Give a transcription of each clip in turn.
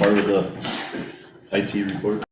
part of the IT report?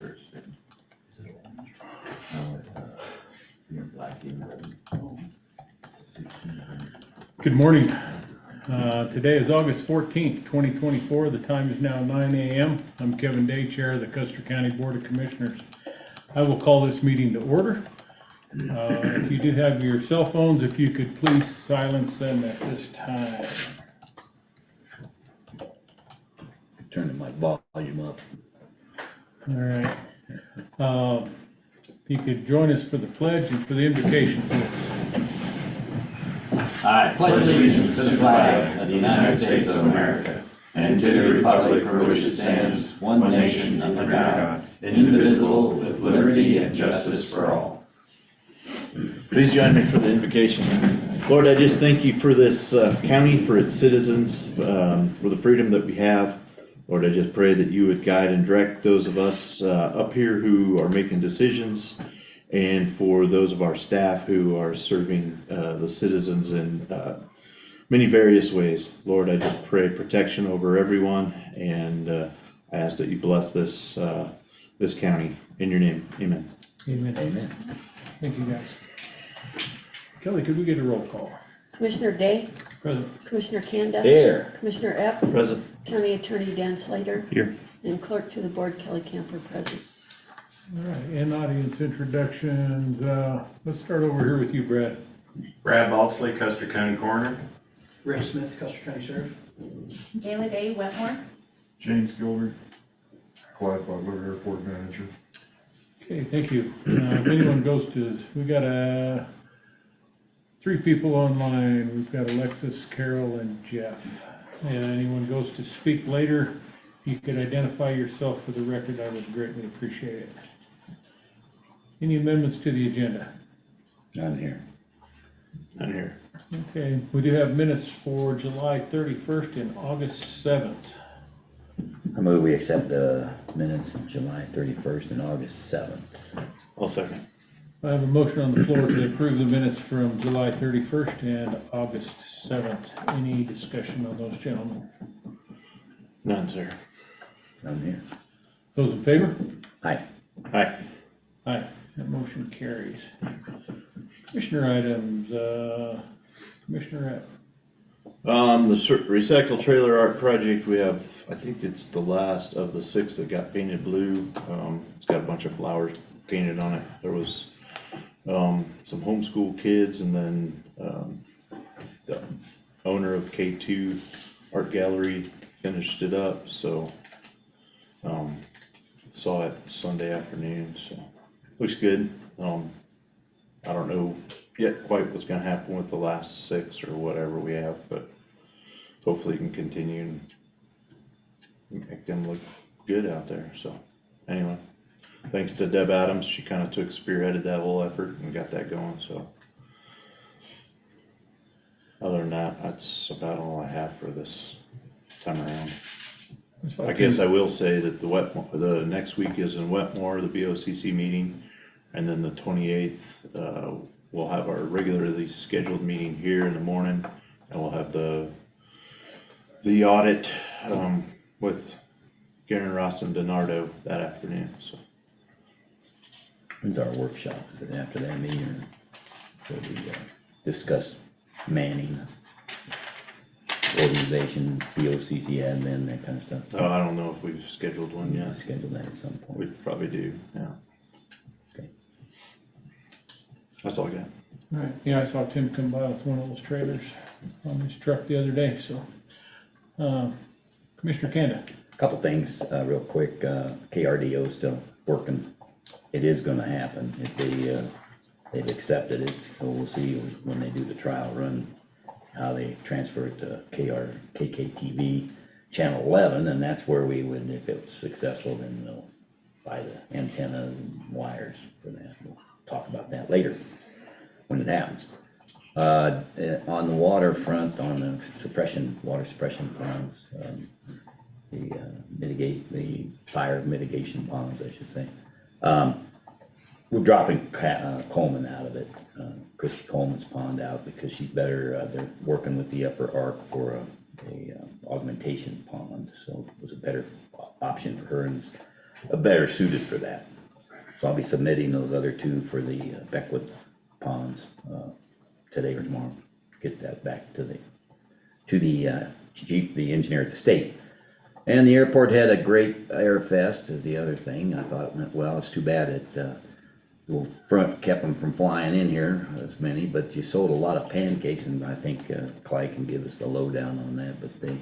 Is it orange? No, it's your black and red. Oh, it's a 16. Good morning. Today is August 14th, 2024. The time is now 9 a.m. I'm Kevin Day, Chair of the Custer County Board of Commissioners. I will call this meeting to order. If you do have your cell phones, if you could please silence them at this time. Turning my volume up. All right. If you could join us for the pledge and for the invocation, please. I pledge allegiance to the flag of the United States of America and to the republic for which it stands, one nation under God, indivisible, with liberty and justice for all. Please join me for the invocation. Lord, I just thank you for this county, for its citizens, for the freedom that we have. Lord, I just pray that you would guide and direct those of us up here who are making decisions, and for those of our staff who are serving the citizens in many various ways. Lord, I just pray protection over everyone, and I ask that you bless this this county. In your name, amen. Amen. Amen. Thank you, guys. Kelly, could we get a roll call? Commissioner Day, Present. Commissioner Kanda, Here. Commissioner Epp, Present. County Attorney Dan Slater, Here. and Clerk to the Board Kelly Camper present. All right, and audience introductions. Let's start over here with you, Brad. Brad Balsley, Custer County Coroner. Ray Smith, Custer County Sheriff. Gayla Day, Wetmore. James Gilbert, Clyde Butler, Airport Manager. Okay, thank you. If anyone goes to, we got 3 people online. We've got Alexis, Carol, and Jeff. And anyone goes to speak later, you could identify yourself for the record. I would greatly appreciate it. Any amendments to the agenda? None here. I'm here. Okay, we do have minutes for July 31st and August 7th. I move we accept the minutes of July 31st and August 7th. I'll second. I have a motion on the floor to approve the minutes from July 31st and August 7th. Any discussion on those gentlemen? None, sir. None here. Those in favor? Aye. Aye. Aye. That motion carries. Commissioner items, Commissioner The recycle trailer art project, we have, I think it's the last of the 6 that got painted blue. It's got a bunch of flowers painted on it. There was some homeschool kids, and then the owner of K2 Art Gallery finished it up, so saw it Sunday afternoon, so looks good. I don't know yet quite what's gonna happen with the last 6 or whatever we have, but hopefully it can continue and make them look good out there. So anyway, thanks to Deb Adams, she kind of spearheaded that whole effort and got that going. So other than that, that's about all I have for this time around. I guess I will say that the next week is in Wetmore, the BOCC meeting, and then the 28th, we'll have our regularly scheduled meeting here in the morning, and we'll have the audit with Garen, Ross, and Donardo that afternoon. So When's our workshop? Is it after that meeting, or so we discuss manning, organization, BOCC admin, that kind of stuff? I don't know if we've scheduled one Yeah, yet. schedule that at some point. We probably do, yeah. Okay. That's all I got. All right, yeah, I saw Tim come by with one of those trailers on his truck the other day, so. Commissioner Kanda. Couple things, real quick. KRDO is still working. It is gonna happen. If they've accepted it, so we'll see when they do the trial run, how they transfer it to KKTV channel 11, and that's where we would, if it was successful, then they'll buy the antenna and wires for that. We'll talk about that later when it happens. On the waterfront, on the water suppression ponds, the fire mitigation ponds, I should say. We're dropping Coleman out of it, Christy Coleman's pond out, because she's better, they're working with the upper arc for a augmentation pond, so it was a better option for her, and better suited for that. So I'll be submitting those other two for the Beckwith ponds, today or tomorrow. Get that back to the chief, the engineer at the state. And the airport had a great air fest is the other thing. I thought it went well. It's too bad it, the front kept them from flying in here, as many, but you sold a lot of pancakes, and I think Clyde can give us the lowdown on that, but they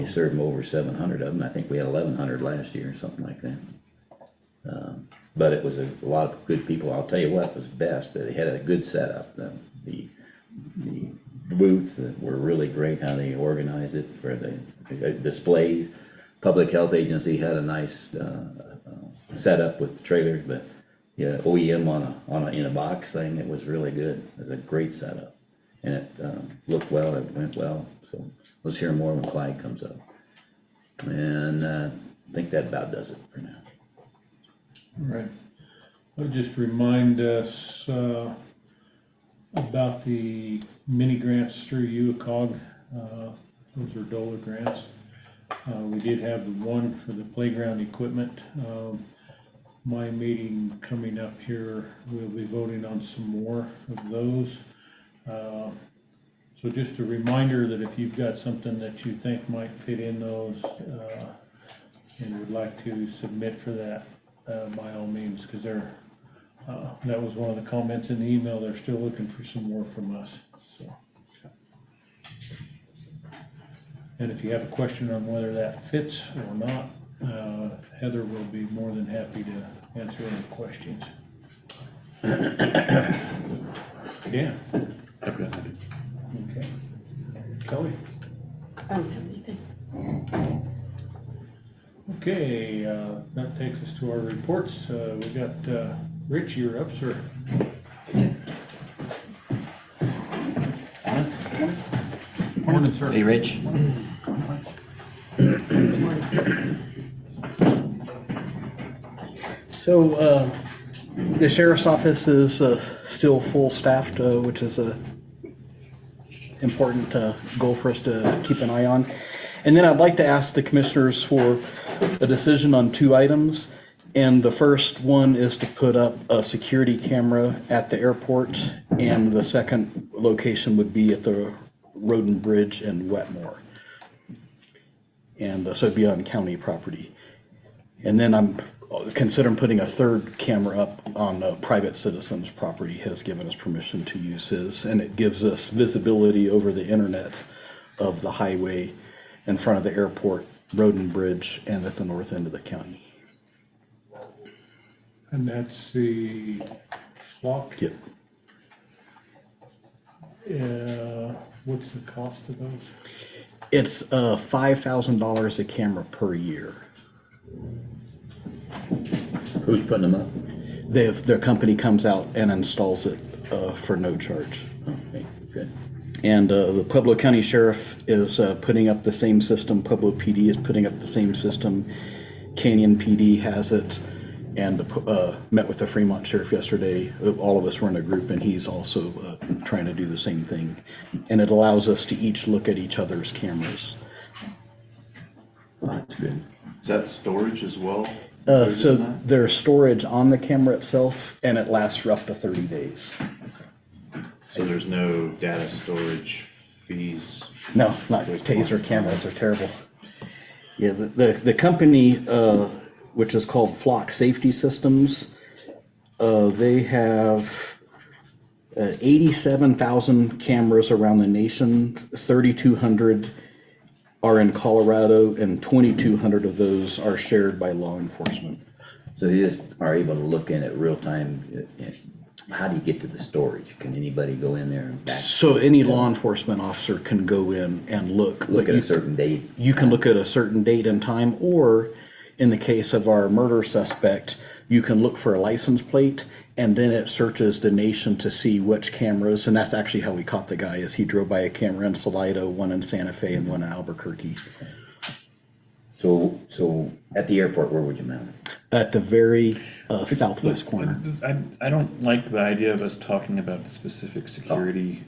served them over 700 of them. I think we had 1,100 last year or something like that. But it was a lot of good people. I'll tell you what was best. They had a good setup. The booths were really great, how they organized it for the displays. Public Health Agency had a nice setup with the trailers, but yeah, OEM in a box thing, it was really good. It was a great setup, and it looked well, it went well. So let's hear more when Clyde comes up. And I think that about does it for now. All right. I'll just remind us about the mini grants through UACOG. Those are DOLA grants. We did have the one for the playground equipment. My meeting coming up here, we'll be voting on some more of those. So just a reminder that if you've got something that you think might fit in those and would like to submit for that, by all means, because they're that was one of the comments in the email. They're still looking for some more from us. So, and if you have a question on whether that fits or not, Heather will be more than happy to answer any questions. Yeah. Okay. Kelly? I don't have anything. Okay, that takes us to our reports. We got Rich, you're up, sir. Morning, sir. Hey, Rich. So, the sheriff's office is still full staffed, which is a important goal for us to keep an eye on. And then I'd like to ask the commissioners for a decision on two items. And the first one is to put up a security camera at the airport, and the second location would be at the Road and Bridge in Wetmore. And so it'd be on county property. And then I'm considering putting a third camera up on a private citizen's property. Has given us permission to use his, and it gives us visibility over the internet of the highway in front of the airport, Road and Bridge, and at the north end of the county. And that's the flock? Yep. What's the cost of those? It's $5,000 a camera per year. Who's putting them up? Their company comes out and installs it for no charge. Okay, good. And the Pueblo County Sheriff is putting up the same system. Pueblo PD is putting up the same system. Canyon PD has it. And met with the Fremont Sheriff yesterday. All of us were in a group, and he's also trying to do the same thing. And it allows us to each look at each other's cameras. Oh, that's good. Is that storage as well? So there's storage on the camera itself, and it lasts for up to 30 days. So there's no data storage fees? No, not taser cameras are terrible. Yeah, the company, which is called Flock Safety Systems, they have 87,000 cameras around the nation. 3,200 are in Colorado, and 2,200 of those are shared by law enforcement. So you just are able to look in at real time. How do you get to the storage? Can anybody go in there and back? So any law enforcement officer can go in and look. Look at a certain date? You can look at a certain date and time, or in the case of our murder suspect, you can look for a license plate, and then it searches the nation to see which cameras, and that's actually how we caught the guy, is he drove by a camera in Salida, one in Santa Fe, and one in Albuquerque. So at the airport, where would you mount it? At the very southwest corner. I don't like the idea of us talking about specific security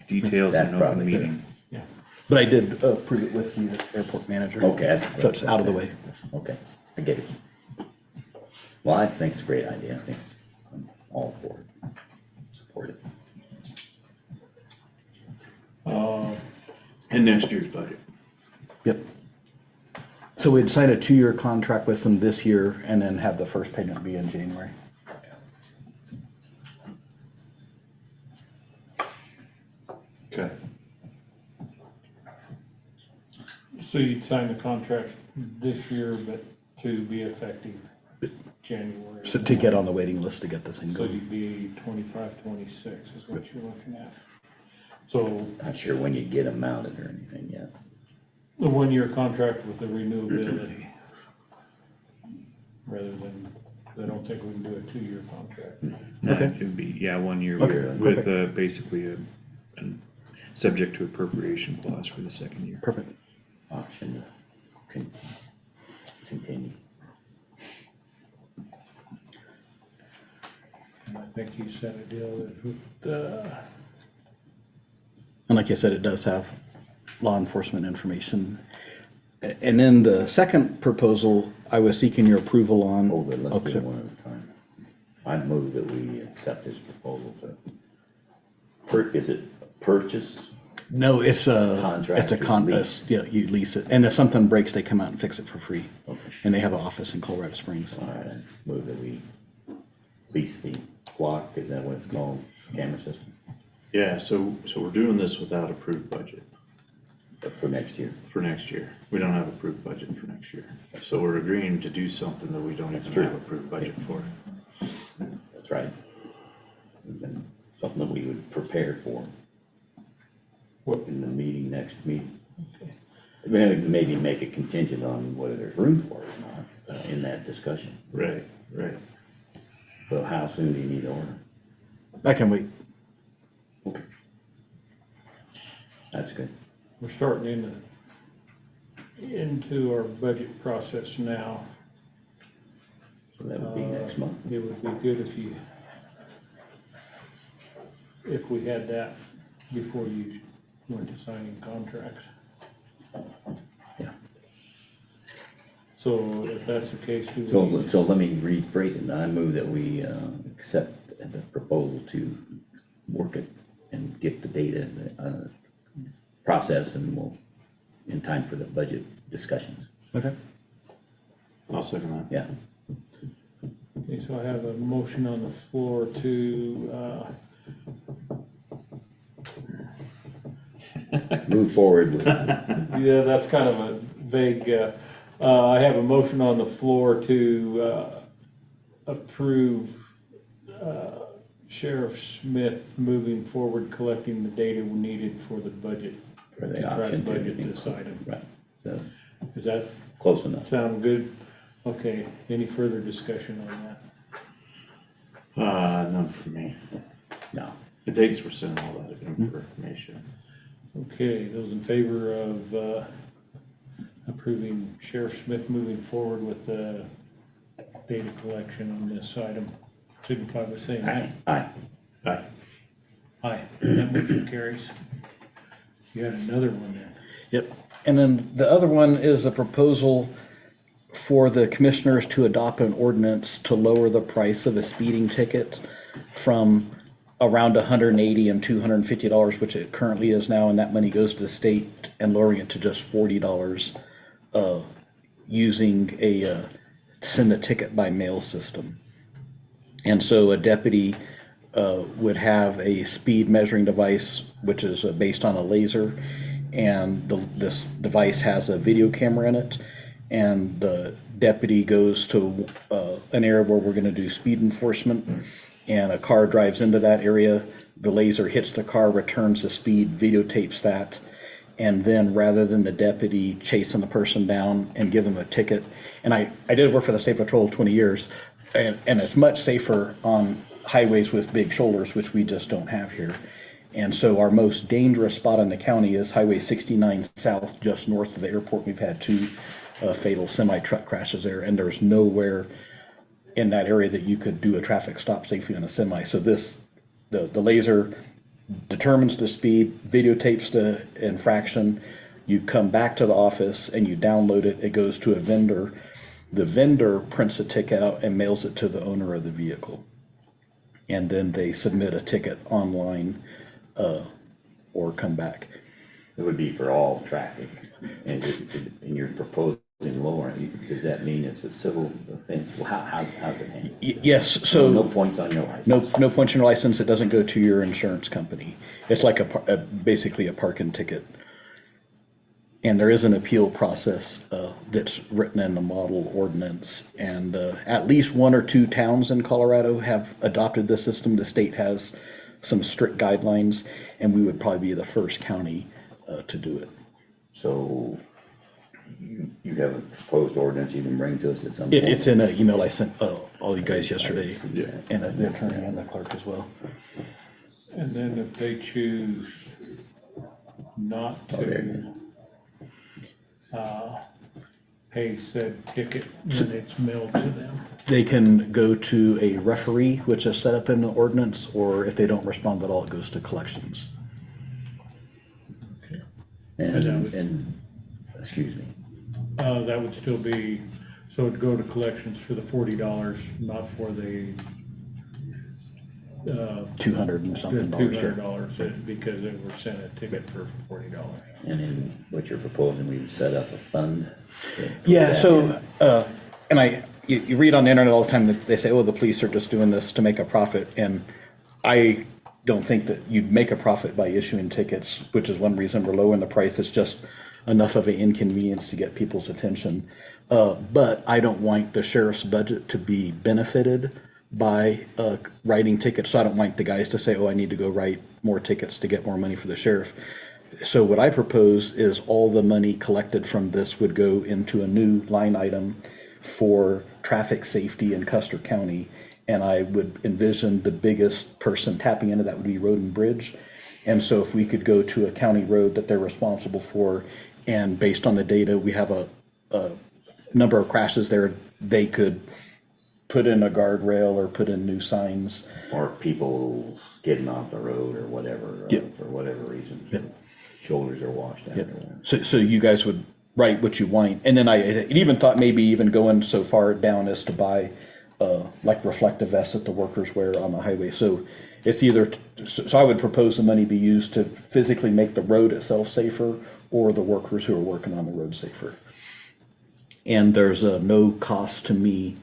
details in That's an open probably good. meeting. But I did approve it with the airport manager. Okay, So it's out of the way. Okay, I get it. Well, I think it's a great idea. I think I'm all for it. Support it. And next year's budget. Yep. So we'd sign a 2-year contract with them this year and then have the first payment be in January. Okay. So you'd sign the contract this year, but to be effective January. So to get on the waiting list to get the thing So going. you'd be 25, 26 is what you're looking at. So Not sure when you get them mounted or anything yet. the 1-year contract with the renewability. Rather than, I don't think we can do a 2-year contract. No, Okay. it would be, yeah, 1 year Okay, with basically subject to appropriation clause for the second year. Perfect. Option to continue. And I think you said a deal with, And like I said, it does have law enforcement information. And then the second proposal, I was seeking your approval on. Oh, but let's do Okay. it one at a time. I move that we accept this proposal to, is it purchase? No, it's a, Contract it's a or contest. Yeah, you lease it. And if something breaks, they come out and fix it for free. Okay. And they have an office in Colorado Springs. All right, I move that we lease the flock, is that what it's called, camera system, Yeah, so we're doing this without approved budget for next year? for next year. We don't have approved budget for next year. So we're agreeing to do something that we don't even true. have approved budget for. That's right. And something that we would prepare for. What? In the meeting, next meeting. Maybe make it contingent on whether there's room for it or not, in that discussion. Right, right. So how soon do you need to order? I can wait. Okay. That's good. we're starting into our budget process now. So that would be next month. It would be good if we had that before you went to signing contracts. Yeah. So if that's the case, we So, would, so let me rephrase it. I move that we accept the proposal to work it and get the data process, and we'll, in time for the budget discussions. Okay. I'll second that. Yeah. okay, so I have a motion on the floor to, Move forward with, yeah, that's kind of a vague, I have a motion on the floor to, approve, Sheriff Smith moving forward, collecting the data we needed for the budget. for To the try to option to. budget this item. Right. So, Does that close enough. sound good? Okay, any further discussion on that? None for me. No. Thanks for sending all that information. Okay, those in favor of approving Sheriff Smith moving forward with the data collection on this item, signify by saying aye. Aye. Aye. Aye, that motion carries. You had another one there. Yep. And then the other one is a proposal for the commissioners to adopt an ordinance to lower the price of a speeding ticket from around $180 and $250, which it currently is now, and that money goes to the state, and lowering it to just $40, using a send a ticket by mail system. And so a deputy would have a speed measuring device, which is based on a laser, and this device has a video camera in it, and the deputy goes to an area where we're going to do speed enforcement, and a car drives into that area, the laser hits the car, returns the speed, videotapes that, and then rather than the deputy chasing the person down and give them a ticket, and I did work for the State Patrol 20 years, and it's much safer on highways with big shoulders, which we just don't have here. And so our most dangerous spot in the county is Highway 69 South, just north of the airport. We've had 2 fatal semi-truck crashes there, and there's nowhere in that area that you could do a traffic stop safely on a semi. So the laser determines the speed, videotapes the infraction. You come back to the office and you download it. It goes to a vendor, The vendor prints a ticket out and mails it to the owner of the vehicle. And then they submit a ticket online, or come back. It would be for all traffic, and you're proposing lowering, does that mean it's a civil offense? Well, how's it handled? Yes, so. No points on your license? No points in your license, it doesn't go to your insurance company. It's like basically a parking ticket. And there is an appeal process that's written in the model ordinance. And at least 1 or 2 towns in Colorado have adopted this system. The state has some strict guidelines, and we would probably be the first county to do it. So you have a proposed ordinance you can bring to us at some point? It's in an email I sent all you guys yesterday, I see that. and the attorney and the clerk as well. And then if they choose not Oh, there it to pay said ticket, then it's mailed to them. They can go to a referee, which is set up in the ordinance, or if they don't respond at all, it goes to collections. And, excuse me, That would still be, so it'd go to collections for the $40, not for the 200 and something the dollars. Sure. $200, because they were sent a ticket for $40. and in what you're proposing, we would set up a fund? to put Yeah, that so, in? and you read on the internet all the time that they say, oh, the police are just doing this to make a profit. And I don't think that you'd make a profit by issuing tickets, which is one reason we're lowering the price. It's just enough of an inconvenience to get people's attention. But I don't want the sheriff's budget to be benefited by writing tickets. So I don't want the guys to say, oh, I need to go write more tickets to get more money for the sheriff. So what I propose is all the money collected from this would go into a new line item for traffic safety in Custer County. And I would envision the biggest person tapping into that would be Road and Bridge. And so if we could go to a county road that they're responsible for, and based on the data, we have a number of crashes there, they could put in a guardrail or put in new signs. Or people skidding off the road or whatever, Yep. for whatever reason. Yep. Shoulders are washed out. Yep. or whatever. So you guys would write what you want. And then I even thought maybe even going so far down as to buy like reflective vests that the workers wear on the highway. So it's either, so I would propose the money be used to physically make the road itself safer, or the workers who are working on the road safer. And there's no cost to me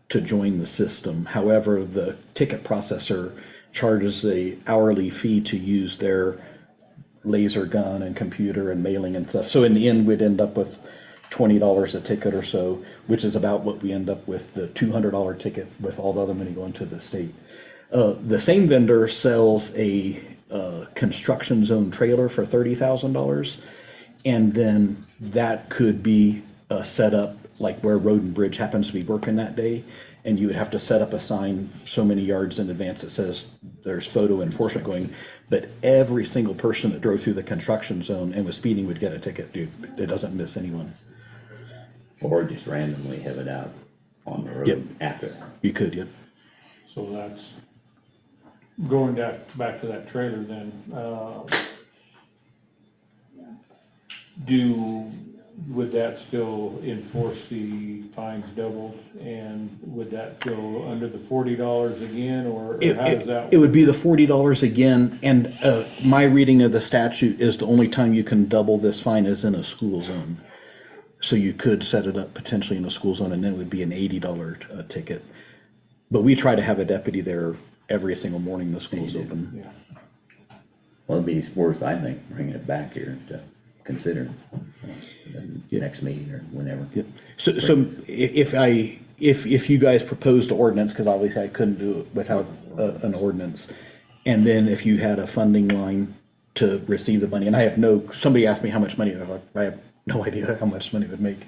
to join the system. However, the ticket processor charges a hourly fee to use their laser gun and computer and mailing and stuff. So in the end, we'd end up with $20 a ticket or so, which is about what we end up with the $200 ticket with all the other money going to the state. The same vendor sells a construction zone trailer for $30,000. And then that could be set up like where Road and Bridge happens to be working that day. And you would have to set up a sign so many yards in advance that says there's photo enforcement going. But every single person that drove through the construction zone and was speeding would get a ticket, dude. It doesn't miss anyone. Or just randomly have it out on the road Yep. after. You could, yeah. So that's, going back to that trailer then, would that still enforce the fines doubled, and would that go under the $40 again, or how does that? It would be the $40 again, and my reading of the statute is the only time you can double this fine is in a school zone. So you could set it up potentially in a school zone, and then it would be an $80 ticket. But we try to have a deputy there every single morning the school's open. Yeah. Well, it'd be worth, I think, bringing it back here to consider the next meeting or whenever. Yeah. So if you guys proposed the ordinance, because obviously I couldn't do it without an ordinance, and then if you had a funding line to receive the money, and somebody asked me how much money, I have no idea how much money it would make,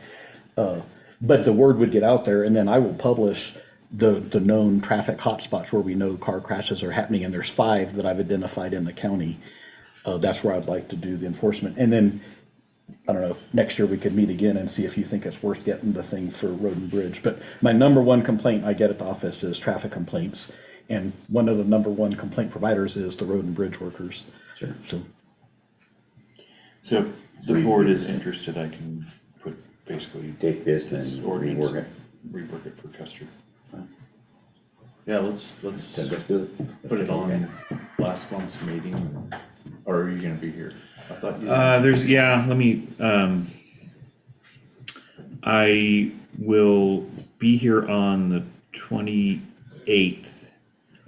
but the word would get out there, and then I will publish the known traffic hotspots where we know car crashes are happening, and there's 5 that I've identified in the county. That's where I'd like to do the enforcement. And then, I don't know, next year we could meet again and see if you think it's worth getting the thing for Road and Bridge. But my number one complaint I get at the office is traffic complaints. And one of the number one complaint providers is the Road and Bridge workers. Sure. So So if the board is interested, I can put basically Take this and This ordinance. rework it. rework it for Custer. Yeah, let's So let's do it. put it on last month's meeting, or are you gonna be here? I thought you. Let me, I will be here on the 28th,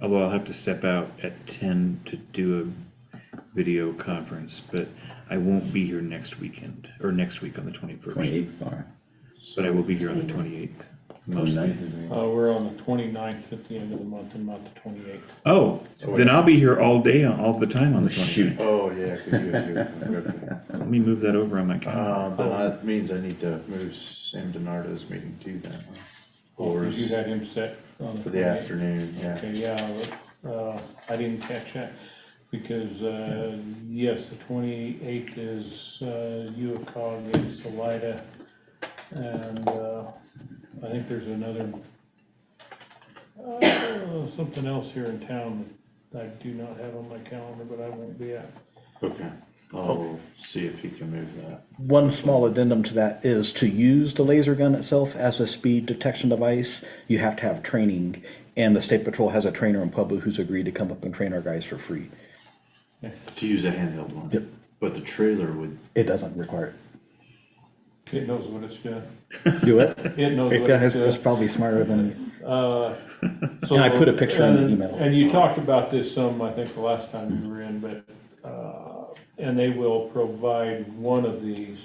although I'll have to step out at 10 to do a video conference, but I won't be here next weekend, or next week on the 21st. 28th, sorry. But I will be here on the 28th, mostly. 29th is the- We're on the 29th at the end of the month and not the 28th. Oh, then I'll be here all day, all the time on the Shoot. 28th. Oh, yeah, 'cause you have to. Let me move that over on my calendar. Then that means I need to move Sam DiNardo's meeting too then. Or You had him set on the for the 28th? afternoon, yeah. Okay, yeah, I didn't catch that, because, yes, the 28th is, UOCOG is Salida, and, I think there's another, something else here in town that I do not have on my calendar, but I won't be at. Okay, I'll see if he can move that. One small addendum to that is to use the laser gun itself as a speed detection device, you have to have training. And the State Patrol has a trainer in Pueblo who's agreed to come up and train our guys for free. To use a handheld one. Yep. But the trailer would, It doesn't require It knows what it's doing. it. Do it? It knows It what it's it's doing. probably smarter than you. So, And I put a picture in the email. And you talked about this some, I think, the last time you were in, but, and they will provide one of these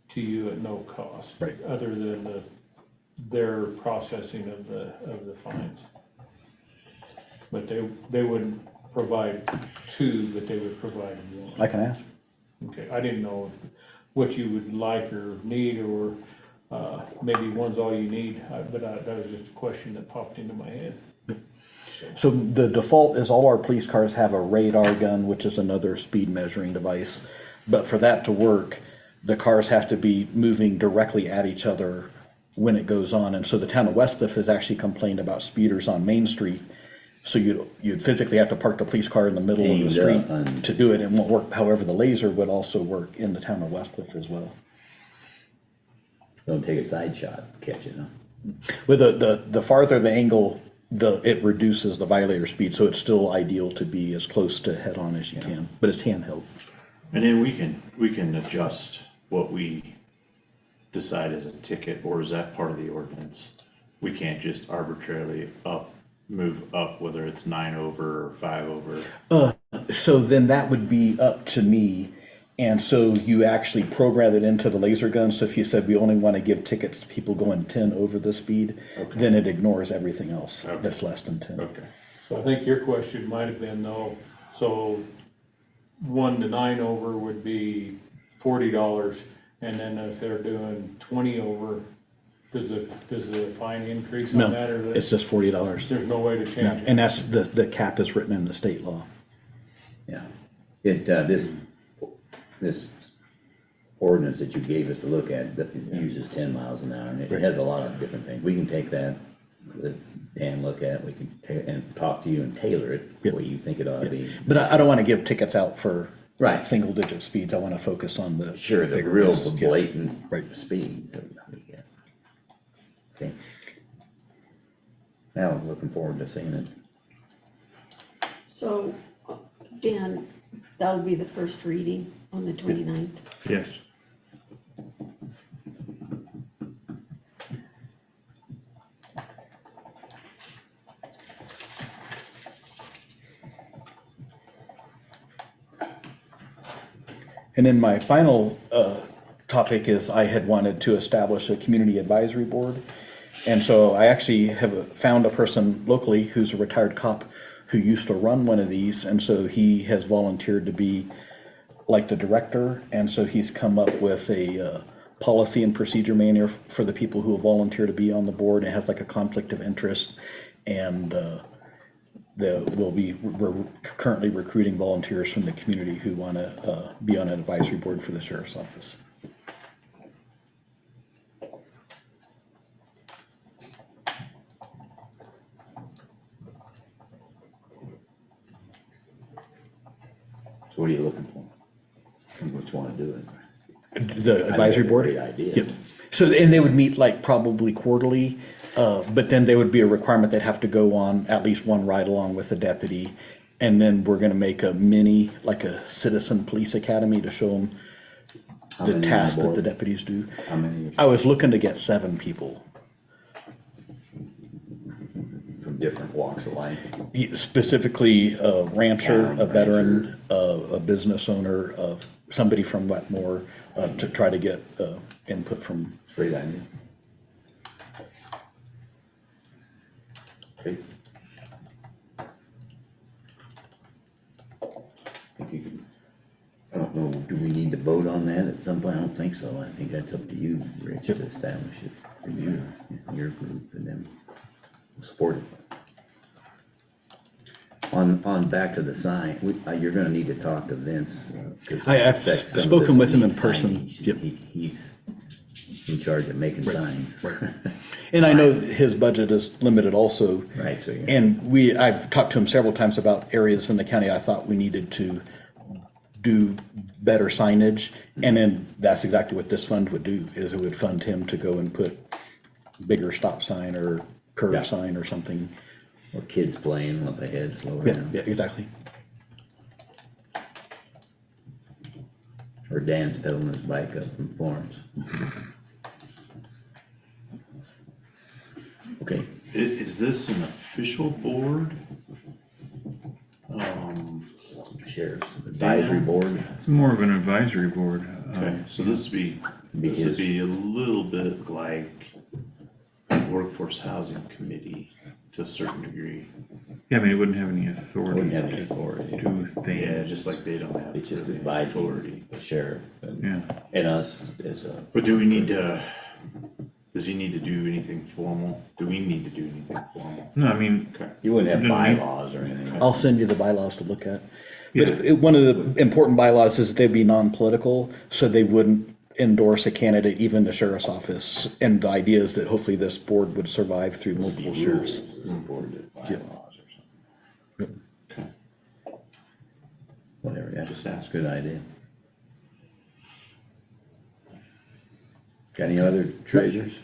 to you at no cost. Right. Other than their processing of the fines. But they wouldn't provide two, but they would provide one. I can ask. Okay, I didn't know what you would like or need, or, maybe one's all you need, but that was just a question that popped into my head. So the default is all our police cars have a radar gun, which is another speed measuring device. But for that to work, the cars have to be moving directly at each other when it goes on. And so the town of Westcliff has actually complained about speeders on Main Street. So you'd physically have to park the police car in the middle of the Aimed street up and- to do it. It won't work. However, the laser would also work in the town of Westcliff as well. Don't take a side shot, catch it, huh? With the farther the angle, it reduces the violator speed, so it's still ideal to be as close to head on as you can, but it's handheld. and then we can adjust what we decide as a ticket, or is that part of the ordinance? We can't just arbitrarily move up, whether it's 9 over or 5 over. So then that would be up to me, and so you actually program it into the laser gun, so if you said we only want to give tickets to people going 10 over the speed, then it ignores everything else that's less than 10. Okay. So I think your question might have been though, so 1 to 9 over would be $40, and then if they're doing 20 over, does the fine increase on that, or No, it's just $40. there's no way to No, change it? and that's the cap is written in the state law. Yeah. This ordinance that you gave us to look at, that uses 10 miles an hour, and it has a lot of different things. We can take that, and look at it, we can and talk to you and tailor it the way you think it ought to be. But I don't want to give tickets out for Right. single digit speeds. I want to focus on the Sure, the bigger real ones. Yeah. blatant Right. speeds that we get. Okay. Now, I'm looking forward to seeing it. So, Dan, that'll be the first reading on the 29th. Yes. And then my final topic is I had wanted to establish a community advisory board. And so I actually have found a person locally who's a retired cop who used to run one of these. And so he has volunteered to be like the director. And so he's come up with a policy and procedure manual for the people who will volunteer to be on the board. It has like a conflict of interest. And we're currently recruiting volunteers from the community who want to be on an advisory board for the sheriff's office. So what are you looking for? Which one to do it? The advisory board? Great idea. Yep. So, and they would meet like probably quarterly, but then there would be a requirement they'd have to go on at least one ride along with the deputy. And then we're gonna make a mini, like a citizen police academy to show them How the many on tasks that board? the deputies do. How many I was looking to get 7 people, from different walks of life? specifically a rancher, Town a veteran, a business owner, somebody from Wetmore, to try to get input from. Great idea. Great. If you could, I don't know, do we need to vote on that at some point? I don't think so. I think that's up to you, Rich, to establish it for you, your group, and then support it. On back to the sign, you're gonna need to talk to Vince. 'Cause I've some of spoken this with him in needs person. signage. Yep. He's in charge of making signs. And I know his budget is limited also. Right, so you're. And I've talked to him several times about areas in the county I thought we needed to do better signage. And then that's exactly what this fund would do, is it would fund him to go and put bigger stop sign or Yeah. curve sign or something. Or kids playing up ahead, slow Yeah, down. yeah, exactly. Or Dan's pedaling his bike up from Florence. Okay, Is this an official board? Sheriff's Advisory Board. It's more of an advisory board. Okay, so this would be a little bit like Workforce Housing Committee to a certain degree. Yeah, I mean, it wouldn't have any authority. Wouldn't have any authority. To do Yeah, things. just like they don't have. It's just authority. advising the sheriff Yeah. and us as a. But do we need to, does he need to do anything formal? Do we need to do anything formal? No, I mean, Okay. You wouldn't have No, no. bylaws or anything. I'll send you the bylaws to look at. Yeah. But one of the important bylaws is they'd be non-political, so they wouldn't endorse a candidate, even the sheriff's office. And the idea is that hopefully this board would survive through multiple sheriffs. Board of bylaws or something. Okay. Whatever, yeah, Just that's ask. a good idea. Got any other treasures?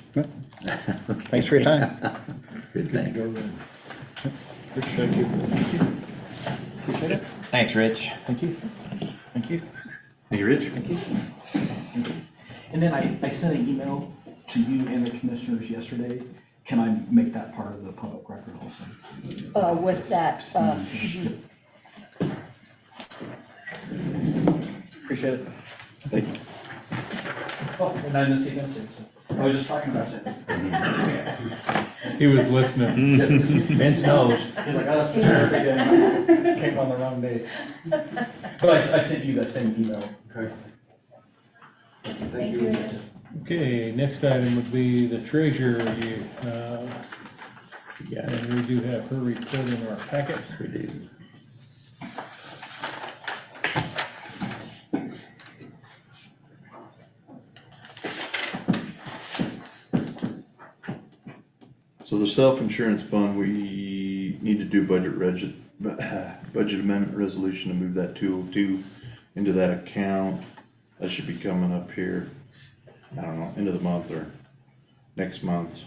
Thanks for your time. Good, thanks. Rich, thank you. Appreciate it. Thanks, Rich. Thank you. Thank you. Hey, Rich? And then I sent an email to you and the commissioners yesterday. Can I make that part of the public record also? With that, Appreciate it. Thank you. Oh, and I didn't see him, so I was just talking about you. He was listening. Vince knows. He's like, oh, that's the sheriff again. Came on the wrong day. But I sent you that same email. Okay. Thank you, Rich. Okay, next item would be the treasurer. Yeah, And we do have her report in our packets. we do. So the self-insurance fund, we need to do budget amendment resolution to move that 202 into that account. That should be coming up here, I don't know, end of the month or next month.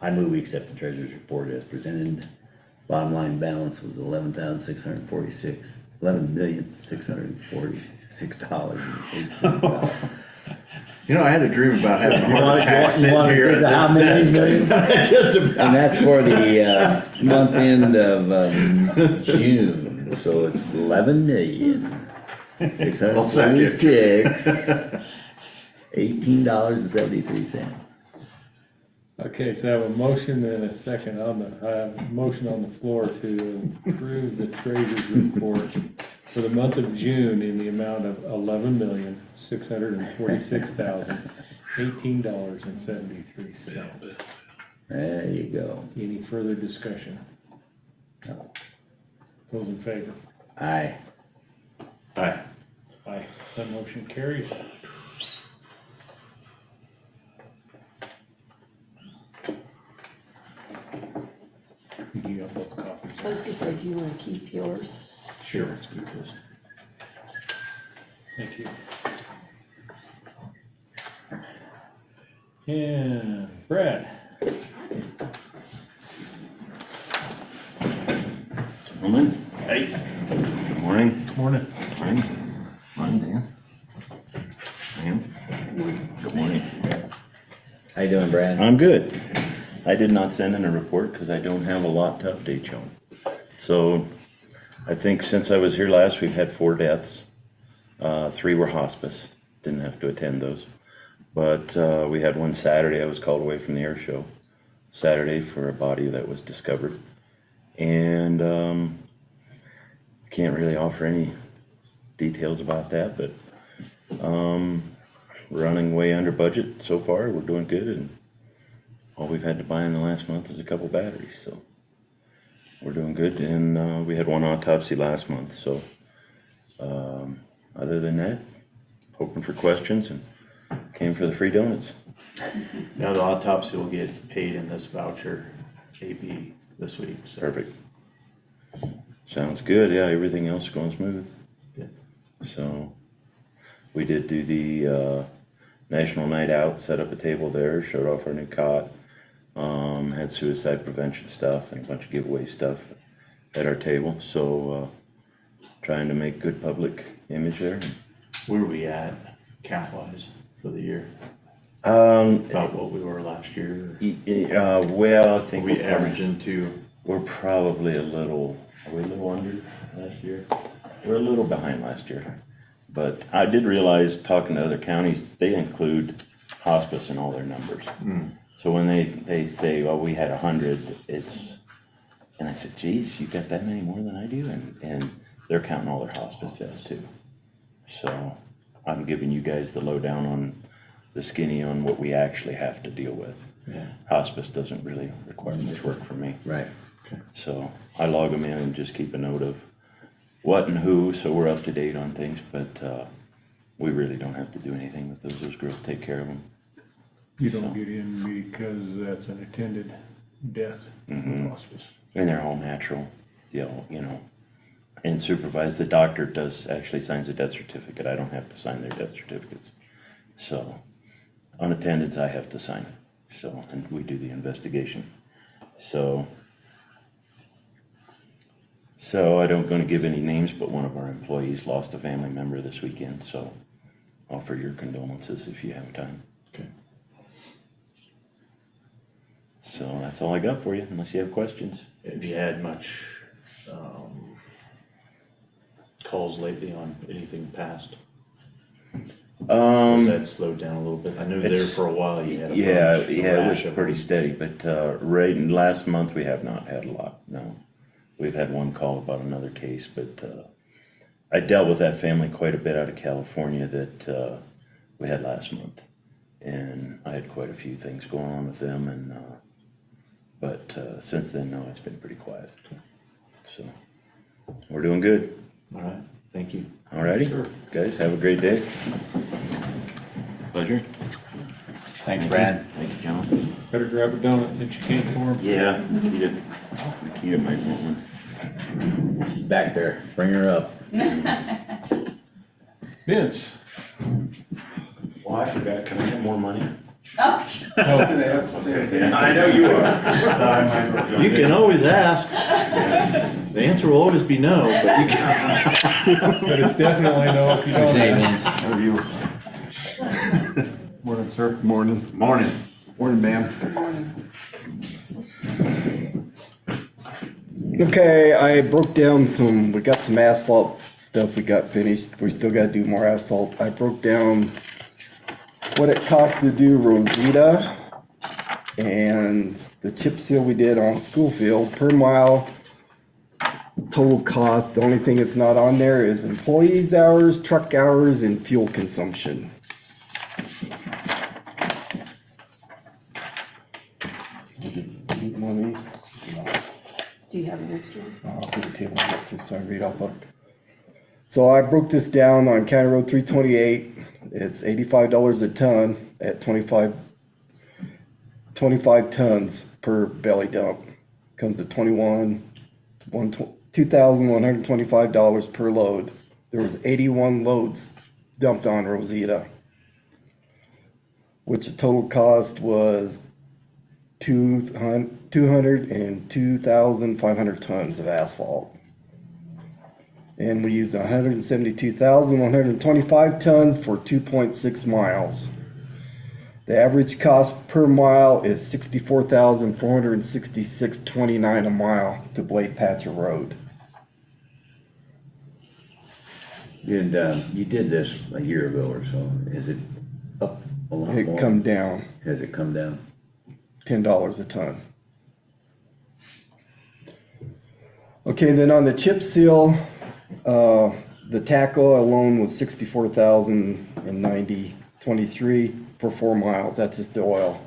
I move we accept the treasurer's report as presented. Bottom line balance was $11,646,$11,646.18. You know, I had a dream about having a heart attack You sitting wanna here say at how this many desk. million? Just about. And that's for the month end of June, so it's $11,646,$18.73. Okay, so I have a motion and a second I have a motion on the floor to approve the treasurer's report for the month of June in the amount of $11,646,018.73. There you go. Any further discussion? No. Those in favor? Aye. Aye. Aye. That motion carries. You got both copies. I was gonna say, do you wanna keep yours? Sure. Let's keep this. Thank you. And Brad, Gentlemen. Hey. Good morning. morning. Morning. Morning, Dan. Dan. Good morning. How you doing, Brad? I'm good. I did not send in a report because I don't have a lot to update you on. So I think since I was here last, we've had 4 deaths. 3 were hospice. Didn't have to attend those. But we had one Saturday. I was called away from the air show Saturday for a body that was discovered. And I can't really offer any details about that, but running way under budget so far. We're doing good, and all we've had to buy in the last month is a couple batteries, so we're doing good. And we had 1 autopsy last month, so other than that, hoping for questions and came for the free donuts. Now the autopsy will get paid in this voucher, AB, this week, so. Perfect. Sounds good. Yeah, everything else going smooth. Good. So we did do the National Night Out, set up a table there, showed off our new cot, had suicide prevention stuff and a bunch of giveaway stuff at our table. So trying to make good public image there. Where are we at count-wise for the year? About what we were last year? Well, I think We average into, we're probably are we a little under last year? We're a little behind last year. But I did realize, talking to other counties, they include hospice in all their numbers. So when they say, well, we had 100, and I said, geez, you got that many more than I do? And they're counting all their hospice deaths too. So I'm giving you guys the lowdown on the skinny on what we actually have to deal with. yeah, Hospice doesn't really require much work from me. Right. So I log them in and just keep a note of what and who, so we're up to date on things, but we really don't have to do anything with those. Those girls take care of them. You don't get in because that's an attended death in hospice. And they're all natural, you know, and supervised. The doctor actually signs a death certificate. I don't have to sign their death certificates. So unattendeds I have to sign. So, and we do the investigation. So I don't gonna give any names, but one of our employees lost a family member this weekend, so offer your condolences if you have time. okay. So that's all I got for you, unless you have questions. Have you had much, calls lately on anything past? Has that slowed down a little bit? I know there It's- for a while you had a Yeah, bunch, a it rash was of pretty them. steady, but right in last month, we have not had a lot, no. We've had one call about another case, but I dealt with that family quite a bit out of California that we had last month. And I had quite a few things going on with them, and but since then, no, it's been pretty quiet. So we're doing good. All right, thank you. Alrighty, guys, have a great day. Pleasure. Thanks, Brad. Thanks, John. Better grab a donut since you came for him. Yeah, Nikita might want one. She's back there. Bring her up. Vince. Well, I forgot, can I get more money? Oh, I know you are. You can always ask. The answer will always be no, but you can. but it's definitely no if you don't. Say, Vince. How are you? Morning, sir. Morning. Morning. Morning, ma'am. Okay, I broke down we got some asphalt stuff we got finished. We still gotta do more asphalt. I broke down what it cost to do Rosita and the chip seal we did on Schoolfield per mile. Total cost, the only thing that's not on there is employees' hours, truck hours, and fuel consumption. Need one of these? No. Do you have an extra? I'll put the table up too, so I read off of it. So I broke this down on County Road 328. It's $85 a ton at 25 tons per belly dump. comes to $2,125 per load. There was 81 loads dumped on Rosita, which the total cost was 202,500 tons of asphalt. And we used 172,125 tons for 2.6 miles. The average cost per mile is $64,466.29 a mile to blade patch a road. And, you did this a year ago or so. Is it up a lot It more? come down Has it come down? $10 a ton. Okay, then on the chip seal, the tack oil alone was $64,090.23 for 4 miles. That's just the oil.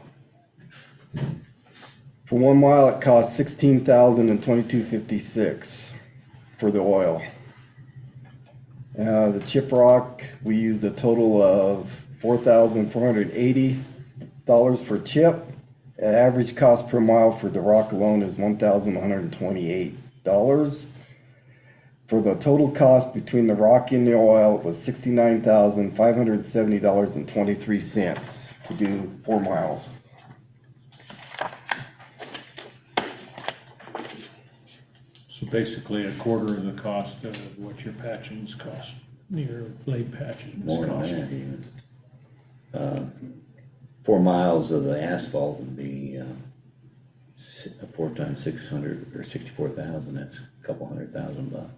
For 1 mile, it cost $16,022.56 for the oil. The chip rock, we used a total of $4,480 for chip. The average cost per mile for the rock alone is $1,128. For the total cost between the rock and the oil, it was $69,570.23 to do 4 miles. So basically a quarter of the cost of what your patching's cost, your blade patching's More than cost. that even. 4 miles of the asphalt would be, 4 times 600 or 64,000, that's a couple $100,000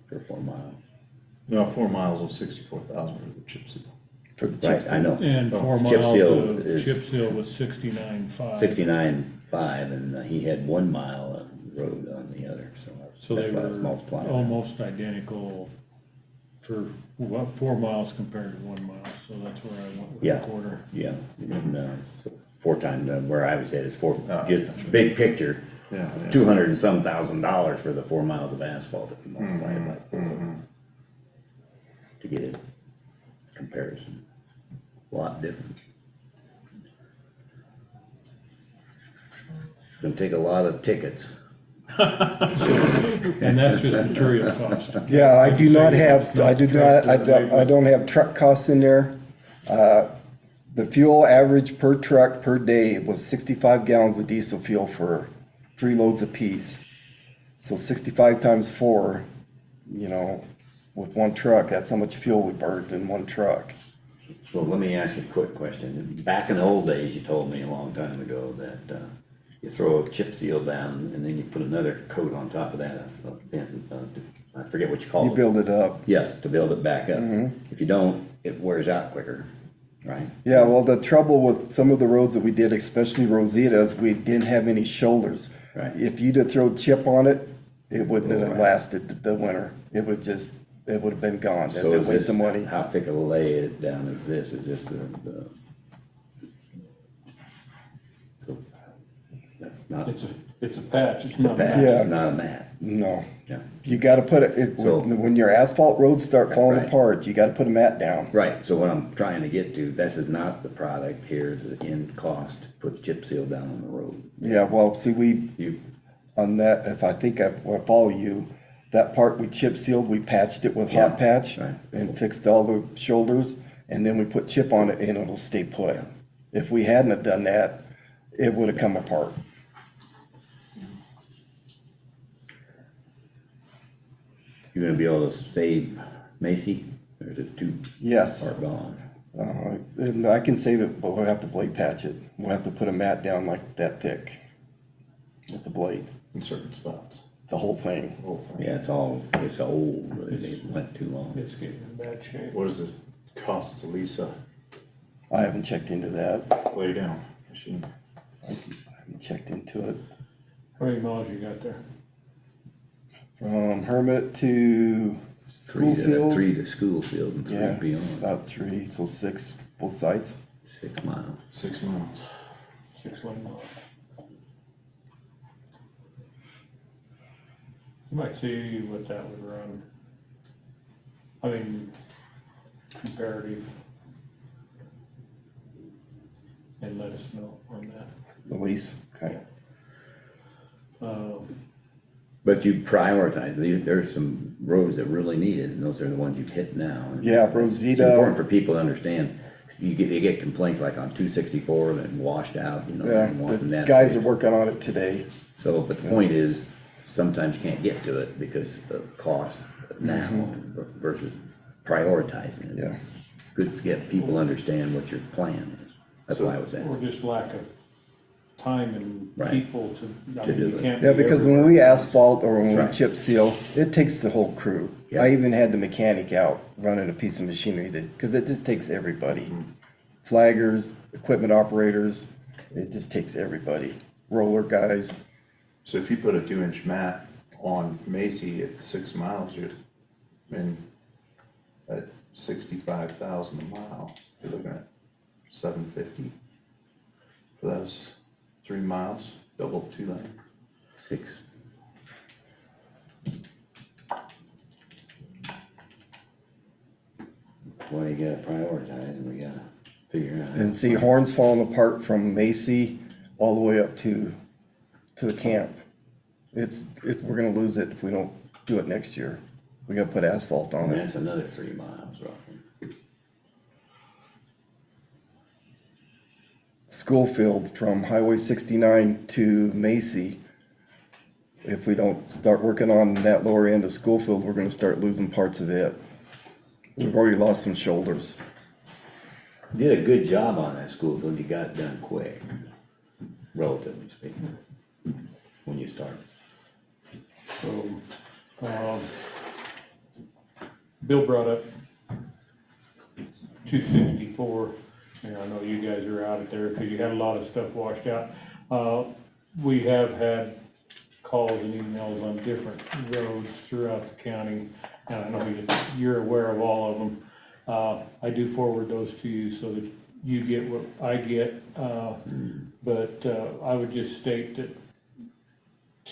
for 4 miles. No, 4 miles of 64,000 for the chip seal. For the chip Right, seal. I know. And 4 Chip miles seal of is- chip seal was 69.5. 69.5, and he had 1 mile of road on the other, So that's they why I was were multiplying. almost identical for, what, 4 miles compared to 1 mile, so that's where I went with Yeah. a quarter. Yeah, and, so 4 times, where I was at is 4, Oh, just big picture, Yeah. 200 and some $1,000 for the 4 miles of asphalt if you multiply it by 4. To get it comparison, a lot different. It's gonna take a lot of tickets. And that's just material cost. Yeah, I do not have, Not I do not, I don't have truck costs in there. The fuel average per truck per day was 65 gallons of diesel fuel for 3 loads apiece. So 65 times 4, with 1 truck, that's how much fuel we burned in 1 truck. So let me ask you a quick question. Back in the old days, you told me a long time ago that, you throw a chip seal down and then you put another coat on top of that. I forget what you call it. You build it up. Yes, to build it back up. If you don't, it wears out quicker, right? Yeah, well, the trouble with some of the roads that we did, especially Rosita, is we didn't have any shoulders. Right. If you'd have thrown chip on it, it wouldn't have Right. lasted the winter. It would have been gone. So It'd been is waste this, of money. how thick a lay it down is this? Is this the, so, that's not, It's a patch, it's it's a not. patch, Yeah. it's not a mat. No. Yeah. You gotta put So- when your asphalt roads start falling Right. apart, you gotta put a mat down. Right, so what I'm trying to get to, this is not the product here, the end cost, to put the chip seal down on the road. Yeah, well, see, You, on that, if I think I follow you, that part we chip sealed, we patched it with Yeah, hot patch right. and fixed all the shoulders, and then we put chip on it and it'll stay put. Yeah. If we hadn't have done that, it would have come apart. you gonna be able to save Macy, or is it too Yes, far gone? and I can save it, but we'll have to blade patch it. We'll have to put a mat down like that thick with the blade, In certain spots. the whole thing. The whole thing. Yeah, it's old, but it went too long. It's getting in bad shape. What does it cost to lease a I haven't checked into that. lay down machine? I haven't checked into it. How many miles you got there? From Hermit to Schoolfield, 3 to Schoolfield and 3 yeah, beyond, about 3, so 6 both sides. 6 miles. 6 miles. 6 miles. You might see what that would run. I mean, comparative. And let us know on that. The lease, okay. But you prioritize, there's some roads that really need it, and those are the ones you've hit now. And Yeah, It's Rosita. important for people to understand, you get complaints like on 264 that washed out, you know. Yeah, and wanting the that guys are fixed. working on it today. So, but the point is, sometimes you can't get to it because of cost now versus prioritizing it. Yeah. It's good to get people to understand what your plan is. That's why I was Or asking. just lack of time and Right. people I To mean, do you it. can't Yeah, be because when everywhere. we asphalt or when we Right. chip seal, it takes the whole crew. Yeah. I even had the mechanic out running a piece of machinery because it just takes everybody. Flaggers, equipment operators, it just takes everybody. Roller guys. So if you put a 2-inch mat on Macy at 6 miles, you're in at 65,000 a mile. You're looking at 750. So that's 3 miles, double 2 lane. 6. Well, you gotta prioritize, and we gotta figure out. And see Horns falling apart from Macy all the way up to the camp. We're gonna lose it if we don't do it next year. We gotta put asphalt on And it. that's another 3 miles roughly. Schoolfield from Highway 69 to Macy. If we don't start working on that lower end of Schoolfield, we're gonna start losing parts of it. We've already lost some shoulders. You did a good job on that school, so you got it done quick, relatively speaking, when you started. So, Bill brought up 264, and I know you guys are out there because you had a lot of stuff washed out. We have had calls and emails on different roads throughout the county, and I know you're aware of all of them. I do forward those to you so that you get what I get, but I would just state that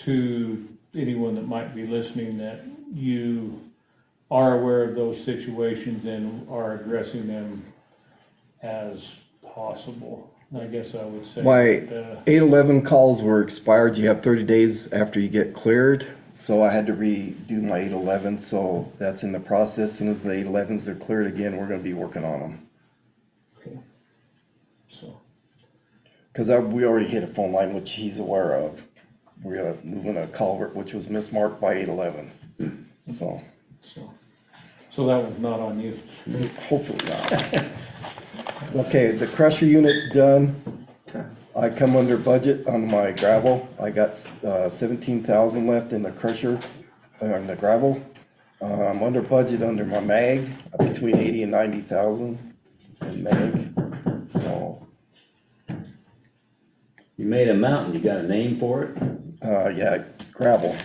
to anyone that might be listening, that you are aware of those situations and are addressing them as possible, I guess I would say. My But, 811 calls were expired. You have 30 days after you get cleared. So I had to redo my 811, so that's in the process. As soon as the 811s are cleared again, we're gonna be working on them. okay. So, Cause we already hit a phone line, which he's aware of. We're moving a culvert, which was mismarked by 811. So so that one's not on you. hopefully not. Okay, the crusher unit's done. I come under budget on my gravel. I got 17,000 left in the crusher, on the gravel. I'm under budget under my mag, between 80 and 90,000 in mag, so, You made a mountain, you got a name for it? yeah, gravel.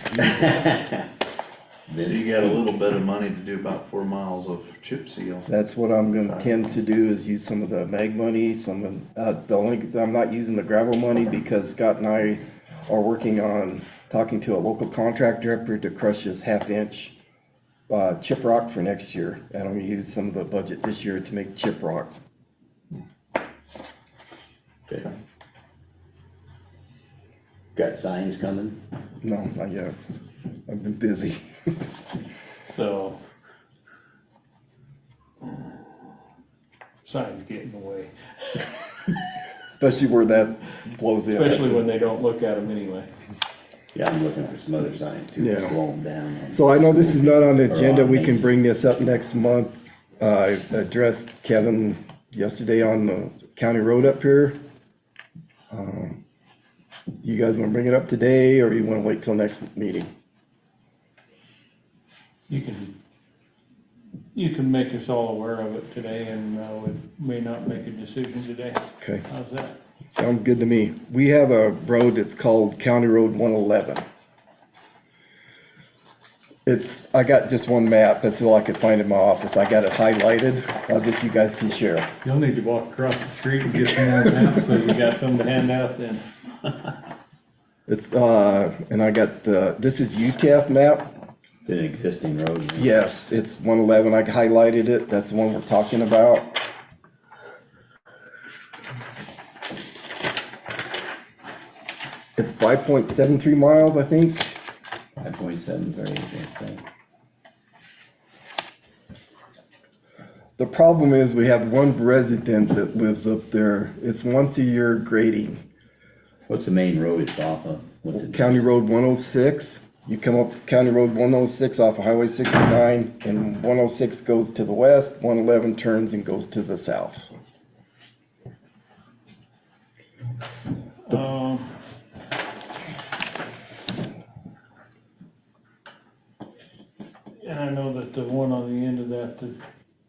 So you got a little bit of money to do about 4 miles of chip seal. That's what I'm gonna tend to do, is use some of the mag money, I'm not using the gravel money because Scott and I are working on talking to a local contractor up here to crush his 1/2-inch chip rock for next year. And I'm gonna use some of the budget this year to make chip rock. Okay. Got signs coming? No, not yet. I've been busy. So, signs get in the way, Especially where that blows in. especially when they don't look at them anyway. Yeah, I'm looking for some other signs too, to Yeah. slow them down. So I know this is not on the agenda, on we can Mason. bring this up next month. I addressed Kevin yesterday on the county road up here. You guys wanna bring it up today, or you wanna wait till next meeting? You can make us all aware of it today, and we may not make a decision today. Okay, How's that? sounds good to me. We have a road that's called County Road 111. I got just one map, that's all I could find in my office. I got it highlighted, I guess you guys can share. You'll need to walk across the street and get some more maps, so you got some to hand out then. It's, and I got this is UTF map. It's an existing road. Yes, it's 111, I highlighted it, that's the one we're talking about. It's 5.73 miles, I think. 5.7, or anything. The problem is we have one resident that lives up there. It's once a year grading. What's the main road it's off of? What's it? County Road 106. You come up County Road 106 off of Highway 69, and 106 goes to the west, 111 turns and goes to the south. And I know that the one on the end of that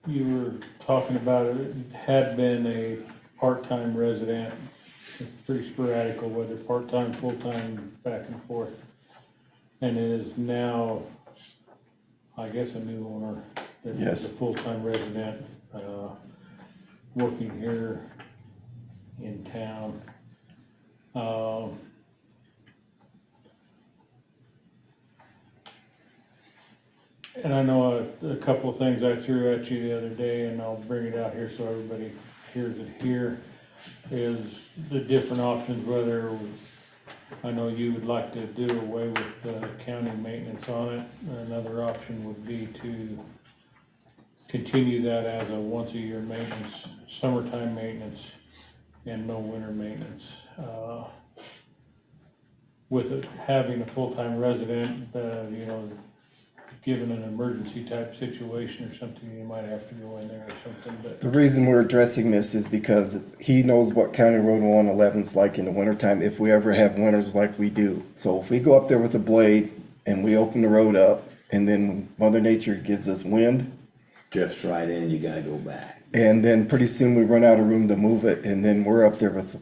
you were talking about, it had been a part-time resident, pretty sporadical, whether part-time, full-time, back and forth. And is now, I guess, a new owner. That Yes. is a full-time resident, working here in town. And I know a couple of things I threw at you the other day, and I'll bring it out here so everybody hears it here, is the different options, whether I know you would like to do away with the county maintenance on it. Another option would be to continue that as a once-a-year maintenance, summertime maintenance, and no winter maintenance. With it having a full-time resident, you know, given an emergency type situation or something, you might have to go in there or something, but. The reason we're addressing this is because he knows what County Road 111 is like in the wintertime, if we ever have winters like we do. So if we go up there with a blade and we open the road up, and then Mother Nature gives us wind, Drifts right in, you gotta go back. and then pretty soon we run out of room to move it, and then we're up there with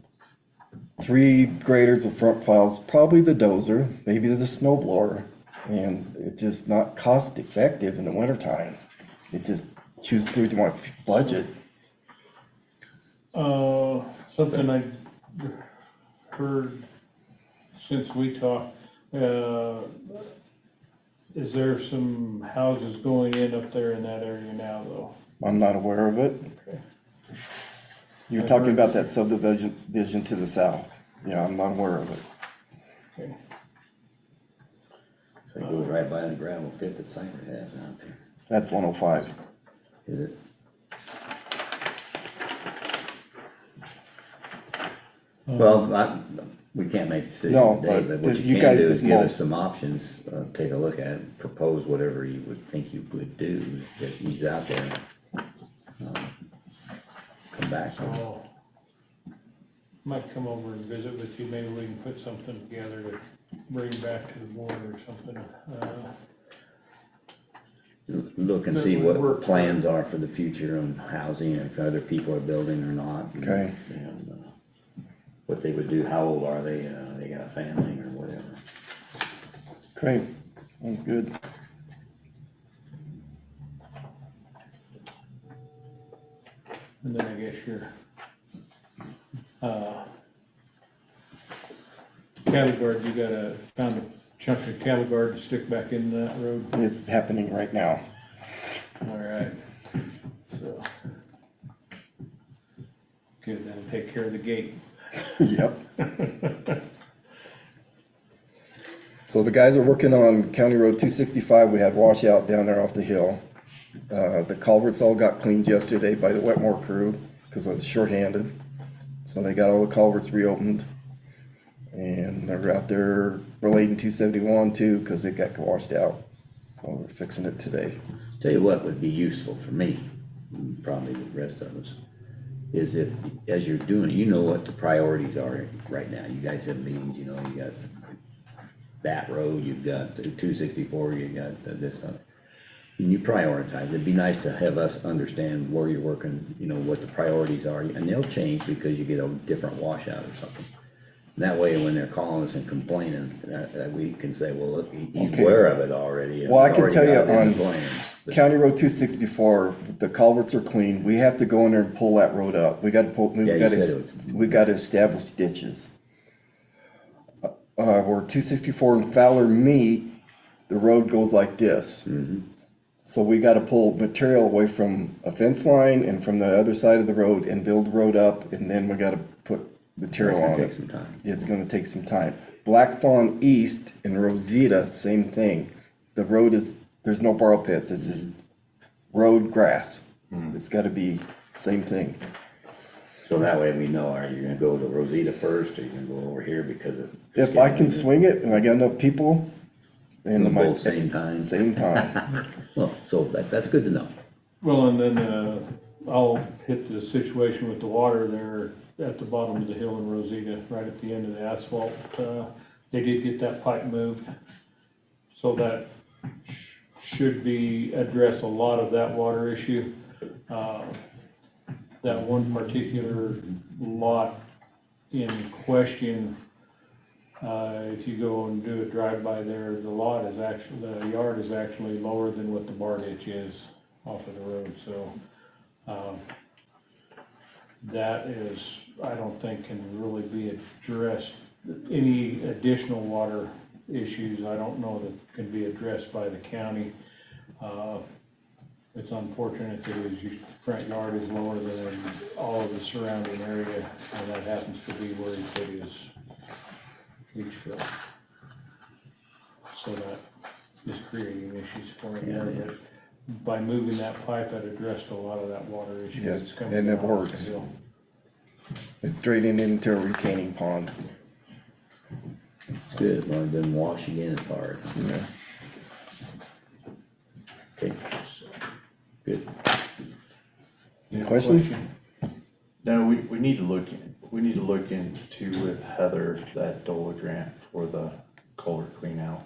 3 graders with front plows, probably the dozer, maybe the snow blower, and it's just not cost effective in the wintertime. It just chews through my budget. Something I heard since we talked, is there some houses going in up there in that area now, though? I'm not aware of it. Okay. You're talking about that subdivision to the south. Yeah, I'm not aware of it. Okay. So it goes right by the gravel pit that Cypher has out there. That's 105. Is it? Well, we can't make a decision No, today, but but what this- you you can guys do is just give mold. us some options, take a look at it, propose whatever you would think you would do, if he's out there. Come back. So, might come over and visit with you, maybe we can put something together to bring back to the board or something. Look and That see would what work. plans are for the future on housing, and if other people are building or not. Okay. And, what they would do, how old are they, they got a family or whatever. Okay, sounds good. And then I guess your, cattle guard, you found a chunk of cattle guard to stick back in that road? It's happening right now. All right, so. Good, that'll take care of the gate. Yep. So the guys are working on County Road 265. We had washout down there off the hill. The culverts all got cleaned yesterday by the Wetmore crew because I was shorthanded. So they got all the culverts reopened. And they're out there relating 271 too because it got washed out. So we're fixing it today. Tell you what would be useful for me, and probably the rest of us, is if, as you're doing it, you know what the priorities are right now. You guys have meetings, you know, you got that road, you've got the 264, you got this stuff. And you prioritize. It'd be nice to have us understand where you're working, you know, what the priorities are, and they'll change because you get a different washout or something. That way, when they're calling us and complaining, we can say, well, look, he's Okay. aware of it already. and Well, I he's can already tell you got it in on the plans. But- County Road 264, the culverts are clean. We have to go in there and pull that road up. We got to pull, Yeah, you said it we got to establish ditches. Where 264 and Fowler meet, the road goes like this. Mhm. So we got to pull material away from a fence line and from the other side of the road and build the road up, and then we got to put material It's gonna on take it. some time. It's gonna take some time. Black Fawn East and Rosita, same thing. The road is, there's no borrow pits, it's just road grass. It's gotta be same thing. So that way we know, are you gonna go to Rosita first, or you gonna go over here because of? If I can swing it and I got enough people, and Them my. both same time? Same time. Well, so that's good to know. Well, and then, I'll hit the situation with the water there at the bottom of the hill in Rosita, right at the end of the asphalt. They did get that pipe moved, so that should be, address a lot of that water issue. That one particular lot in question, if you go and do a drive-by there, the lot is actually, the yard is actually lower than what the bar ditch is off of the road, so, that is, I don't think can really be addressed. Any additional water issues, I don't know that can be addressed by the county. It's unfortunate that his front yard is lower than all of the surrounding area, and that happens to be where he put his leach field. So that is creating issues for him there, but by moving that pipe, that addressed a lot of that water issue. Yes, that's coming and it down off the works. hill. It's draining into a retaining pond. It's good, well, it doesn't wash again, it's hard. Yeah. Okay, good. Any questions? No, we need to look, into with Heather, that DOLA grant for the culvert clean out.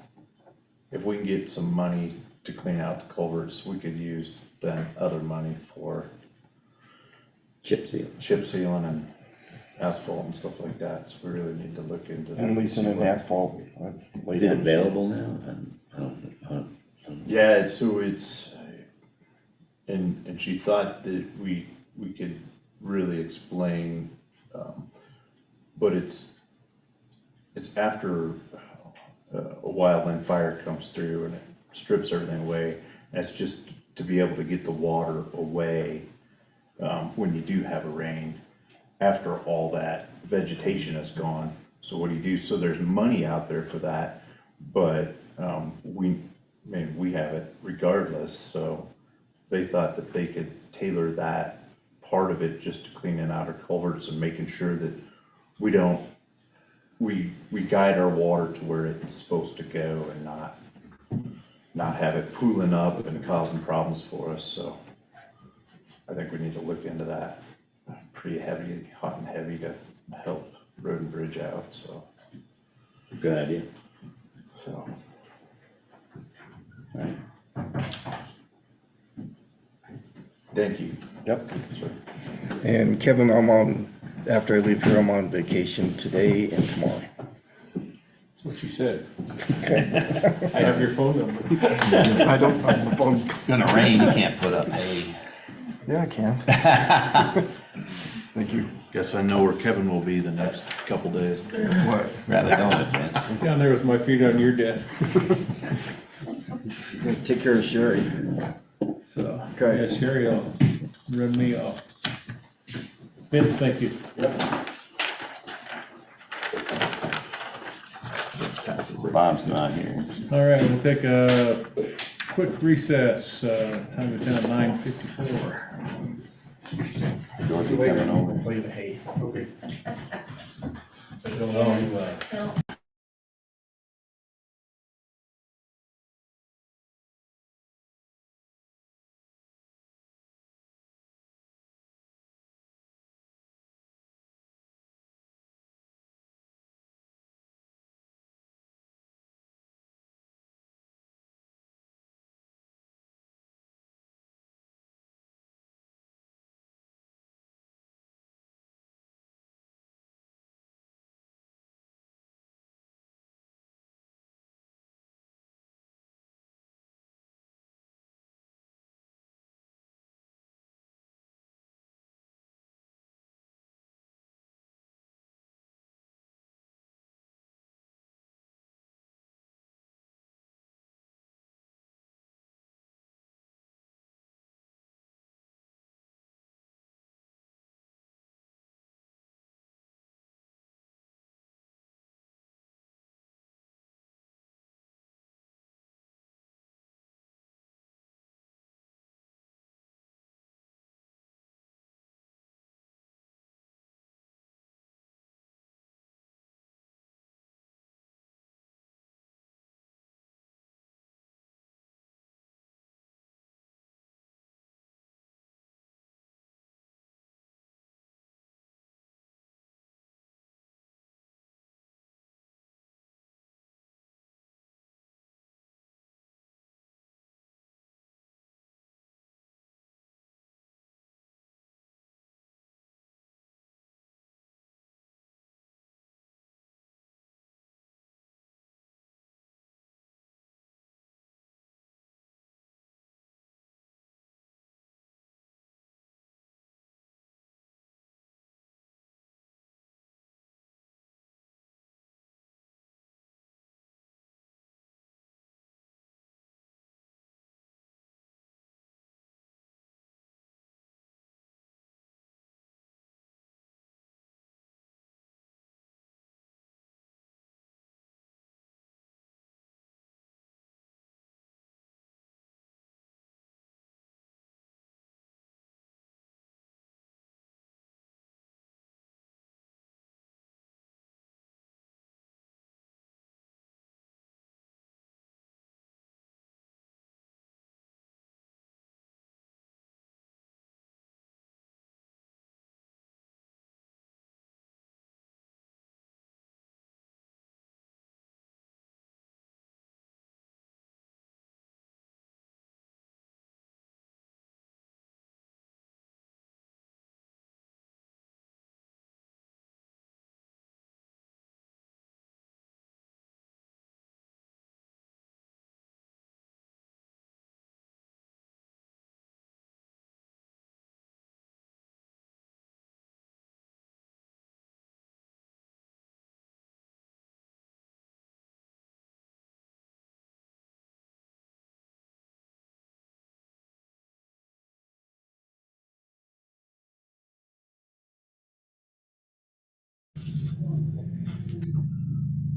If we can get some money to clean out the culverts, we could use then other money for Chip seal. chip sealing and asphalt and stuff like that, so we really need to look into that. And leasing an asphalt. Is it available now? I don't. Yeah, and she thought that we could really explain, but it's after a wildland fire comes through and it strips everything away, and it's just to be able to get the water away, when you do have a rain, after all that vegetation is gone. So what do you do? So there's money out there for that, but, we have it regardless, so they thought that they could tailor that part of it just to cleaning out our culverts and making sure that we guide our water to where it's supposed to go and not have it pooling up and causing problems for us, so I think we need to look into that pretty heavy, hot and heavy to help Road and Bridge out, so. Good idea. So. Alright. Thank you. Yep. Sure. And Kevin, after I leave here, I'm on vacation today and tomorrow. That's what you said. I have your phone number. I don't, my phone's, It's gonna rain, you can't put up hay. yeah, I can. Thank you. Guess I know where Kevin will be the next couple days. What? Rather don't, Vince. Down there with my feet on your desk. Take care of Sherry. So, Okay. yeah, Sherry will run me off. Vince, thank you. Bob's not here. All right, we'll take a quick recess, time is now 9:54. Dorothy coming over. Play the hay. Okay. Take Don't care. know, Don't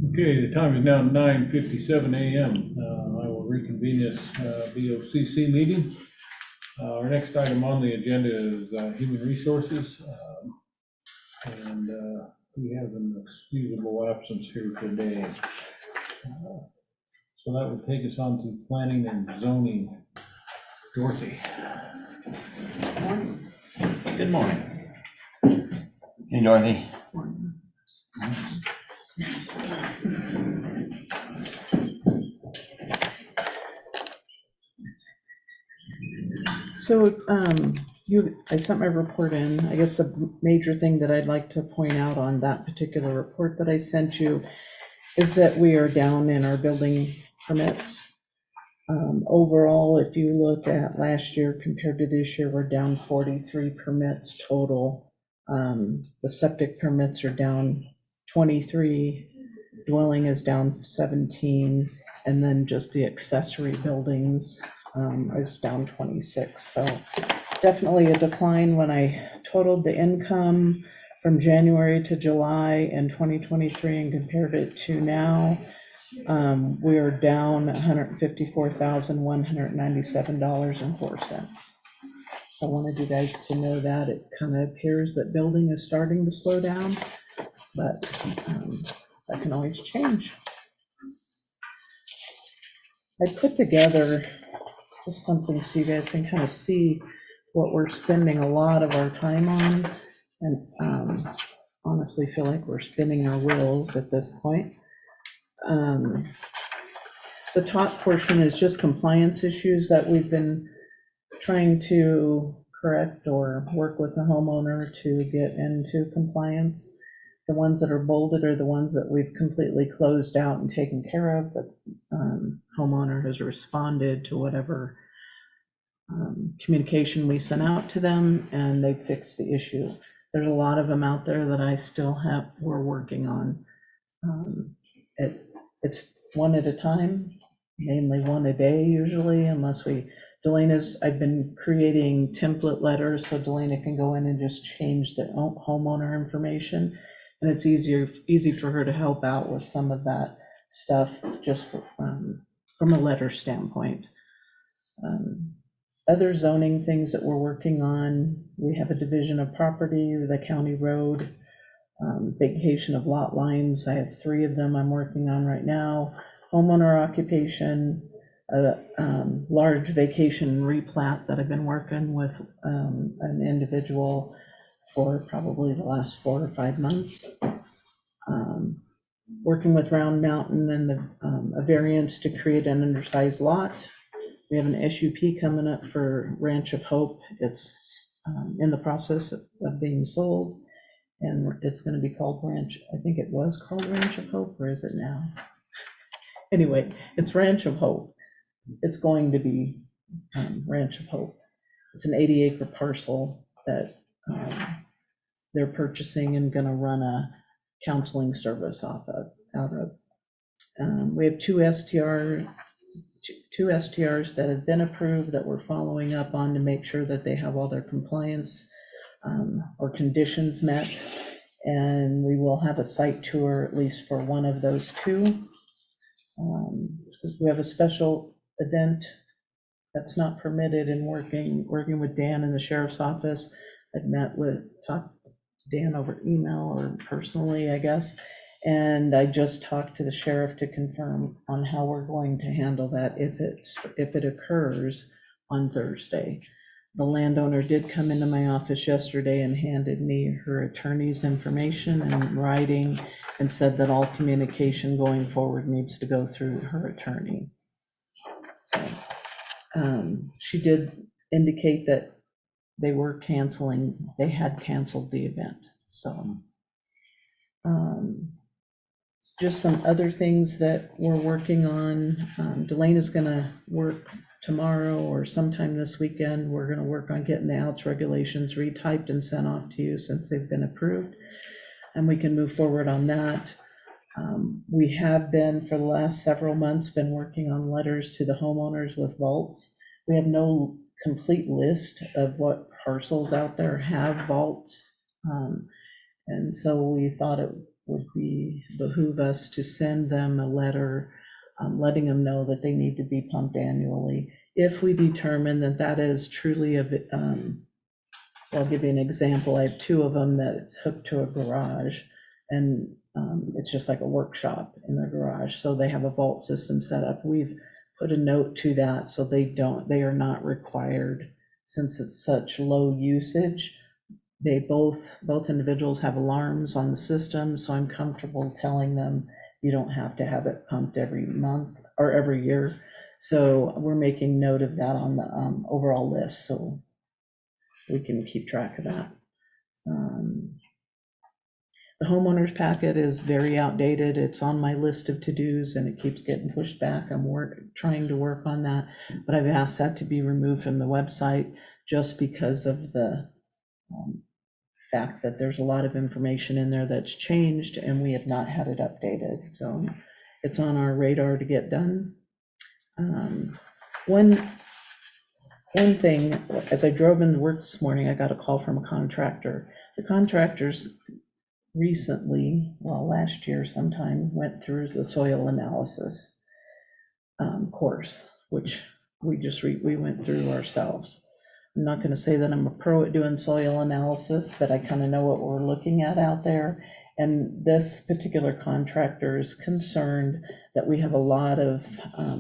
Okay, the time is now 9:57 a.m. I will reconvene this BOCC meeting. Our next item on the agenda is human resources. And we have an excusable absence here today. So that would take us on to planning and zoning. Dorothy. Good morning. Hey, Dorothy. So, I sent my report in. I guess the major thing that I'd like to point out on that particular report that I sent you is that we are down in our building permits. Overall, if you look at last year compared to this year, we're down 43 permits total. The septic permits are down 23, dwelling is down 17, and then just the accessory buildings is down 26. So definitely a decline. When I totaled the income from January to July in 2023 and compared it to now, we are down $154,197.04. I wanted you guys to know that. It kind of appears that building is starting to slow down, but that can always change. I put together just something so you guys can kind of see what we're spending a lot of our time on, and honestly feel like we're spinning our wheels at this point. The top portion is just compliance issues that we've been trying to correct or work with the homeowner to get into compliance. The ones that are bolded are the ones that we've completely closed out and taken care of, but homeowner has responded to whatever communication we sent out to them, and they fixed the issue. There's a lot of them out there that I still have, we're working on. It's one at a time, mainly one a day usually, unless I've been creating template letters so Delana can go in and just change the homeowner information. And it's easy for her to help out with some of that stuff just from a letter standpoint. Other zoning things that we're working on, we have a division of property, the county road, vacation of lot lines. I have 3 of them I'm working on right now. Homeowner occupation, large vacation replat that I've been working with an individual for probably the last 4 or 5 months. Working with Round Mountain and a variance to create an undersized lot. We have an SUP coming up for Ranch of Hope. It's in the process of being sold, and it's going to be called I think it was called Ranch of Hope, or is it now? Anyway, it's Ranch of Hope. It's going to be Ranch of Hope. It's an 80-acre parcel that they're purchasing and going to run a counseling service out of. We have two STRs that have been approved that we're following up on to make sure that they have all their compliance or conditions met. And we will have a site tour at least for one of those 2. We have a special event that's not permitted in working with Dan in the sheriff's office. I've talked to Dan over email or personally, I guess. And I just talked to the sheriff to confirm on how we're going to handle that if it occurs on Thursday. The landowner did come into my office yesterday and handed me her attorney's information in writing and said that all communication going forward needs to go through her attorney. So she did indicate that they had canceled the event. So just some other things that we're working on. Delana's gonna work tomorrow or sometime this weekend. We're gonna work on getting the ALTS regulations retyped and sent off to you since they've been approved, and we can move forward on that. We have been, for the last several months, been working on letters to the homeowners with vaults. We have no complete list of what parcels out there have vaults. And so we thought it would behoove us to send them a letter, letting them know that they need to be pumped annually. If we determine that that is truly I'll give you an example. I have 2 of them that's hooked to a garage, and it's just like a workshop in their garage. So they have a vault system set up. We've put a note to that so they are not required, since it's such low usage. They both individuals have alarms on the system, so I'm comfortable telling them you don't have to have it pumped every month or every year. So we're making note of that on the overall list, so we can keep track of that. The homeowners packet is very outdated. It's on my list of to-dos and it keeps getting pushed back. I'm trying to work on that, but I've asked that to be removed from the website just because of the fact that there's a lot of information in there that's changed and we have not had it updated. So it's on our radar to get done. One thing, as I drove into work this morning, I got a call from a contractor. The contractors recently, well, last year sometime, went through the soil analysis course, which we went through ourselves. I'm not going to say that I'm a pro at doing soil analysis, but I kind of know what we're looking at out there. And this particular contractor is concerned that we have a lot of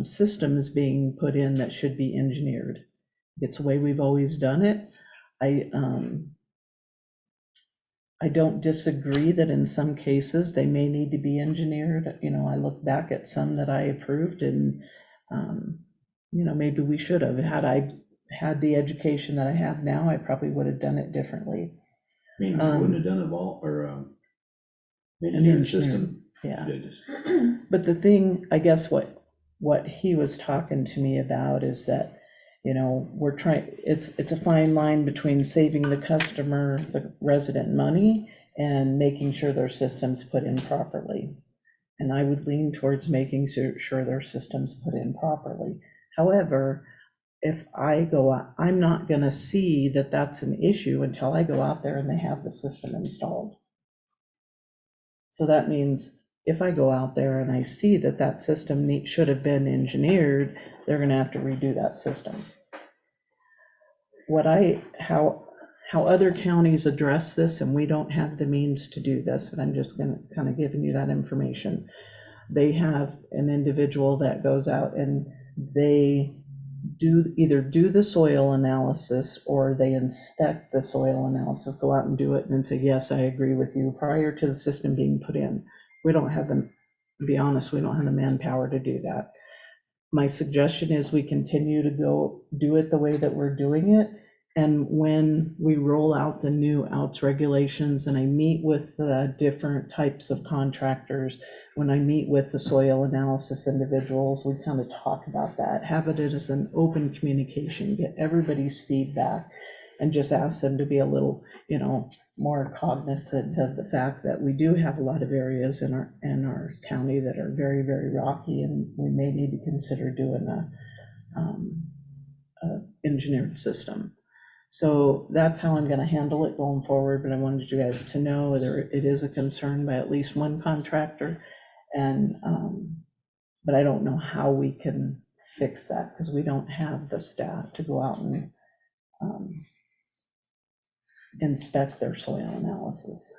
systems being put in that should be engineered. It's the way we've always done it. I don't disagree that in some cases they may need to be engineered. You know, I look back at some that I approved and, you know, maybe we should have. Had I had the education that I have now, I probably would have done it differently. I mean, we wouldn't have done a vault or An engineering engineer, system. yeah. They just- But the thing, I guess what he was talking to me about is that, you know, we're trying, it's a fine line between saving the customer, the resident money, and making sure their system's put in properly. And I would lean towards making sure their system's put in properly. However, if I go out, I'm not gonna see that that's an issue until I go out there and they have the system installed. So that means if I go out there and I see that that system should have been engineered, they're gonna have to redo that system. How other counties address this, and we don't have the means to do this, and I'm just gonna kind of giving you that information. They have an individual that goes out and they either do the soil analysis or they inspect the soil analysis, go out and do it and then say, yes, I agree with you, prior to the system being put in. We don't have them, to be honest, we don't have the manpower to do that. My suggestion is we continue to go do it the way that we're doing it. And when we roll out the new outs regulations and I meet with the different types of contractors, when I meet with the soil analysis individuals, we kind of talk about that, have it as an open communication, get everybody's feedback, and just ask them to be a little, you know, more cognizant of the fact that we do have a lot of areas in our county that are very, very rocky, and we may need to consider doing a engineered system. So that's how I'm going to handle it going forward, but I wanted you guys to know it is a concern by at least one contractor, and but I don't know how we can fix that because we don't have the staff to go out and inspect their soil analysis.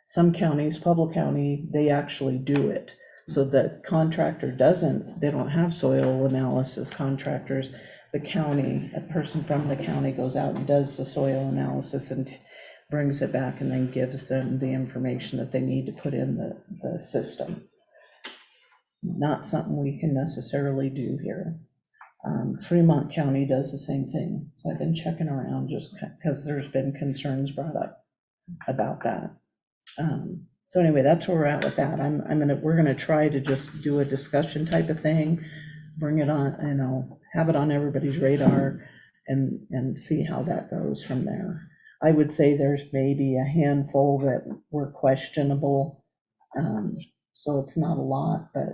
Some counties, Pueblo County, they actually do it. So the contractor they don't have soil analysis contractors. The county, a person from the county goes out and does the soil analysis and brings it back and then gives them the information that they need to put in the system. Not something we can necessarily do here. Fremont County does the same thing. So I've been checking around just because there's been concerns brought up about that. So anyway, that's where we're at with that. We're gonna try to just do a discussion type of thing, bring it on, you know, have it on everybody's radar and see how that goes from there. I would say there's maybe a handful that were questionable. So it's not a lot, but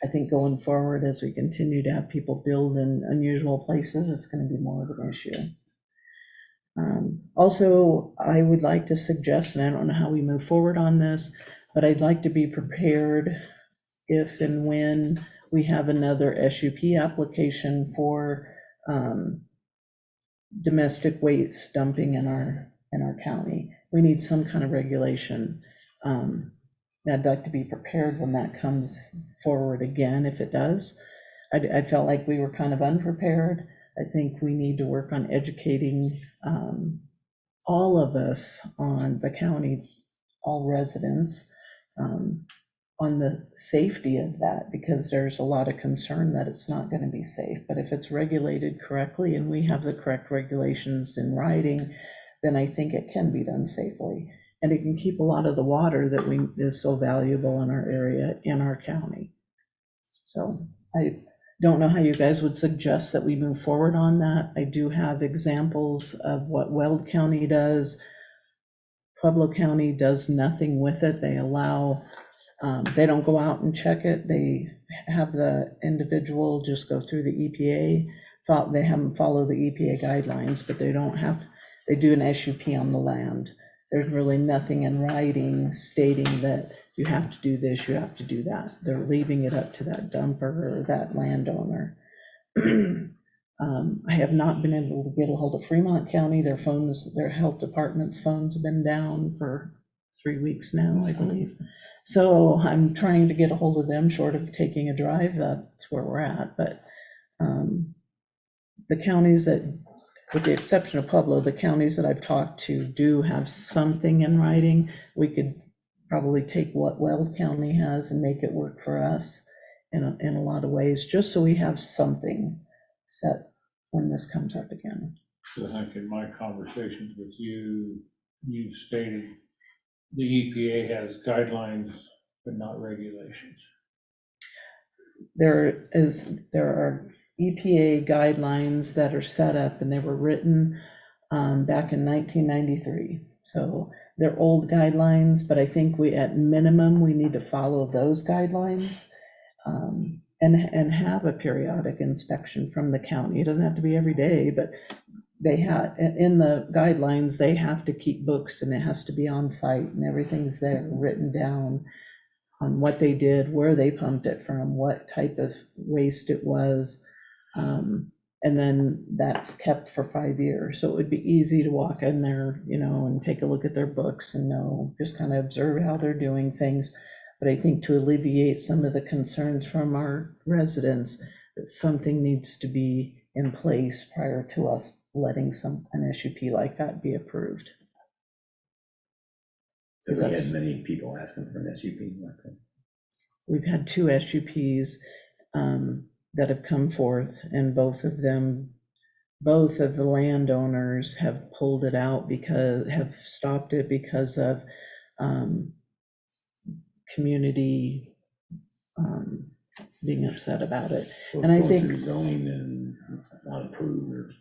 I think going forward, as we continue to have people build in unusual places, it's going to be more of an issue. Also, I would like to suggest, and I don't know how we move forward on this, But I'd like to be prepared if and when we have another SUP application for domestic waste dumping in our county. We need some kind of regulation. I'd like to be prepared when that comes forward again, if it does. I felt like we were kind of unprepared. I think we need to work on educating all of us on the county, all residents, on the safety of that, because there's a lot of concern that it's not going to be safe. But if it's regulated correctly and we have the correct regulations in writing, then I think it can be done safely. And it can keep a lot of the water that is so valuable in our area, in our county. So I don't know how you guys would suggest that we move forward on that. I do have examples of what Weld County does. Pueblo County does nothing with it. They allow, they don't go out and check it. They have the individual just go through the EPA. They have them follow the EPA guidelines, but they don't have, they do an SUP on the land. There's really nothing in writing stating that you have to do this, you have to do that. They're leaving it up to that dumper or that landowner. I have not been able to get a hold of Fremont County. Their phones, their health department's phones have been down for 3 weeks now, I believe. So I'm trying to get a hold of them, short of taking a drive. That's where we're at. But the counties that, with the exception of Pueblo, the counties that I've talked to do have something in writing. We could probably take what Weld County has and make it work for us in a lot of ways, just so we have something set when this comes up again. So I think in my conversations with you, you stated the EPA has guidelines, but not regulations. There are EPA guidelines that are set up, and they were written back in 1993. So they're old guidelines, but I think at minimum, we need to follow those guidelines and have a periodic inspection from the county. It doesn't have to be every day, but they have, in the guidelines, they have to keep books, and it has to be on site, and everything's there written down on what they did, where they pumped it from, what type of waste it was. And then that's kept for 5 years. So it would be easy to walk in there, and take a look at their books and just kind of observe how they're doing things. But I think to alleviate some of the concerns from our residents, that something needs to be in place prior to us letting an SUP like that be approved. Have we had many people asking for an SUP like that? We've had 2 SUPs that have come forth, and both of the landowners have pulled it out have stopped it because of community being upset about it. And I think through zoning and not approved, or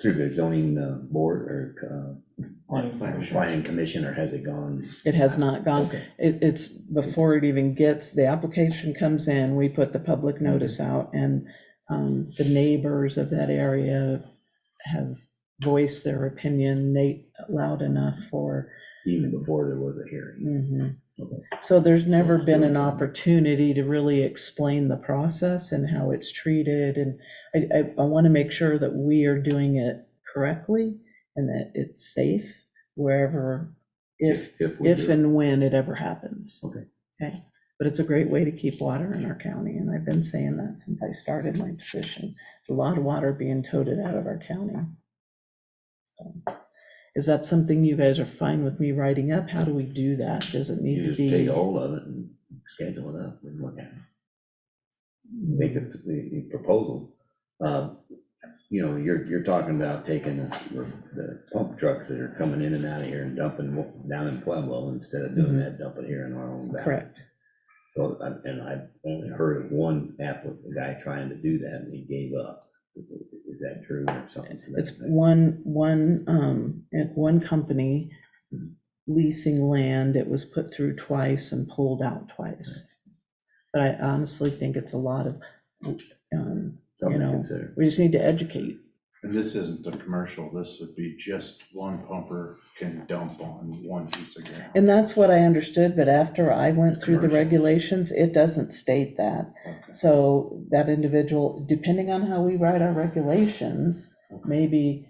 through the zoning board or planning commission, or has it gone? it has not gone. Okay. It's before it even gets, the application comes in, we put the public notice out, and the neighbors of that area have voiced their opinion loud enough for. Even before there was a hearing. Okay. So there's never been an opportunity to really explain the process and how it's treated. And I want to make sure that we are doing it correctly and that it's safe wherever, if and when it ever happens. Okay. But it's a great way to keep water in our county. And I've been saying that since I started my position. A lot of water being toted out of our county. So, is that something you guys are fine with me writing up? How do we do that? Does it need You to just be? take a hold of it and schedule it up and look at it. Make the proposal. You're talking about taking the pump trucks that are coming in and out of here and dumping down in Pueblo, instead of doing that, dumping here in our own valley. Correct. So, and I've only heard of one guy trying to do that, and he gave up. Is that true or something? It's one company leasing land. It was put through twice and pulled out twice. But I honestly think it's a lot of, Something to consider. we just need to educate. And this isn't a commercial, this would be just one pumper can dump on one piece of ground. And that's what I understood, but after I went through the Commercial. regulations, it doesn't state that. Okay. So that individual, depending on how we write our regulations, maybe,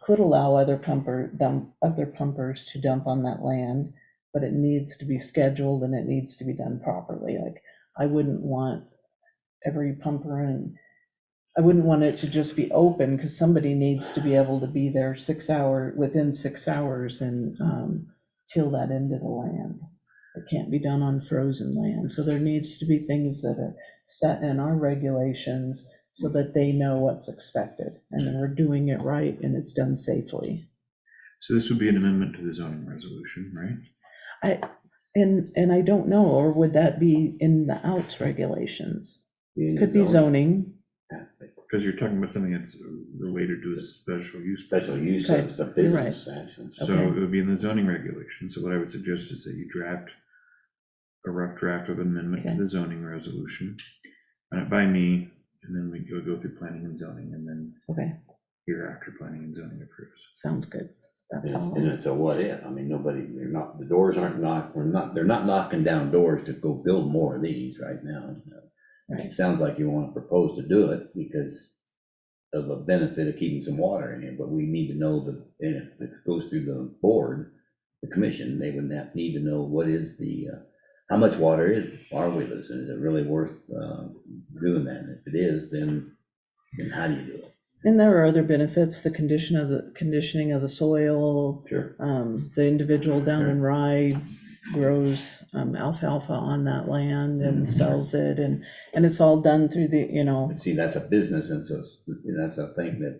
could allow other pumpers to dump on that land, but it needs to be scheduled and it needs to be done properly. Like, I wouldn't want every pumper and I wouldn't want it to just be open, because somebody needs to be able to be there within 6 hours and till that end of the land. It can't be done on frozen land. So there needs to be things that are set in our regulations so that they know what's expected, and then we're doing it right and it's done safely. So this would be an amendment to the zoning resolution, right? And I don't know, or would that be in the outs regulations? Could be zoning. Because you're talking about something that's related to a special use. Special use Okay, of the you're right. business action. So Okay. it would be in the zoning regulation. So what I would suggest is that you draft a rough draft of amendment to Okay. the zoning resolution, run it by me, and then we go through planning and zoning, and then Okay, hereafter planning and zoning approves. sounds good. That's all. And it's a what if, I mean, the doors aren't knocked, they're not knocking down doors to go build more of these right now. Right. It sounds like you want to propose to do it because of a benefit of keeping some water in here, but we need to know that, and if it goes through the board, the commission, they would need to know what is how much water are we losing? Is it really worth doing that? And if it is, then how do you do it? And there are other benefits, the conditioning of the soil. Sure. The individual down in Rye grows alfalfa on that land and sells it, and it's all done through But see, that's a business, and so that's a thing that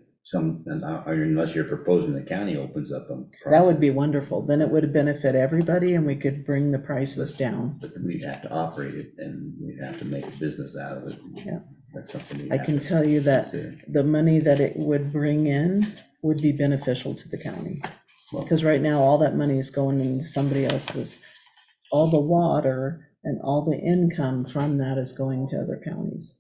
unless you're proposing the county opens up a process. that would be wonderful. Then it would benefit everybody and we could bring the prices down. But we'd have to operate it, and we'd have to make a business out of it. Yeah. That's something we I have can to tell you that consider. the money that it would bring in would be beneficial to the county. Well- Because right now, all that money is going into somebody else's, all the water and all the income from that is going to other counties.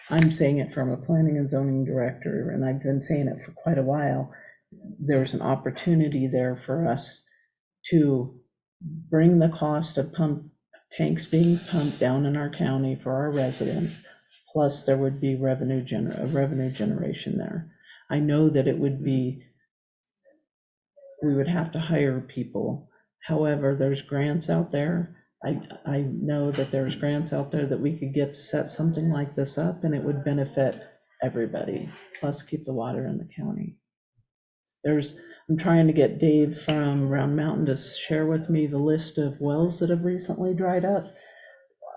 I'm saying it from a planning and zoning director, and I've been saying it for quite a while. There's an opportunity there for us to bring the cost of tanks being pumped down in our county for our residents, plus there would be revenue generation there. I know that it would be, we would have to hire people. However, there's grants out there. I know that there's grants out there that we could get to set something like this up, and it would benefit everybody, plus keep the water in the county. I'm trying to get Dave from Round Mountain to share with me the list of wells that have recently dried up.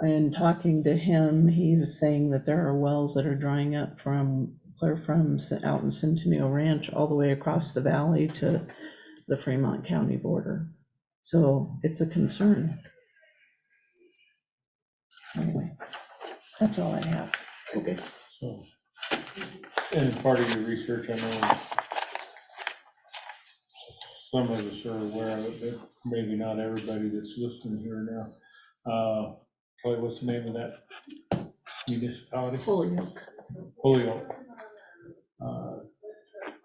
And talking to him, he was saying that there are wells that are drying up clear from out in Centennial Ranch all the way across the valley to the Fremont County border. So it's a concern. Anyway, that's all I have. Okay. So, and part of your research, I know some of us are aware of it, but maybe not everybody that's listening here now. Kelly, what's the name of that municipality? Holyoke. Holyoke.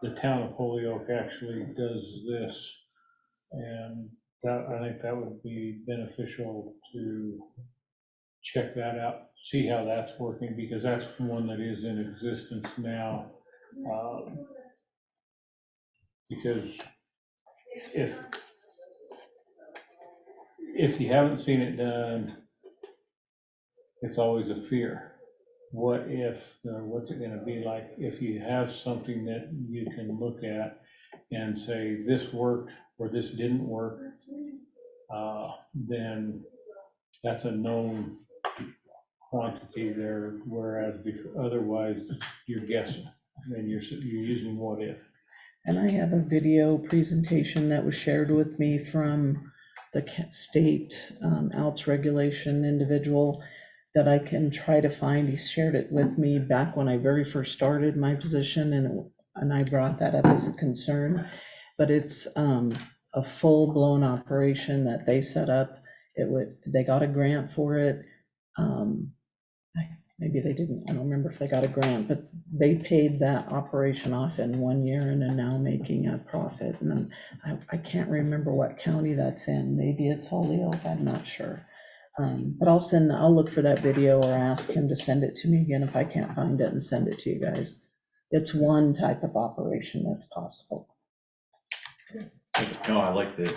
The town of Holyoke actually does this, and I think that would be beneficial to check that out, see how that's working, because that's one that is in existence now. Because if you haven't seen it done, it's always a fear. What if, what's it gonna be like if you have something that you can look at and say, this worked or this didn't work, then that's a known quantity there, whereas otherwise you're guessing and you're using what if. And I have a video presentation that was shared with me from the state ALTS regulation individual that I can try to find. He shared it with me back when I very first started my position, and I brought that up as a concern. But it's a full-blown operation that they set up. They got a grant for it. maybe they didn't, I don't remember if they got a grant, but they paid that operation off in 1 year and are now making a profit. And then I can't remember what county that's in. Maybe it's Holyoke, I'm not sure. But I'll look for that video or ask him to send it to me again if I can't find it and send it to you guys. It's one type of operation that's possible. No, I like that.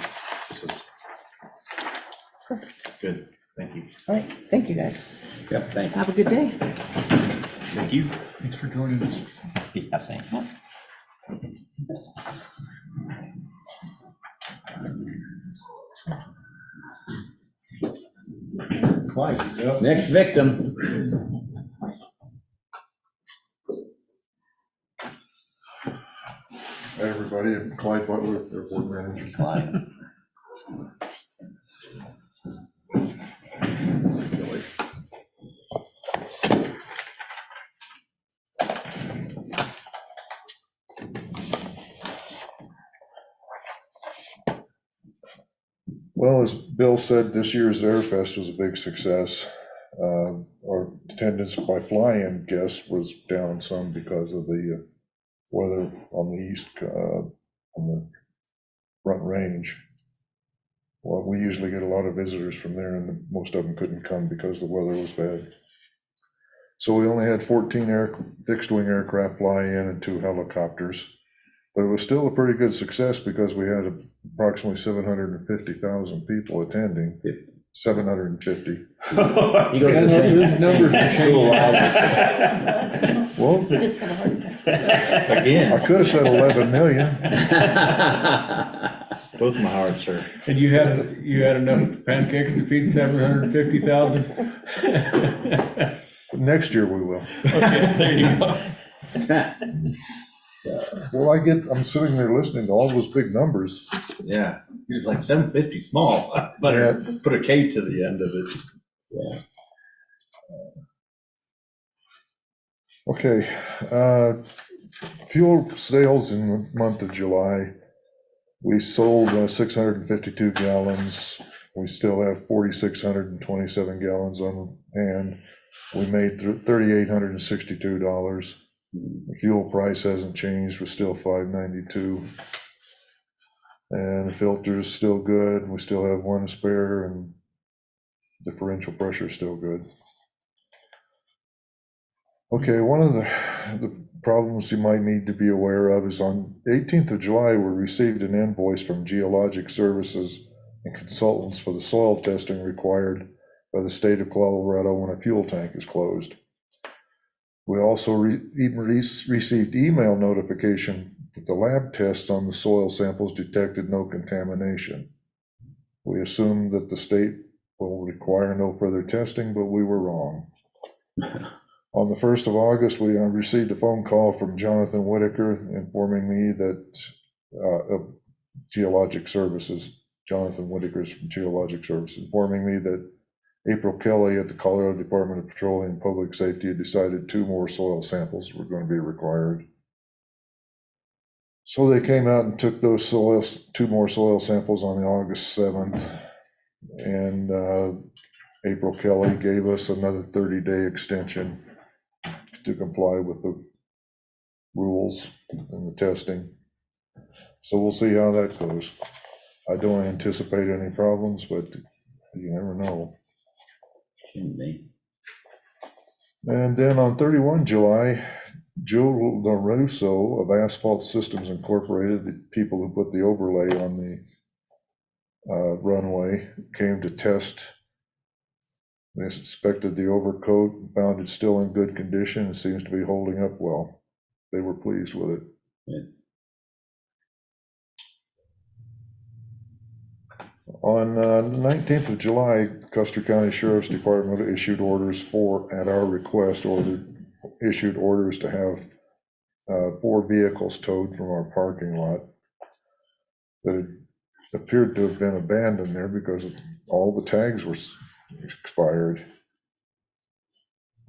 Good, thank you. All right, thank you guys. Yep, thanks. Have a good day. Thank you. Thanks for joining us. Yeah, thanks. Next victim. Hi, everybody, I'm Clyde Butler, airport manager. Clyde. Well, as Bill said, this year's Airfest was a big success. Our attendance by fly-in guests was down some because of the weather on the east, on the Front Range. Well, we usually get a lot of visitors from there, and most of them couldn't come because the weather was bad. So we only had 14 fixed-wing aircraft fly in and 2 helicopters. But it was still a pretty good success because we had approximately 750,000 people attending. 750. He goes to Those numbers are school. Well, Just have a heart attack. Again, I could have said 11 million. both my hearts are. And you had enough pancakes to feed 750,000? Next year we will. Okay, there you go. Well, I'm sitting there listening to all those big numbers. Yeah, he's like 750 small, but put a K to the end of it. Yeah. Okay, fuel sales in the month of July. We sold 652 gallons. We still have 4,627 gallons on hand. We made $3,862. The fuel price hasn't changed. We're still $5.92. And the filter's still good. We still have 1 spare, and differential pressure is still good. Okay, one of the problems you might need to be aware of is on 18th of July, we received an invoice from Geologic Services and consultants for the soil testing required by the state of Colorado when a fuel tank is closed. We also received email notification that the lab tests on the soil samples detected no contamination. We assumed that the state will require no further testing, but we were wrong. On the 1st of August, we received a phone call from Jonathan Whitaker informing me that of Geologic Services, Jonathan Whitaker's from Geologic Services, informing me that April Kelly at the Colorado Department of Petroleum and Public Safety had decided 2 more soil samples were going to be required. So they came out and took those 2 more soil samples on August 7th. And April Kelly gave us another 30-day extension to comply with the rules and the testing. So we'll see how that goes. I don't anticipate any problems, but you never know. And then on 31 July, Joe LaRusso of Asphalt Systems Incorporated, the people who put the overlay on the runway, came to test. They inspected the overcoat and found it still in good condition and seems to be holding up well. They were pleased with it. Yeah. On the 19th of July, Custer County Sheriff's Department issued orders at our request, issued orders to have 4 vehicles towed from our parking lot that had appeared to have been abandoned there because all the tags were expired.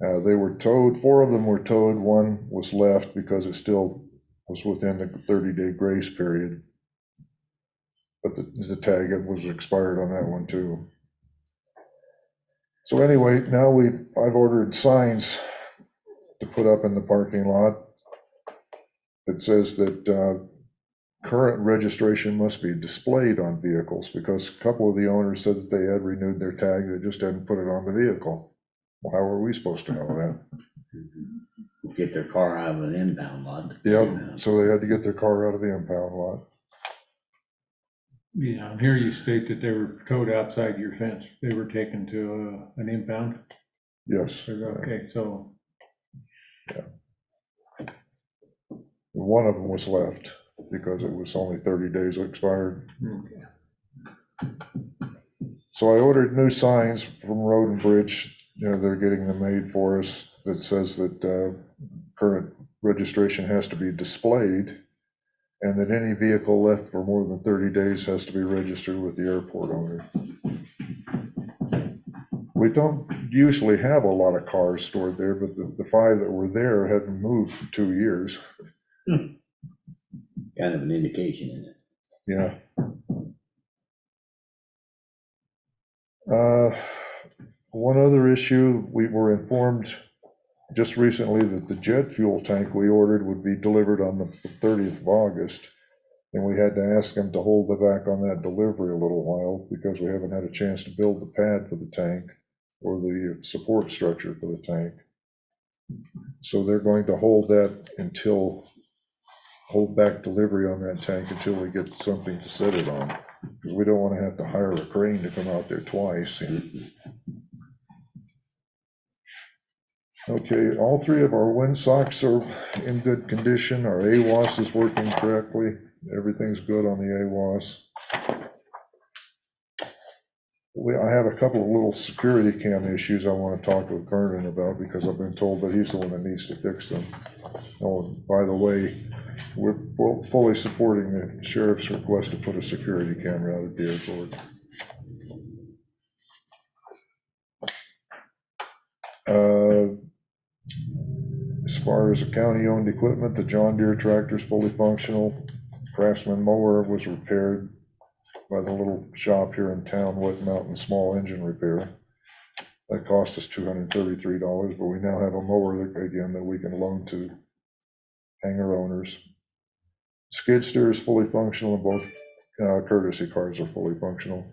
They were towed, 4 of them were towed, 1 was left because it still was within the 30-day grace period. But the tag was expired on that one too. So anyway, now I've ordered signs to put up in the parking lot that says that current registration must be displayed on vehicles, because a couple of the owners said that they had renewed their tag, they just hadn't put it on the vehicle. Well, how are we supposed to know that? Get their car out of an impound lot. Yep, so they had to get their car out of the impound lot. Yeah, and here you state that they were towed outside your fence. They were taken to an impound. Yes. Okay, so. One of them was left because it was only 30 days expired. Okay. So I ordered new signs from Road and Bridge. You know, they're getting them made for us, that says that current registration has to be displayed, and that any vehicle left for more than 30 days has to be registered with the airport owner. We don't usually have a lot of cars stored there, but the 5 that were there haven't moved for 2 years. Kind of an indication in it. Yeah. One other issue, we were informed just recently that the jet fuel tank we ordered would be delivered on the 30th of August. And we had to ask them to hold back on that delivery a little while because we haven't had a chance to build the pad for the tank or the support structure for the tank. So they're going to hold back delivery on that tank until we get something to set it on. We don't want to have to hire a crane to come out there twice. Okay, all 3 of our wind socks are in good condition. Our AWAS is working correctly. Everything's good on the AWAS. I have a couple of little security cam issues I want to talk with Vernon about, because I've been told that he's the one that needs to fix them. Oh, and by the way, we're fully supporting the sheriff's request to put a security camera out at the airport. As far as the county-owned equipment, the John Deere tractor is fully functional. Craftsman mower was repaired by the little shop here in town, Wet Mountain Small Engine Repair. That cost us $233, but we now have a mower again that we can loan to hangar owners. Skid steer is fully functional, and both courtesy cars are fully functional.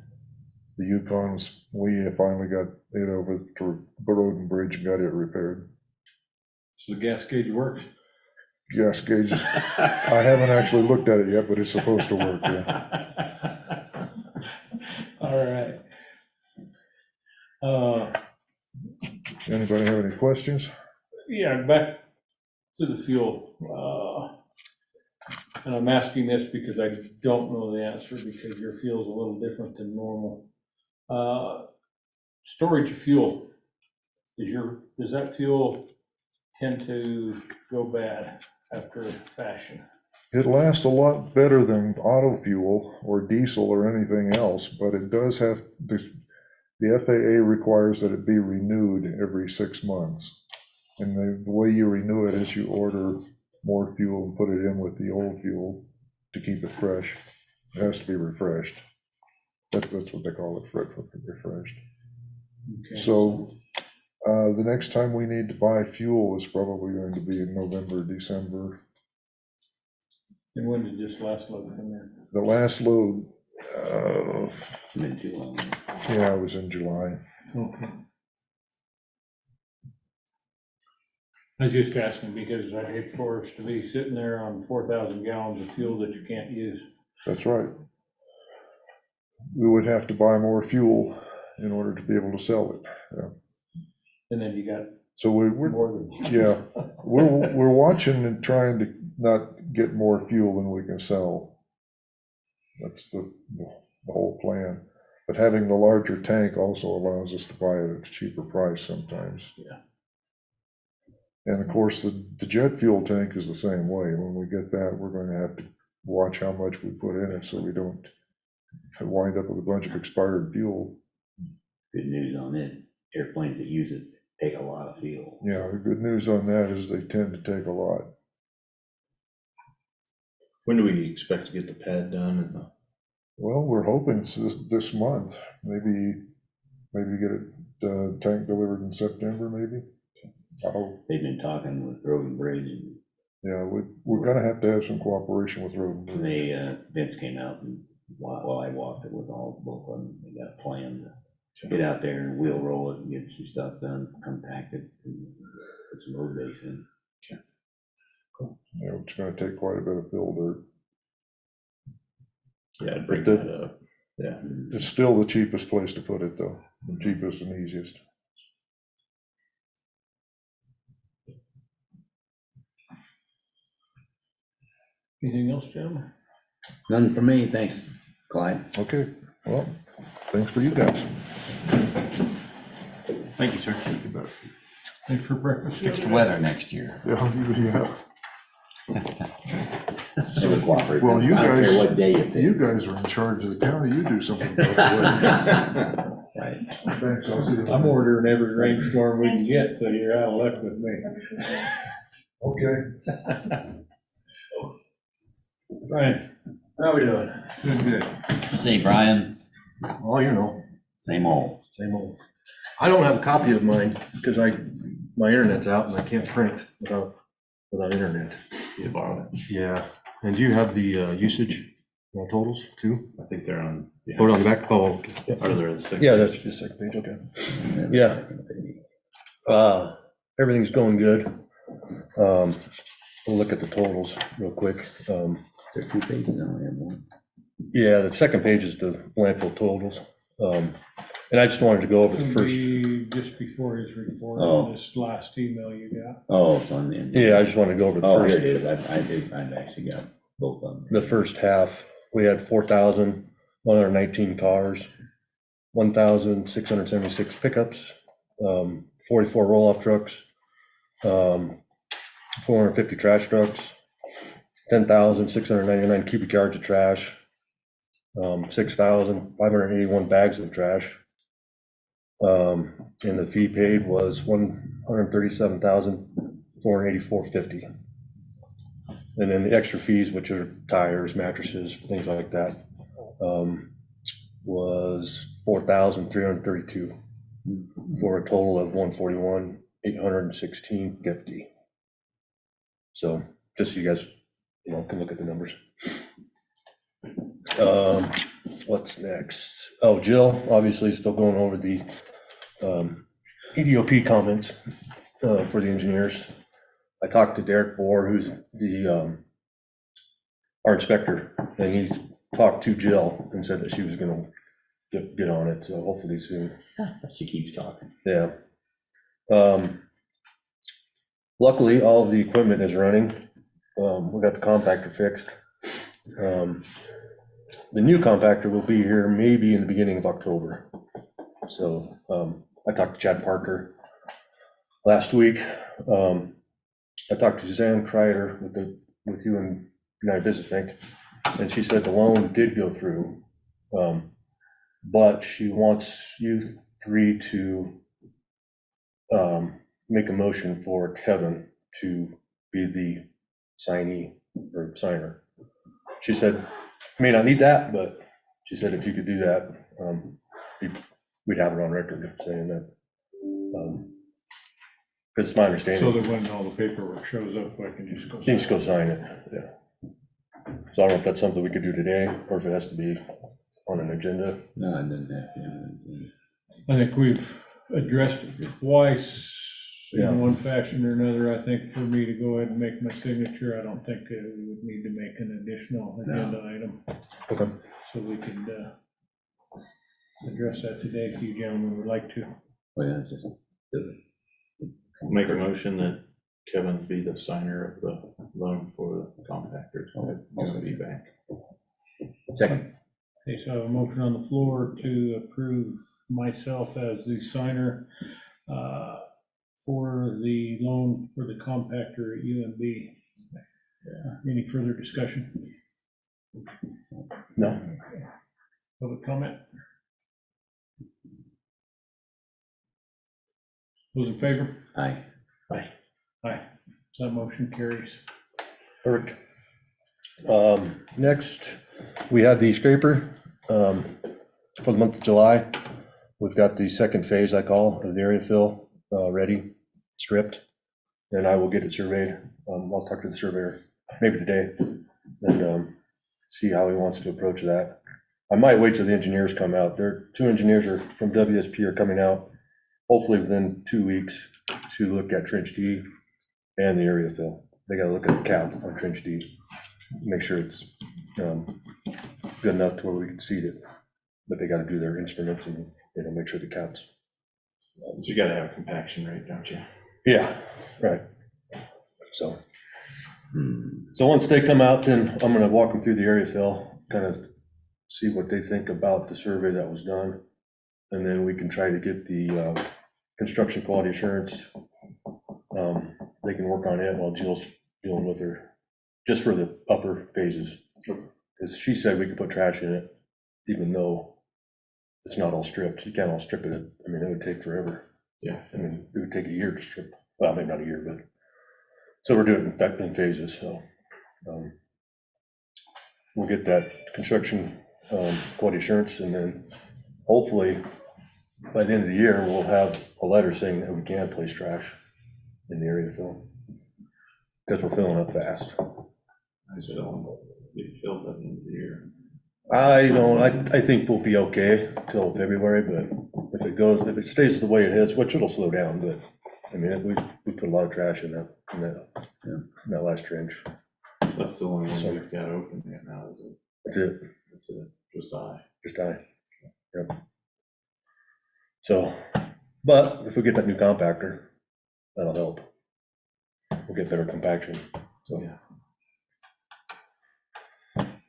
The Yukons, we finally got it over to Road and Bridge and got it repaired. So the gas gauge works? Gas gauge, I haven't actually looked at it yet, but it's supposed to work, yeah. All right. Anybody have any questions? Yeah, back to the fuel. And I'm asking this because I don't know the answer, because your fuel's a little different than normal. Storage of fuel, does that fuel tend to go bad after a fashion? It lasts a lot better than auto fuel or diesel or anything else, but it does have, the FAA requires that it be renewed every 6 months. And the way you renew it is you order more fuel and put it in with the old fuel to keep it fresh. It has to be refreshed. That's what they call it, refreshed. Okay. So the next time we need to buy fuel is probably going to be in November, December. And when did this last load come in? The last load, Been too long. yeah, it was in July. Okay. I was just asking because I'd hate for us to be sitting there on 4,000 gallons of fuel that you can't use. That's right. We would have to buy more fuel in order to be able to sell it. Yeah. And then you got So we're more than. yeah, we're watching and trying to not get more fuel than we can sell. That's the whole plan. But having the larger tank also allows us to buy it at a cheaper price sometimes. Yeah. And of course, the jet fuel tank is the same way. When we get that, we're going to have to watch how much we put in it so we don't wind up with a bunch of expired fuel. Good news on it, airplanes that use it take a lot of fuel. Yeah, the good news on that is they tend to take a lot. When do we expect to get the pad done? Well, we're hoping it's this month, maybe maybe get it, tank delivered in September, maybe? Oh, They've been talking with Road and Bridge, and yeah, we're gonna have to have some cooperation with Road and Bridge. they, Vince came out, and while I walked it with both of them, they got a plan to get out there and wheel roll it and get some stuff done, compact it, and put some road base in. You know, it's gonna take quite a bit of fill dirt. Yeah, I'd bring that up. Yeah. It's still the cheapest place to put it, though, the cheapest and easiest. Anything else, gentlemen? None for me, thanks, Clyde. Okay, well, thanks for you guys. Thank you, sir. Thanks for breakfast. Fix the weather next year. Yeah. Never cooperate. Well, you I don't guys- care what day it You is. guys are in charge of the county, you do something about it. Right. Thanks, I'll see you. I'm ordering every rainstorm we can get, so you're out of luck with me. Okay. Brian, How we doing? doing good. Say, Brian, Well, you know, Same old. same old. I don't have a copy of mine because my internet's out and I can't print without internet. You borrow it. Yeah. And do you have the usage totals too? I think they're on. Hold on the back. Oh, okay. Or they're the second. Yeah, that's the second page. Okay. Yeah. Everything's going good. We'll look at the totals real quick. There are 2 pages, I only have 1. Yeah, the second page is the landfill totals. And I just wanted to go over the It'll first. be just before his report, Oh. this last email you got. Oh, it's on the end. Yeah, I just wanted to go over the Oh, here first. it is, I've actually got both of them. The first half, we had 4,119 cars, 1,676 pickups, 44 roll-off trucks, 450 trash trucks, 10,699 cubic yards of trash, 6,581 bags of trash. And the fee paid was $137,484.50. And then the extra fees, which are tires, mattresses, things like that, was $4,332 for a total of $141,816.50. So just so you guys, can look at the numbers. What's next? Oh, Jill, obviously still going over the EDOP comments for the engineers. I talked to Derek Bohr, who's our inspector, and he's talked to Jill and said that she was gonna get on it, so hopefully soon. She keeps talking. Yeah. Luckily, all of the equipment is running. We got the compactor fixed. The new compactor will be here maybe in the beginning of October. So I talked to Chad Parker last week. I talked to Suzanne Kreider with you and United Business Bank, and she said the loan did go through, but she wants you 3 to make a motion for Kevin to be the signee or signer. She said, may not need that, but she said if you could do that, we'd have it on record saying that. Because it's my understanding. So that when all the paperwork shows up, I can just go. You can just go sign it, yeah. So I don't know if that's something we could do today, or if it has to be on an agenda. No, I didn't have to. I think we've addressed it twice Yeah. in one fashion or another. I think for me to go ahead and make my signature, I don't think we would need to make an additional agenda item. Okay. So we could address that today if you gentlemen would like to. Well, yeah, just do it. Make a motion that Kevin be the signer of the loan for the compactors. I'll be back. Second. Okay, so I have a motion on the floor to approve myself as the signer for the loan for the compactor at UMB. Any further discussion? No. Public comment? Those in favor? Aye. Aye. So that motion carries. Perfect. Next, we had the scraper for the month of July. we've got the second phase, I call, of the area fill, ready, stripped, and I will get it surveyed. I'll talk to the surveyor maybe today and see how he wants to approach that. I might wait till the engineers come out. There, 2 engineers are from WSP are coming out, hopefully within 2 weeks, to look at trench D and the area fill. They gotta look at the cap on trench D, make sure it's good enough to where we can seed it. But they gotta do their instruments and, make sure the caps. So you gotta have a compaction rate, don't you? Yeah, right. So once they come out, then I'm gonna walk them through the area fill, kind of see what they think about the survey that was done. And then we can try to get the construction quality assurance. They can work on it while Jill's dealing with her, just for the upper phases. Because she said we could put trash in it, even though it's not all stripped. You can't all strip it. I mean, it would take forever. Yeah. I mean, it would take a year to strip. Well, maybe not a year, but. So we're doing it in phases, so. We'll get that construction quality assurance, and then hopefully by the end of the year, we'll have a letter saying that we can place trash in the area fill. Because we're filling up fast. So get filled by the end of the year. I think we'll be okay till February, but if it stays the way it is, which it'll slow down, but I mean, we put a lot of trash in that last trench. That's the only one we've got open right now, is it? That's it. That's it, just I. Just I. Yep. So, but if we get that new compactor, that'll help. We'll get better compaction, so. Yeah.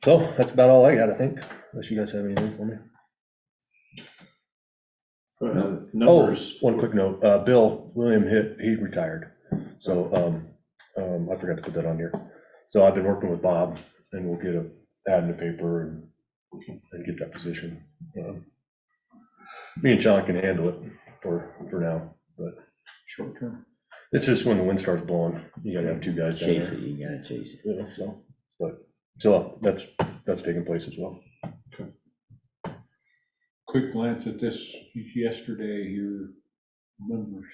So that's about all I got, I think, unless you guys have anything for me. Numbers. Oh, one quick note, Bill William he retired, so I forgot to put that on here. So I've been working with Bob, and we'll get an ad in the paper and get that position. Me and Sean can handle it for now, but Short term. it's just when the wind starts blowing, you gotta have 2 guys down Chase there. it, you gotta chase it. Yeah, so that's taking place as well. Quick glance at this yesterday, your numbers.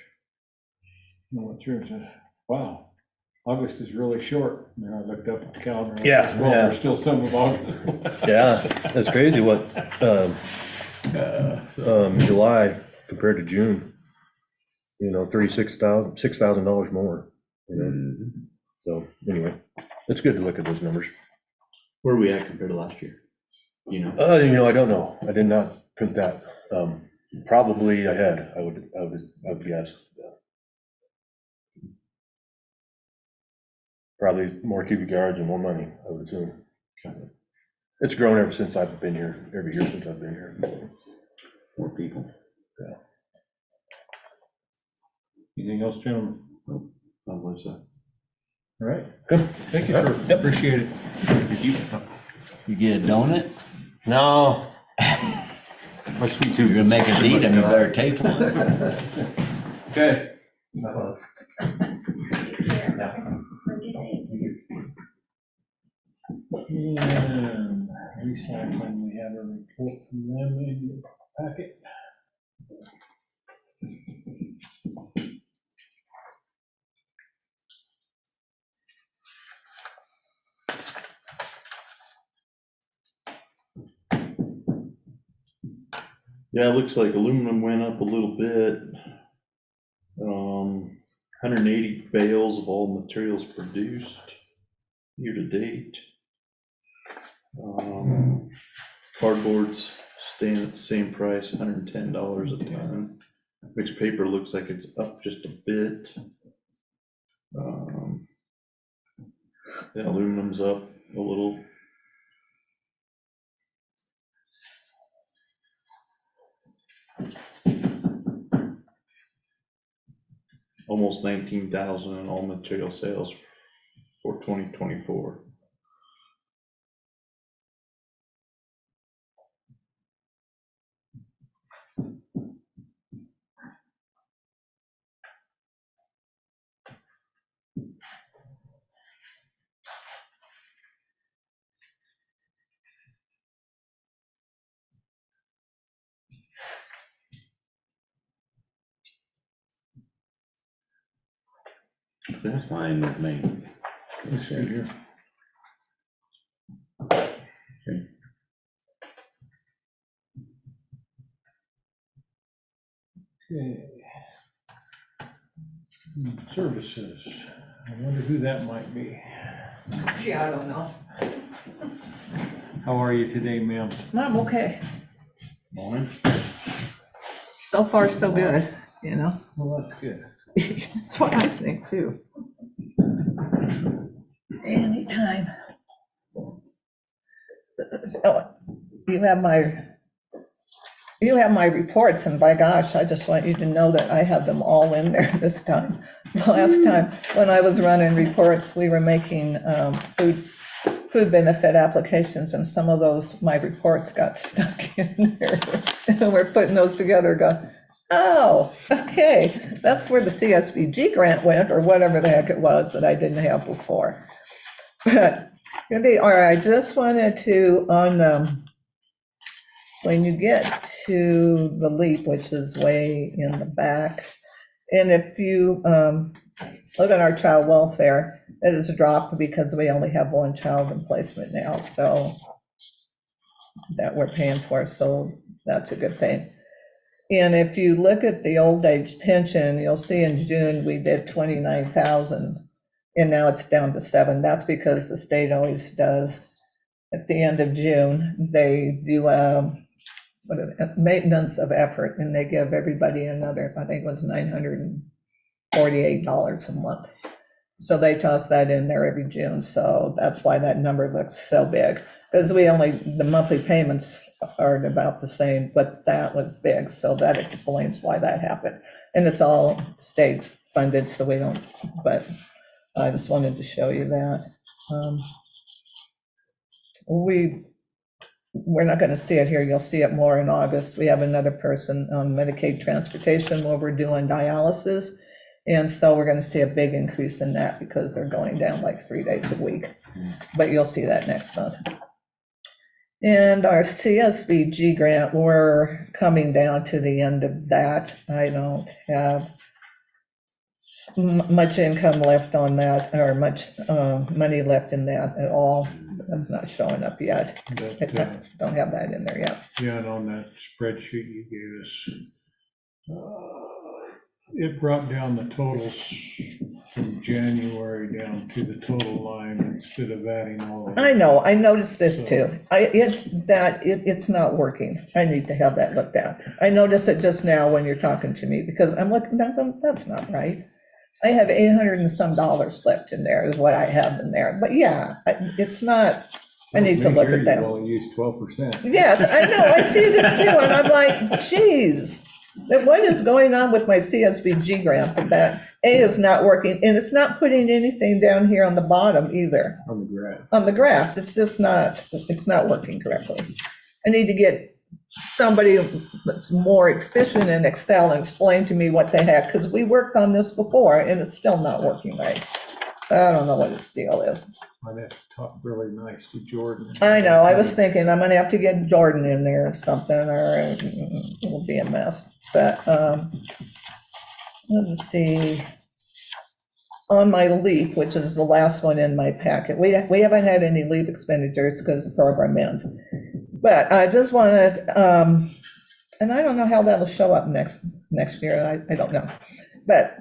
I went through and said, wow, August is really short. And then I looked up at the calendar. And Yeah, said, well, yeah. there's still some of August. Yeah, that's crazy what, July compared to June, $6,000 more, So anyway, it's good to look at those numbers. Where are we at compared to last year? I don't know. I did not print that. Probably ahead, I would guess. Probably more cubic yards and more money, I would assume. It's grown ever since I've been here, every year since I've been here. More people. Yeah. Anything else, gentlemen? Not much, All right. Good. Thank you, sir. Appreciate it. You get a donut? No. My sweet You're tooth. gonna make us eat them, you better take one. Okay. And recycling, we have a report from them in your packet. Yeah, it looks like aluminum went up a little bit. 180 bales of all materials produced year to date. Cardboard's staying at the same price, $110 a ton. Mixed paper looks like it's up just a bit. Then aluminum's up a little. Almost 19,000 in all material sales for 2024. That's fine with me. Let's see here. Okay. Services, I wonder who that might be. Yeah, I don't know. How are you today, ma'am? I'm okay. Morning. So far, so good, you know? Well, that's good. That's what I think too. Anytime. So you have my reports, and by gosh, I just want you to know that I have them all in there this time. The last time, when I was running reports, we were making food benefit applications, and some of those, my reports got stuck in there. And we're putting those together, go, oh, okay, that's where the CSBG grant went, or whatever the heck it was that I didn't have before. But, all right, I just wanted to, when you get to the LEAP, which is way in the back, and if you look at our child welfare, it has dropped because we only have one child in placement now, so that we're paying for, so that's a good thing. And if you look at the old age pension, you'll see in June we did 29,000, and now it's down to 7. That's because the state always does, at the end of June, they do maintenance of effort, and they give everybody another, I think it was $948 a month. So they toss that in there every June, so that's why that number looks so big, because the monthly payments are about the same, but that was big, so that explains why that happened. And it's all state funded, so we don't, but I just wanted to show you that. We're not going to see it here. You'll see it more in August. We have another person on Medicaid transportation where we're doing dialysis. And so we're going to see a big increase in that because they're going down like 3 days a week. But you'll see that next month. And our CSBG grant, we're coming down to the end of that. I don't have much income left on that, or much money left in that at all. That's not showing up yet. Don't have that in there yet. Yeah, and on that spreadsheet you gave us, it brought down the totals from January down to the total line instead of adding all of it. I know, I noticed this too. It's not working. I need to have that looked at. I noticed it just now when you're talking to me, because I'm looking, that's not right. I have $800 and some left in there is what I have in there. But yeah, it's not, I need to look at that. You only use 12%. Yes, I know, I see this too, and I'm like, geez, what is going on with my CSBG grant? That A is not working, and it's not putting anything down here on the bottom either. On the graph. On the graph, it's just not, it's not working correctly. I need to get somebody that's more efficient in Excel and explain to me what the heck, because we worked on this before and it's still not working right. So I don't know what his deal is. Might have to talk really nice to Jordan. I know, I was thinking I'm gonna have to get Jordan in there or something, or it will be a mess. But let's see. On my LEAP, which is the last one in my packet, we haven't had any LEAP expenditures because the program ends. But I just wanted, and I don't know how that'll show up next year, I don't know. But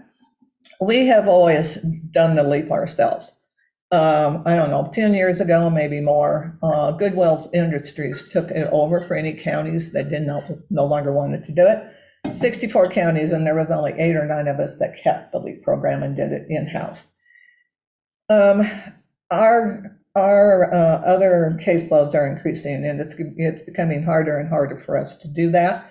we have always done the LEAP ourselves. I don't know, 10 years ago, maybe more, Goodwill Industries took it over for any counties that no longer wanted to do it. 64 counties, and there was only 8 or 9 of us that kept the LEAP program and did it in-house. Our other caseloads are increasing, and it's becoming harder and harder for us to do that.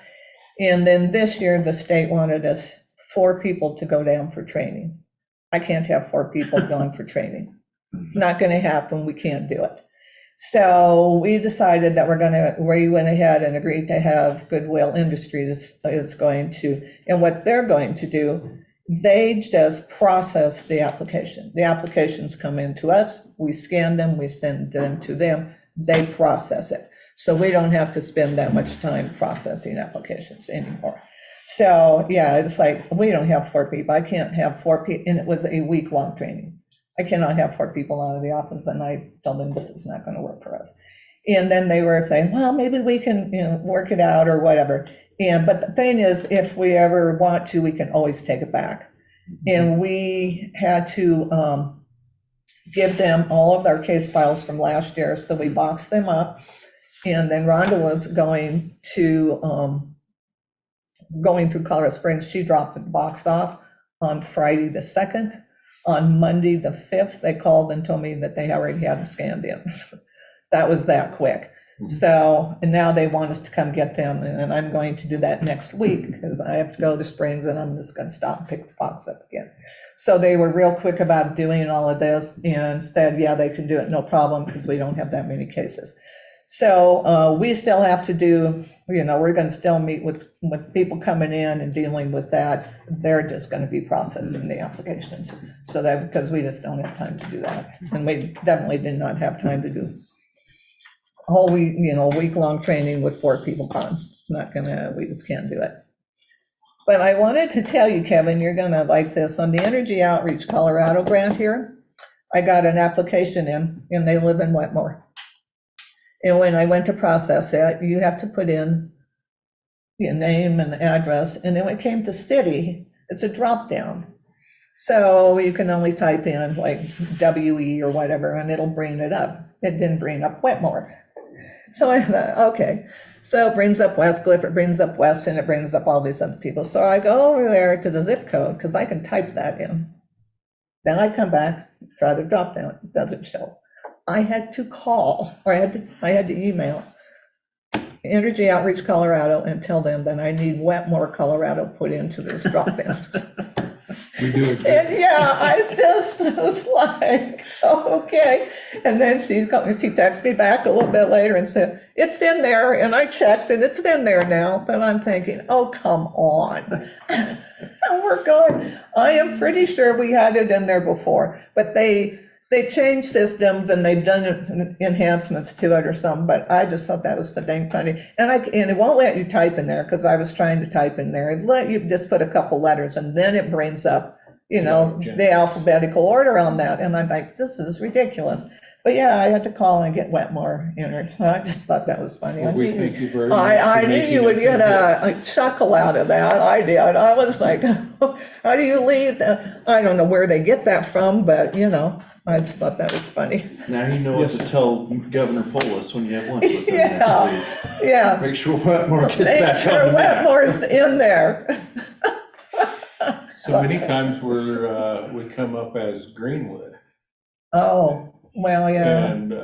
And then this year, the state wanted us 4 people to go down for training. I can't have 4 people going for training. It's not going to happen. We can't do it. So we decided that we went ahead and agreed to have Goodwill Industries is going to, and what they're going to do, they just process the application. The applications come into us, we scan them, we send them to them, they process it. So we don't have to spend that much time processing applications anymore. So, yeah, it's like, we don't have 4 people. I can't have 4 people, and it was a week-long training. I cannot have 4 people out of the office, and I told them this is not gonna work for us. And then they were saying, well, maybe we can, work it out or whatever. But the thing is, if we ever want to, we can always take it back. And we had to give them all of our case files from last year, so we boxed them up. And then Rhonda was going through Colorado Springs. She dropped the box off on Friday the 2nd. On Monday the 5th, they called and told me that they already had them scanned in. That was that quick. So, and now they want us to come get them, and I'm going to do that next week, because I have to go to Springs, and I'm just gonna stop and pick the box up again. So they were real quick about doing all of this, and said, yeah, they can do it, no problem, because we don't have that many cases. So we still have to do, we're gonna still meet with people coming in and dealing with that. They're just gonna be processing the applications. So that, because we just don't have time to do that. And we definitely did not have time to do a whole week, week-long training with 4 people gone. It's not gonna, we just can't do it. But I wanted to tell you, Kevin, you're gonna like this. On the Energy Outreach Colorado grant here, I got an application in, and they live in Wetmore. And when I went to process it, you have to put in your name and address, and then when it came to city, it's a drop down. So you can only type in like WE or whatever, and it'll bring it up. It didn't bring up Wetmore. So I thought, okay. So it brings up Westcliff, it brings up Weston, it brings up all these other people. So I go over there to the zip code, because I can type that in. Then I come back, try the drop down, it doesn't show. I had to call, or I had to email Energy Outreach Colorado and tell them that I need Wetmore, Colorado put into this drop down. We do exist. And yeah, I just was like, oh, okay. And then she texted me back a little bit later and said, it's in there. And I checked, and it's in there now. But I'm thinking, oh, come on. And we're going, I am pretty sure we had it in there before, but they've changed systems and they've done enhancements to it or something, but I just thought that was so dang funny. And it won't let you type in there, because I was trying to type in there. It let you just put a couple letters, and then it brings up, the alphabetical order on that. And I'm like, this is ridiculous. But yeah, I had to call and get Wetmore entered. So I just thought that was funny. Well, we thank you very much I for knew making you would us get a exist. chuckle out of that. I did. I was like, how do you leave? I don't know where they get that from, but I just thought that was funny. Now you know what to tell Governor Polis when you have lunch with him Yeah, next week. yeah. Make sure Wetmore gets Make back sure on the map. Wetmore's in there. So many times we come up as Greenwood. Oh, well, yeah. And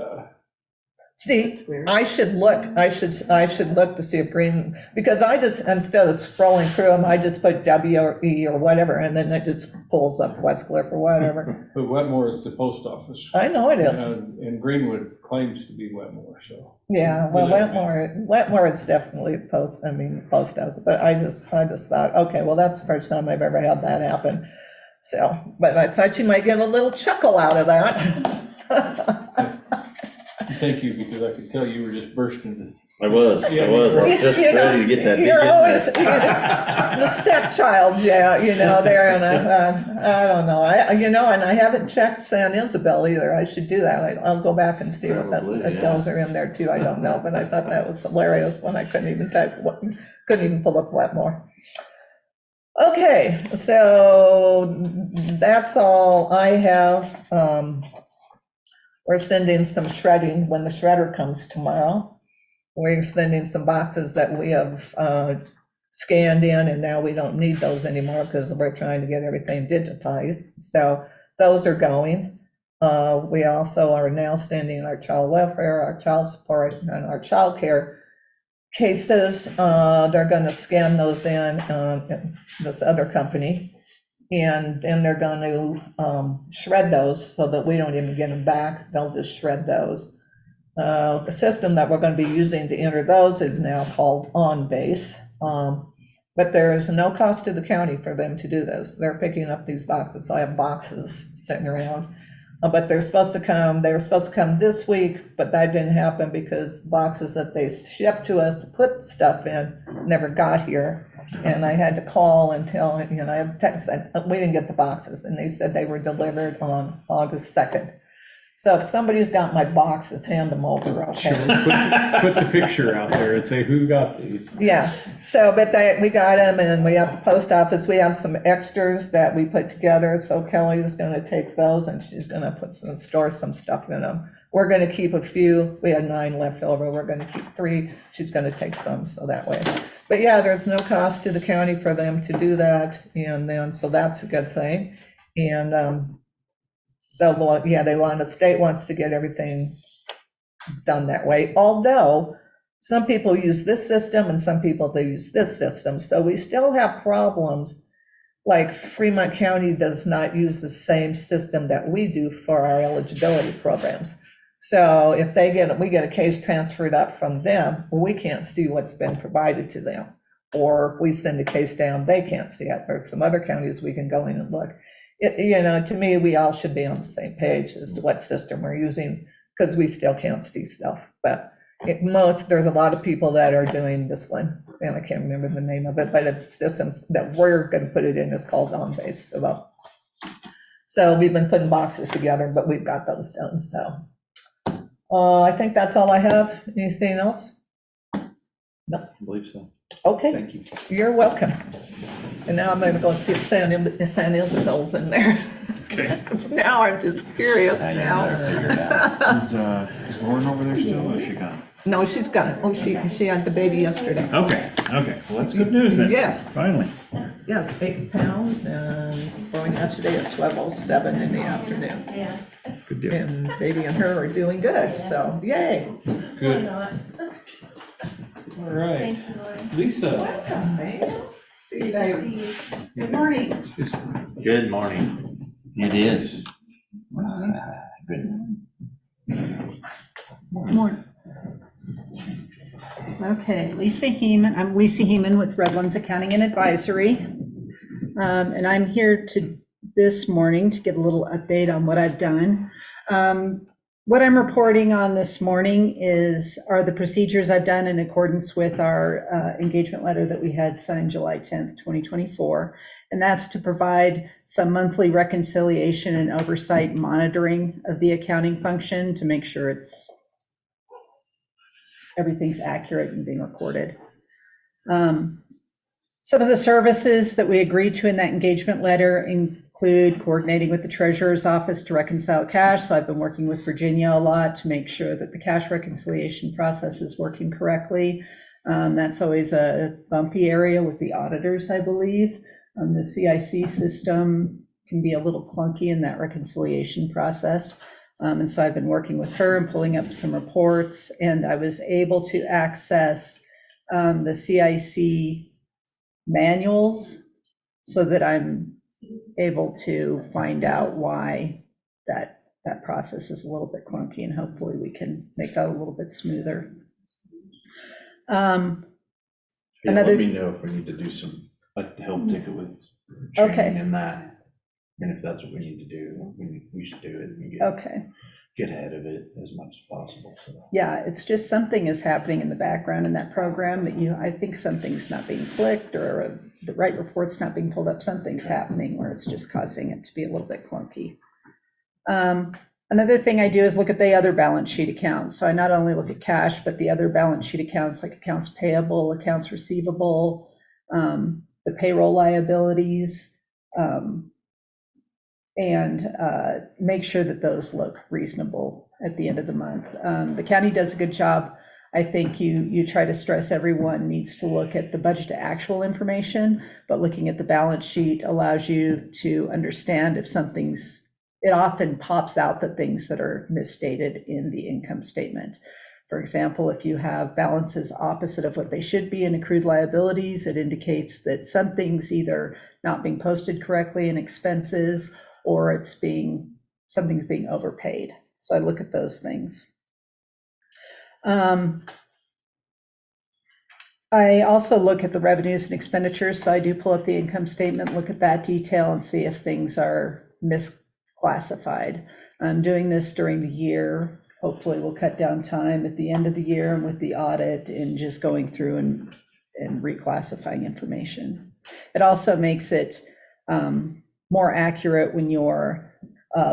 See, I should look to see if Green, because I just, instead of scrolling through them, I just put WE or whatever, and then it just pulls up Westcliff or whatever. but Wetmore is the post office. I know it is. And Greenwood claims to be Wetmore, so. Yeah, well, Wetmore is definitely post office, but I just thought, okay, well, that's the first time I've ever had that happen. So, but I thought you might get a little chuckle out of that. Thank you, because I could tell you were just bursting. I was just ready to get that. You're always the stepchild, yeah, there, and I don't know, and I haven't checked San Isabel either. I should do that. I'll go back and see what those are in there too. I don't know, but I thought that was hilarious when I couldn't even pull up Wetmore. Okay, so that's all I have. We're sending some shredding when the shredder comes tomorrow. We're sending some boxes that we have scanned in, and now we don't need those anymore because we're trying to get everything digitized. So those are going. We also are now sending our child welfare, our child support, and our child care cases. They're going to scan those in this other company. And then they're going to shred those so that we don't even get them back. They'll just shred those. The system that we're going to be using to enter those is now called OnBase. But there is no cost to the county for them to do this. They're picking up these boxes. So I have boxes sitting around. But they were supposed to come this week, but that didn't happen because boxes that they shipped to us to put stuff in never got here. And I had to call and tell, you know, I have text, we didn't get the boxes, and they said they were delivered on August 2nd. So if somebody's got my boxes, hand them over, okay? Put the picture out there and say, who got these? Yeah, so, but we got them, and we have the post office, we have some extras that we put together, so Kelly is gonna take those, and she's gonna store some stuff in them. We're gonna keep a few, we had 9 left over, we're gonna keep 3, she's gonna take some, so that way. But yeah, there's no cost to the county for them to do that, and then, so that's a good thing. And, so, yeah, the state wants to get everything done that way, although some people use this system and some people, they use this system. So we still have problems, like Fremont County does not use the same system that we do for our eligibility programs. So if we get a case transferred up from them, we can't see what's been provided to them. Or if we send a case down, they can't see it. There's some other counties we can go in and look. You know, to me, we all should be on the same page as to what system we're using, because we still can't see stuff. But there's a lot of people that are doing this one, and I can't remember the name of it, but it's systems that we're going to put it in. It's called on-base. So we've been putting boxes together, but we've got those done. So I think that's all I have. Anything else? No, I believe so. Okay. Thank you. You're welcome. And now I'm going to go see if San Isabel's in there. Okay. Because now I'm just curious Now you now. better figure it out. Is Lauren over there still, or is she gone? No, she's gone. Oh, she had the baby yesterday. Okay, well, that's good news then. Yes. Finally. Yes, 8 pounds, and it's born yesterday at 12:07 in the afternoon. Yeah. Good deal. And baby and her are doing good, so yay. Good, all right. Thank you, Lori. Lisa, Welcome, man. Good morning. is, Good morning. It is. Good. Morning. Okay, Lisa Heeman, I'm Lisa Heeman with Redlands Accounting and Advisory. And I'm here this morning to give a little update on what I've done. What I'm reporting on this morning are the procedures I've done in accordance with our engagement letter that we had signed July 10th, 2024. And that's to provide some monthly reconciliation and oversight monitoring of the accounting function to make sure everything's accurate and being recorded. Some of the services that we agreed to in that engagement letter include coordinating with the treasurer's office to reconcile cash. So I've been working with Virginia a lot to make sure that the cash reconciliation process is working correctly. That's always a bumpy area with the auditors, I believe. The CIC system can be a little clunky in that reconciliation process. And so I've been working with her and pulling up some reports, and I was able to access the CIC manuals so that I'm able to find out why that process is a little bit clunky, and hopefully we can make that a little bit smoother. Yeah, Another- let me know if we need to do some, like, the help ticket with Okay. training and that. And if that's what we need to do, we should do it and Okay. get ahead of it as much as possible. So. Yeah, it's just something is happening in the background in that program that I think something's not being clicked, or the right report's not being pulled up. Something's happening where it's just causing it to be a little bit clunky. Another thing I do is look at the other balance sheet accounts. So I not only look at cash, but the other balance sheet accounts like accounts payable, accounts receivable, the payroll liabilities, and make sure that those look reasonable at the end of the month. The county does a good job. I think you try to stress everyone needs to look at the budget to actual information, but looking at the balance sheet allows you to understand if it often pops out the things that are misstated in the income statement. For example, if you have balances opposite of what they should be in accrued liabilities, it indicates that something's either not being posted correctly in expenses, or something's being overpaid. So I look at those things. I also look at the revenues and expenditures. So I do pull up the income statement, look at that detail, and see if things are misclassified. I'm doing this during the year. Hopefully we'll cut down time at the end of the year and with the audit and just going through and reclassifying information. It also makes it more accurate when you're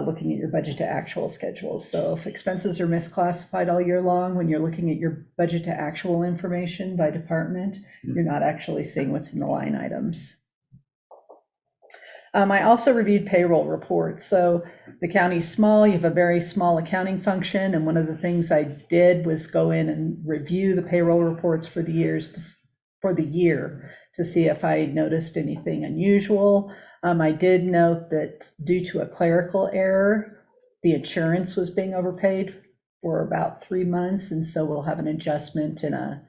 looking at your budget to actual schedules. So if expenses are misclassified all year long, when you're looking at your budget to actual information by department, you're not actually seeing what's in the line items. I also reviewed payroll reports. So the county's small, you have a very small accounting function, and one of the things I did was go in and review the payroll reports for the year to see if I noticed anything unusual. I did note that due to a clerical error, the insurance was being overpaid for about 3 months, and so we'll have an adjustment and a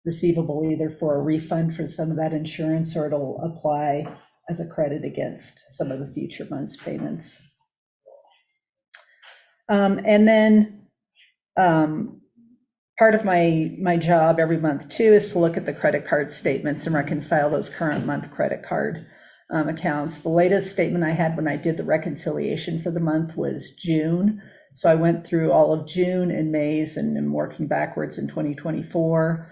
receivable either for a refund for some of that insurance, or it'll apply as a credit against some of the future months' payments. And then part of my job every month too is to look at the credit card statements and reconcile those current month credit card accounts. The latest statement I had when I did the reconciliation for the month was June. So I went through all of June and May's and am working backwards in 2024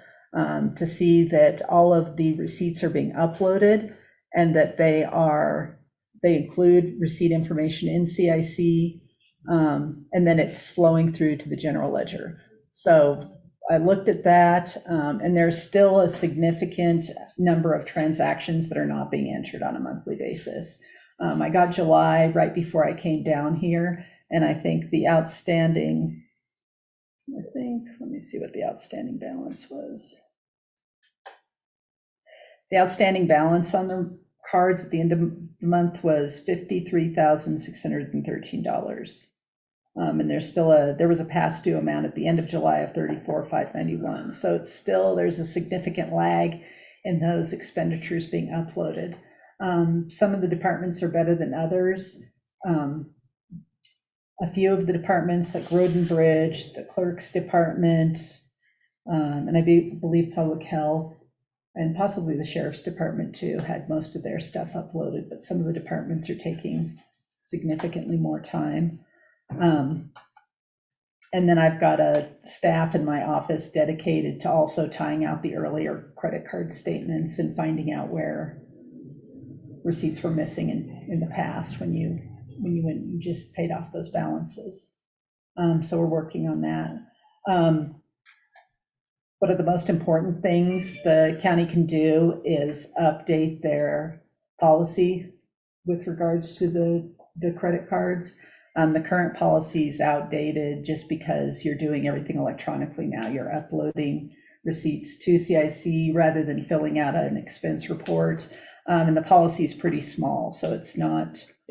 to see that all of the receipts are being uploaded, and that they include receipt information in CIC, and then it's flowing through to the general ledger. So I looked at that, and there's still a significant number of transactions that are not being entered on a monthly basis. I got July right before I came down here, and I think the outstanding, let me see what the outstanding balance was. The outstanding balance on the cards at the end of the month was $53,613. And there was a past due amount at the end of July of $34,591. So it's still, there's a significant lag in those expenditures being uploaded. Some of the departments are better than others. A few of the departments like Road and Bridge, the clerk's department, and I believe public health, and possibly the sheriff's department too, had most of their stuff uploaded, but some of the departments are taking significantly more time. And then I've got a staff in my office dedicated to also tying out the earlier credit card statements and finding out where receipts were missing in the past when you went and just paid off those balances. So we're working on that. One of the most important things the county can do is update their policy with regards to the credit cards. The current policy is outdated just because you're doing everything electronically now. You're uploading receipts to CIC rather than filling out an expense report. And the policy is pretty small, so it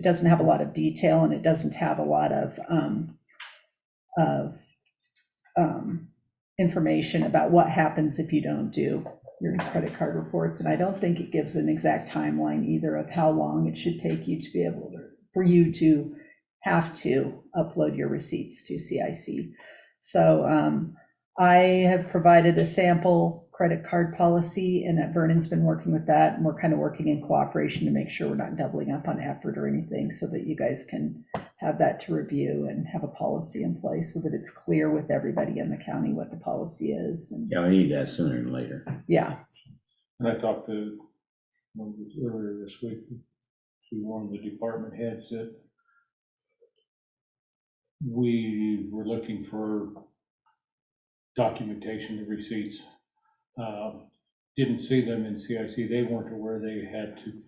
doesn't have a lot of detail, and it doesn't have a lot of information about what happens if you don't do your credit card reports. And I don't think it gives an exact timeline either of how long it should take you to be able for you to have to upload your receipts to CIC. So I have provided a sample credit card policy, and Vernon's been working with that, and we're kind of working in cooperation to make sure we're not doubling up on effort or anything, so that you guys can have that to review and have a policy in place so that it's clear with everybody in the county what the policy is. And Yeah, we need that sooner than later. yeah. And I talked to earlier this week to one of the department heads that we were looking for documentation of receipts. Didn't see them in CIC. They weren't aware they had to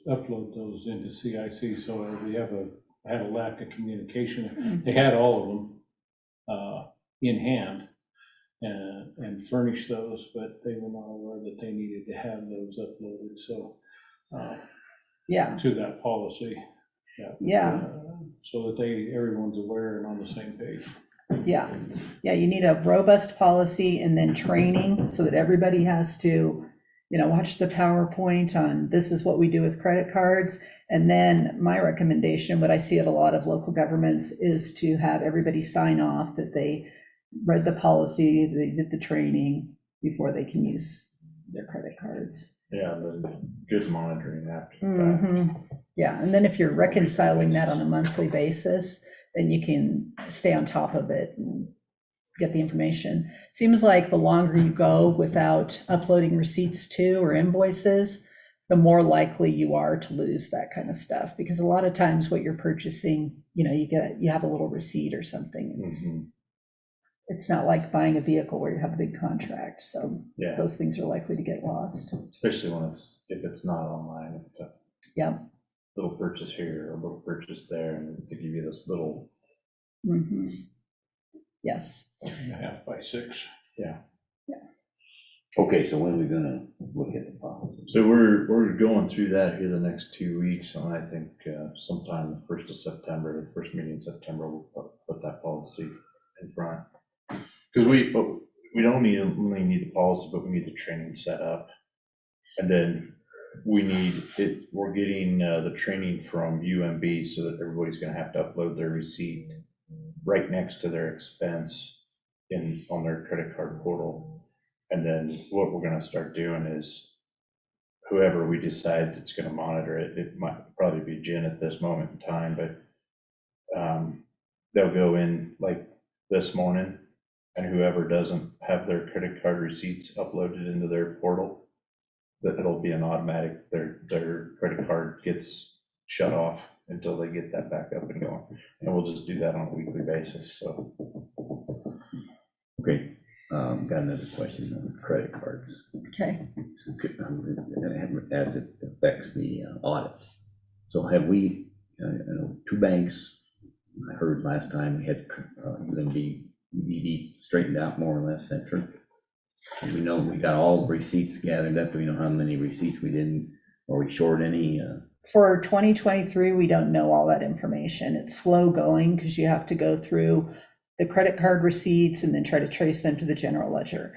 upload those into CIC. So we had a lack of communication. They had all of them in hand and furnished those, but they were not aware that they needed to have those uploaded. So Yeah. to that policy. Yeah. So that everyone's aware and on the same page. Yeah, you need a robust policy and then training so that everybody has to, watch the PowerPoint on this is what we do with credit cards. And then my recommendation, what I see at a lot of local governments, is to have everybody sign off that they read the policy, they did the training before they can use their credit cards. Yeah, but good monitoring after the fact. Yeah, and then if you're reconciling that on a monthly basis, then you can stay on top of it and get the information. Seems like the longer you go without uploading receipts to or invoices, the more likely you are to lose that kind of stuff. Because a lot of times what you're purchasing, you have a little receipt or something. It's not like buying a vehicle where you have a big contract. So Yeah, those things are likely to get lost. especially if it's not online, if it's a Yeah. little purchase here or a little purchase there, and to give you this little. Yes. 1.5 by 6. Okay, so when are we gonna look at the policy? So we're going through that here the next 2 weeks, and I think sometime the 1st of September, the first meeting in September, we'll put that policy in front. Because we don't only need the policy, but we need the training set up. And then we're getting the training from UMB so that everybody's gonna have to upload their receipt right next to their expense on their credit card portal. And then what we're gonna start doing is whoever we decide that's gonna monitor it, it might probably be Jen at this moment in time, but they'll go in like this morning, and whoever doesn't have their credit card receipts uploaded into their portal, that it'll be an automatic, their credit card gets shut off until they get that back up and going. And we'll just do that on a weekly basis, so. Okay, got another question on credit cards. Okay. So, as it affects the audit. So have we, 2 banks, I heard last time we had UMB, UBD straightened out more or less, that true? We know we got all the receipts gathered up. Do we know how many receipts we didn't, or we short any? For 2023, we don't know all that information. It's slow going because you have to go through the credit card receipts and then try to trace them to the general ledger.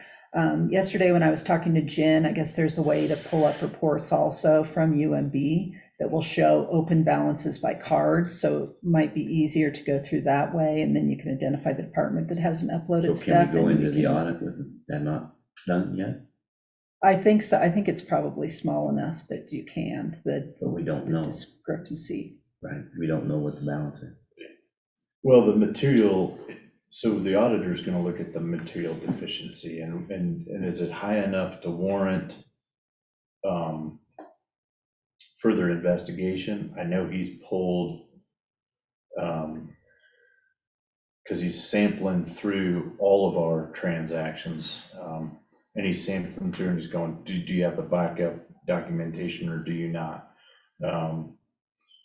Yesterday when I was talking to Jen, I guess there's a way to pull up reports also from UMB that will show open balances by card. So it might be easier to go through that way, and then you can identify the department that hasn't uploaded So stuff. can we go into the audit with that not done yet? I think so. I think it's probably small enough that you can, But we don't know, discrepancy. right? We don't know what the balance is. Well, the material, so the auditor is gonna look at the material deficiency, and is it high enough to warrant further investigation? I know he's pulled, because he's sampling through all of our transactions, and he's sampling through and he's going, do you have the backup documentation or do you not?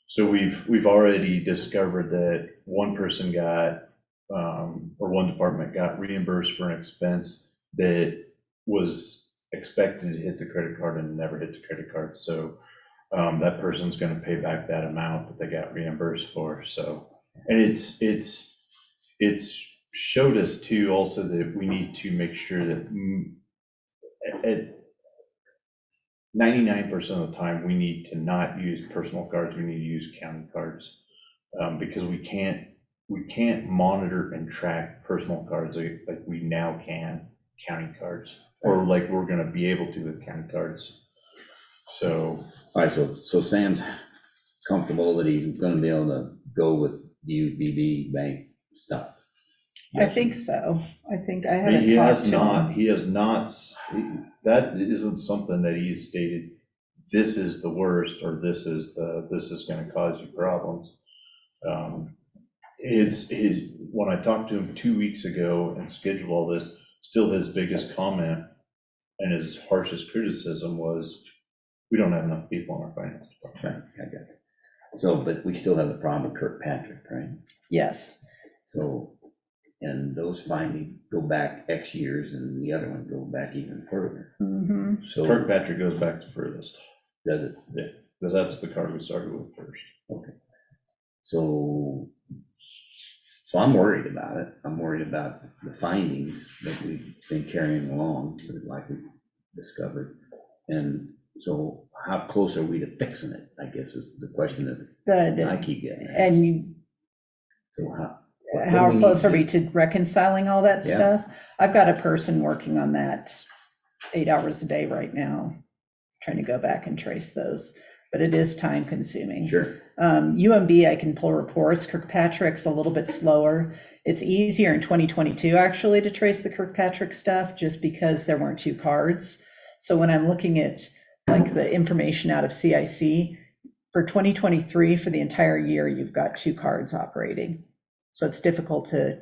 So we've already discovered that one person got, or one department got reimbursed for an expense that was expected to hit the credit card and never hit the credit card. So that person's going to pay back that amount that they got reimbursed for. So, and it's showed us too also that we need to make sure that at 99% of the time we need to not use personal cards. We need to use county cards, because we can't monitor and track personal cards like we now can county cards, or like we're going to be able to with county cards. So, all right, so Sam's comfortable that he's gonna be able to go with UBB bank stuff? I think so. I think I haven't he talked has to not, him. he has not, that isn't something that he's stated, this is the worst, or this is going to cause you problems. When I talked to him 2 weeks ago and scheduled all this, still his biggest comment and his harshest criticism was, we don't have enough people in our finance department. Right, I got it. So, but we still have the problem with Kirkpatrick, right? Yes. So, and those findings go back X years, and the other one go back even further. Mm-hmm. So Kirkpatrick goes back the furthest. does it? Yeah, because that's the card we started with first. Okay. So I'm worried about it. I'm worried about the findings that we've been carrying along, like we discovered. And so how close are we to fixing it, I guess, is the question that I keep getting asked. And So how close are we to reconciling all that Yeah. stuff? I've got a person working on that 8 hours a day right now, trying to go back and trace those. but it is time consuming. Sure. UMB, I can pull reports. Kirkpatrick's a little bit slower. It's easier in 2022 actually to trace the Kirkpatrick stuff just because there weren't 2 cards. So when I'm looking at like the information out of CIC, for 2023, for the entire year, you've got 2 cards operating. So it's difficult to,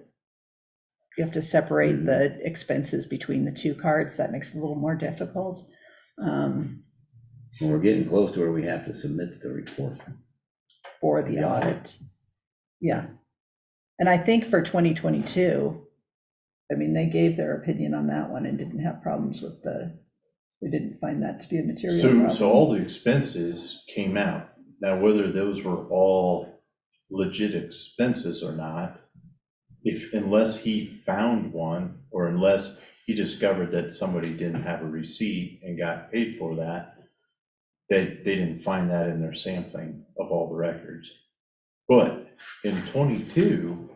you have to separate the expenses between the 2 cards. That makes it a little more difficult. We're getting close to where we have to submit the report. For the audit. Yeah. And I think for 2022, I mean, they gave their opinion on that one and didn't have problems with they didn't find that to be a material problem. So all the expenses came out. Now, whether those were all legit expenses or not, unless he found one, or unless he discovered that somebody didn't have a receipt and got paid for that, they didn't find that in their sampling of all the records. But in 22,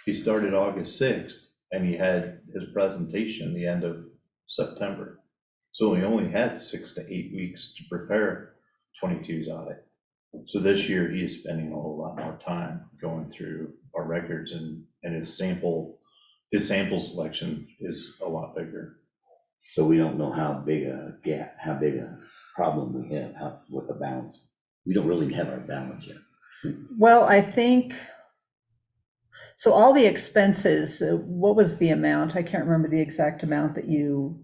he started August 6th, and he had his presentation the end of September. So he only had 6 to 8 weeks to prepare 22's audit. So this year, he is spending a whole lot more time going through our records, and his sample selection is a lot bigger. So we don't know how big a gap, how big a problem we have, with the balance. We don't really have our balance yet. Well, I think, so all the expenses, what was the amount? I can't remember the exact amount that you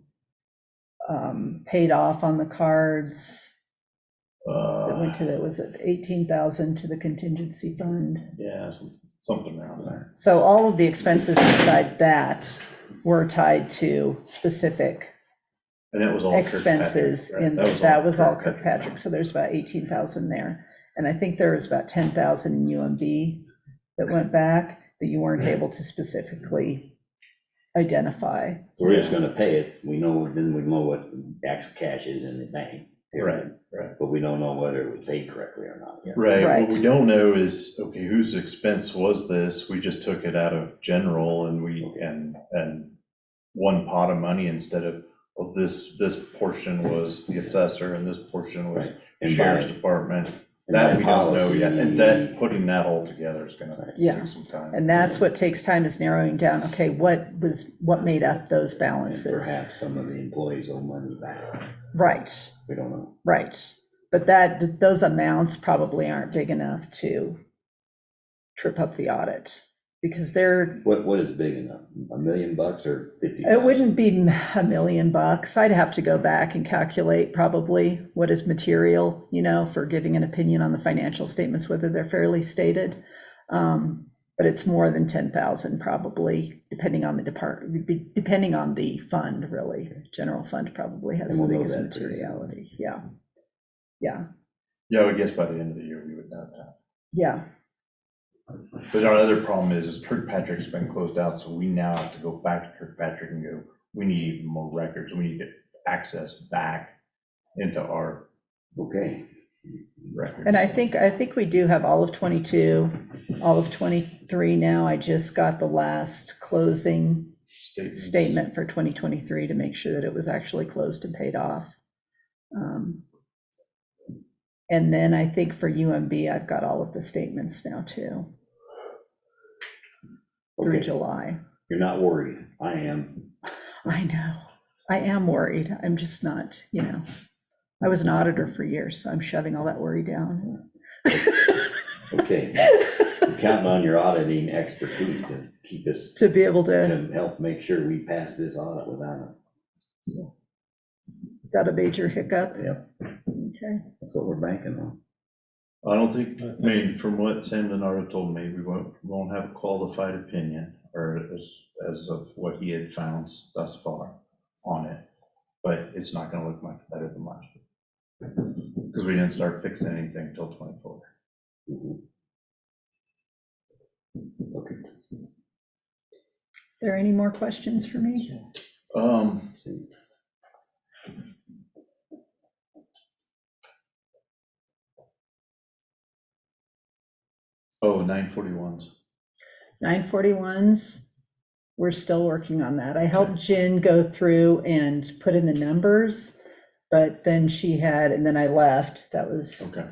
paid off on the cards. That went to the, was it 18,000 to the contingency fund? Yeah, something around there. So all of the expenses beside that were tied to specific And that was all expenses, Kirkpatrick, right? and that was all Kirkpatrick, so there's about 18,000 there. And I think there was about 10,000 in UMB that went back that you weren't able to specifically identify. We're just gonna pay it. We know, then we know what the actual cash is in the bank. Right. But we don't know whether it was paid correctly or not yet. Right, Right. what we don't know is, okay, whose expense was this? We just took it out of general and and one pot of money instead of, well, this portion was the assessor and this portion was Right. And sheriff's by- department. and That by we don't know policy- yet, and that, putting that all together is gonna Yeah. take some time. And that's what takes time, is narrowing down, okay, what made up those And balances? perhaps some of the employees owe money back. Right, We don't know. right. But those amounts probably aren't big enough to trip up the audit, because What is big enough? $1 million or 50? it wouldn't be $1 million. I'd have to go back and calculate probably what is material, for giving an opinion on the financial statements, whether they're fairly stated. But it's more than 10,000 probably, depending on the department, depending on the fund, really. General fund probably has And the we'll know biggest that pretty soon. materiality. Yeah. Yeah, Yeah, I guess by the end of the year, we would know that. yeah. But our other problem is Kirkpatrick's been closed out, so we now have to go back to Kirkpatrick and go, we need more records, we need to get access back into our Okay. records. And I think we do have all of 22, all of 23 now. I just got the last closing statement for 2023 to make sure that it was actually closed and paid off. And then I think for UMB, I've got all of the statements now too, through Okay. July. You're not worried. I am. I know, I am worried. I'm just not, I was an auditor for years, so I'm shoving all that worry down. Okay. I'm counting on your auditing expertise to keep us, To be able to, to help make sure we pass this audit without got a major hiccup. Yep. Okay. That's what we're banking on. I don't think, I mean, from what Sam Lenardo told me, we won't have a qualified opinion, or as of what he had found thus far on it, but it's not gonna look much better than last year. Because we didn't start fixing anything until 24. Okay. There any more questions for me? Oh, 941s. 941s, we're still working on that. I helped Jen go through and put in the numbers but then and then I left, that was Okay.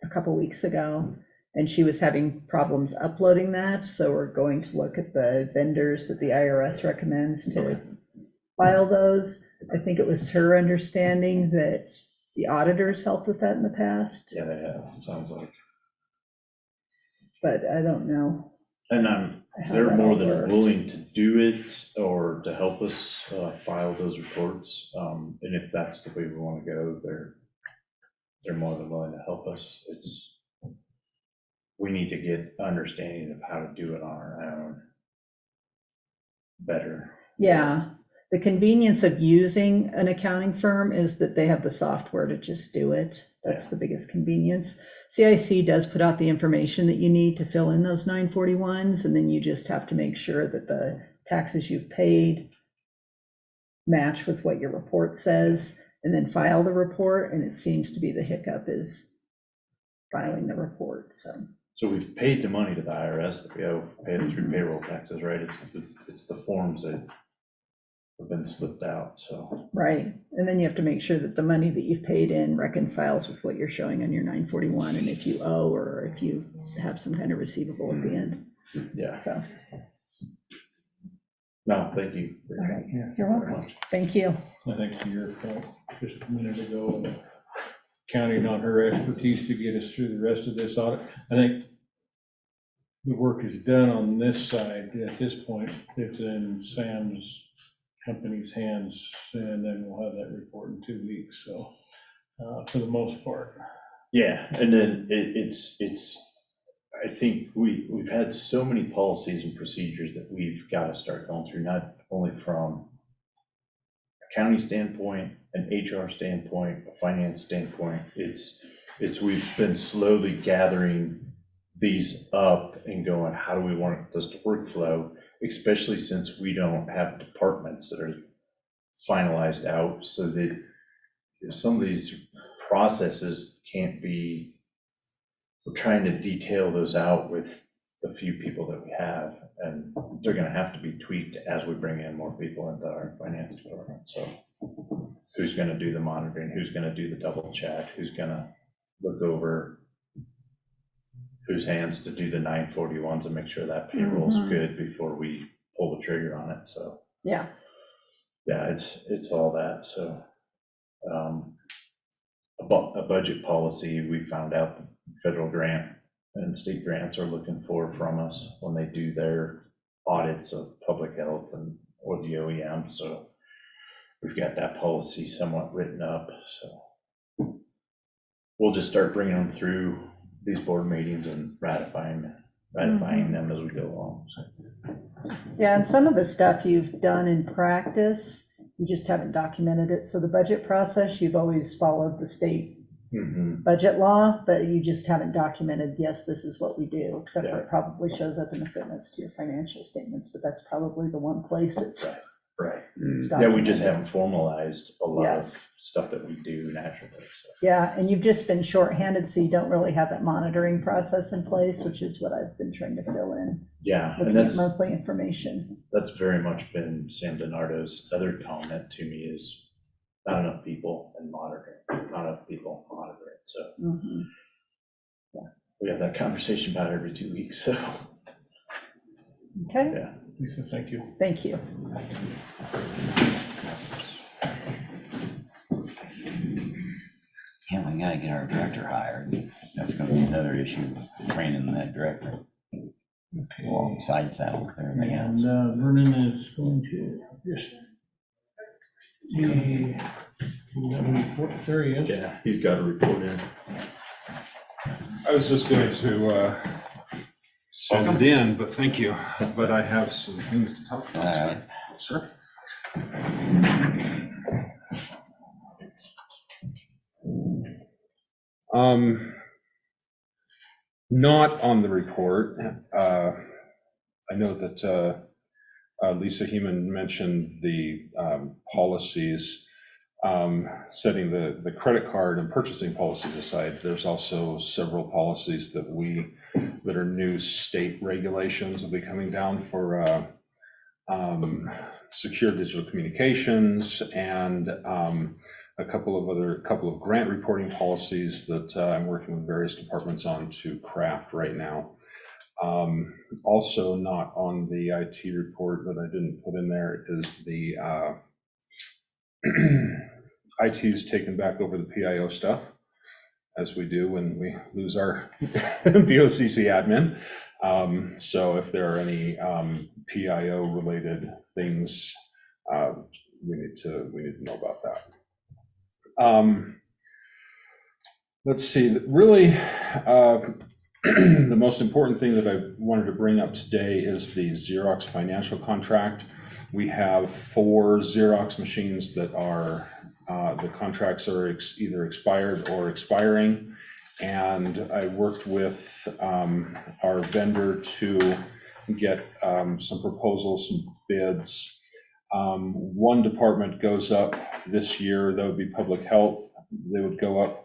a couple weeks ago, and she was having problems uploading that, so we're going to look at the vendors that the IRS recommends to file those. I think it was her understanding that the auditors helped with that in the past, Yeah, they have, it sounds like. but I don't know. And how they're that more all than worked. willing to do it or to help us file those reports. And if that's the way we want to go, they're more than willing to help us. We need to get understanding of how to do it on our own better. Yeah, the convenience of using an accounting firm is that they have the software to just do it. That's the biggest convenience. CIC does put out the information that you need to fill in those 941s, and then you just have to make sure that the taxes you've paid match with what your report says, and then file the report, and it seems to be the hiccup is filing the report, so. So we've paid the money to the IRS that we owe, paid it through payroll taxes, right? It's the forms that have been slipped out, so. Right, and then you have to make sure that the money that you've paid in reconciles with what you're showing on your 941, and if you owe, or if you have some kind of receivable at the end, Yeah, so. no, thank you. All right, you're welcome. Thank you. I think to your point just a minute ago, counting on her expertise to get us through the rest of this audit. I think the work is done on this side at this point. It's in Sam's company's hands, and then we'll have that report in 2 weeks, so, for the most part. Yeah, and then it's, I think we've had so many policies and procedures that we've got to start going through, not only from a county standpoint, an HR standpoint, a finance standpoint. We've been slowly gathering these up and going, how do we want this to workflow, especially since we don't have departments that are finalized out, so that some of these processes can't be, we're trying to detail those out with the few people that we have, and they're gonna have to be tweaked as we bring in more people into our finance department. So who's gonna do the monitoring, who's gonna do the double check, who's gonna look over whose hands to do the 941s and make sure that payroll's good before we pull the trigger on it, so. Yeah. Yeah, it's all that, so. A budget policy, we found out the federal grant and state grants are looking for from us when they do their audits of public health or the OEM, so we've got that policy somewhat written up, so. We'll just start bringing them through these board meetings and ratifying them as we go along, so. Yeah, and some of the stuff you've done in practice, you just haven't documented it. So the budget process, you've always followed the state budget law, but you just haven't documented, yes, this is what we do, except for it probably shows up in the footnotes to your financial statements, but that's probably the one place it's. Right. it's Yeah, we just documented. haven't formalized a lot of Yes. stuff that we do naturally, so. Yeah, and you've just been shorthanded, so you don't really have that monitoring process in place, which is what I've been trying to fill in. Yeah, and Looking at that's monthly information. very much been Sam DiNardo's other comment to me is not enough people and monitoring, not enough people monitoring, so. Mhm. We have that conversation about every 2 weeks, so, Okay, yeah. Lisa, thank you. thank you. Yeah, we gotta get our director hired. That's gonna be another issue, training that director alongside saddle with everything else. And Vernon is going to just be, there he is. Yeah, he's got a report in. I was just going to send it in, but thank you. But I have some things to talk about. All right. Sure. Not on the report. I know that Lisa Heeman mentioned the policies, setting the credit card and purchasing policies aside. There's also several policies that are new state regulations will be coming down for secure digital communications and a couple of grant reporting policies that I'm working with various departments on to craft right now. Also not on the IT report that I didn't put in there is the IT's taken back over the PIO stuff, as we do when we lose our BOCC admin. So if there are any PIO related things, we need to know about that. Let's see, really, the most important thing that I wanted to bring up today is the Xerox financial contract. We have 4 Xerox machines that are, the contracts are either expired or expiring. And I worked with our vendor to get some proposals, some bids. One department goes up this year, that would be public health. They would go up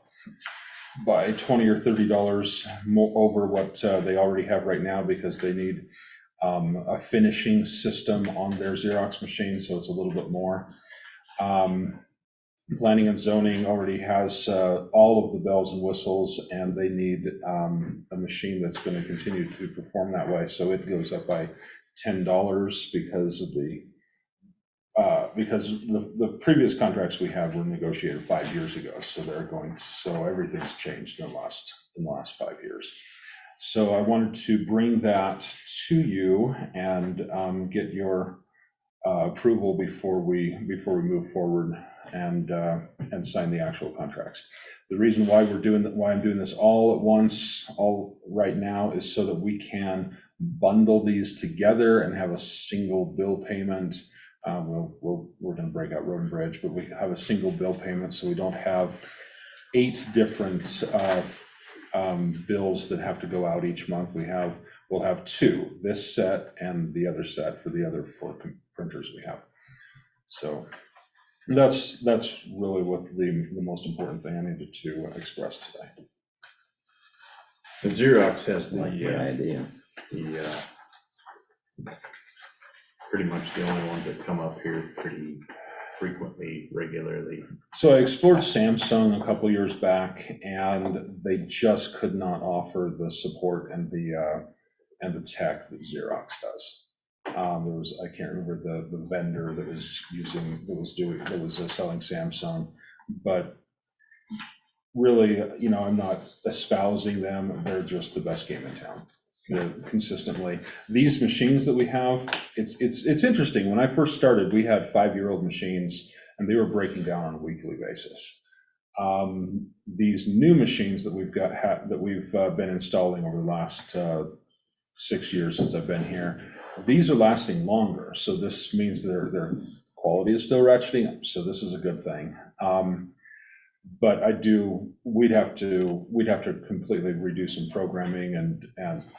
by $20 or $30 more over what they already have right now, because they need a finishing system on their Xerox machine, so it's a little bit more. Planning and zoning already has all of the bells and whistles, and they need a machine that's going to continue to perform that way, so it goes up by $10 because of the previous contracts we had were negotiated 5 years ago, so everything's changed in the last 5 years. So I wanted to bring that to you and get your approval before we move forward and sign the actual contracts. The reason why I'm doing this all at once, all right now, is so that we can bundle these together and have a single bill payment. We're going to break out road and bridge, but we have a single bill payment, so we don't have 8 different bills that have to go out each month. We'll have 2, this set and the other set for the other 4 printers we have. So that's really what the most important thing I needed to express today. And Xerox has the idea. Pretty much the only ones that come up here pretty frequently, regularly. So I explored Samsung a couple years back, and they just could not offer the support and the tech that Xerox does. I can't remember the vendor that was selling Samsung, but really, I'm not espousing them. They're just the best game in town. Consistently, these machines that we have, it's interesting. When I first started, we had 5-year-old machines, and they were breaking down on a weekly basis. These new machines that we've been installing over the last 6 years since I've been here, these are lasting longer. So this means their quality is still ratcheting up. So this is a good thing. But we'd have to completely redo some programming, and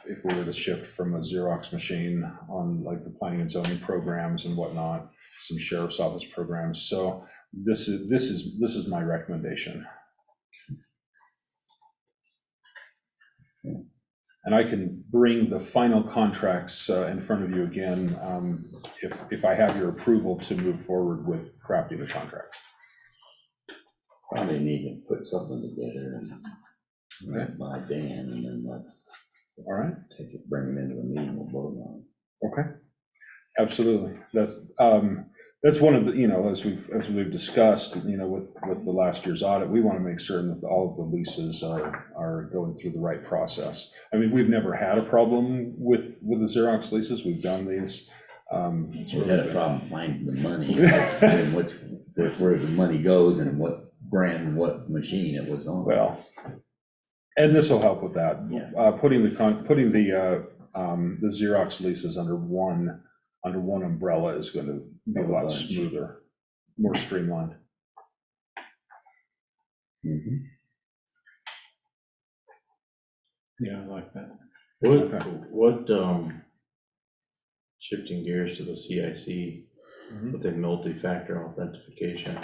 if we were to shift from a Xerox machine on like the planning and zoning programs and whatnot, some sheriff's office programs. So this is my recommendation. And I can bring the final contracts in front of you again if I have your approval to move forward with crafting the contracts. Probably need to put something together and run it by Dan, and then let's all right bring them into the meeting, we'll vote on it. Okay, absolutely. That's one of the, as we've discussed, with the last year's audit, we want to make certain that all of the leases are going through the right process. I mean, we've never had a problem with the Xerox leases. We've done these. We had a problem finding the money and where the money goes and what brand, what machine it was on. Well, and this will help with that. Yeah. Putting the Xerox leases under one umbrella is going to be a lot smoother, more streamlined. Mm-hmm. Yeah, I like that. What shifting gears to the CIC, with the multi-factor authentication,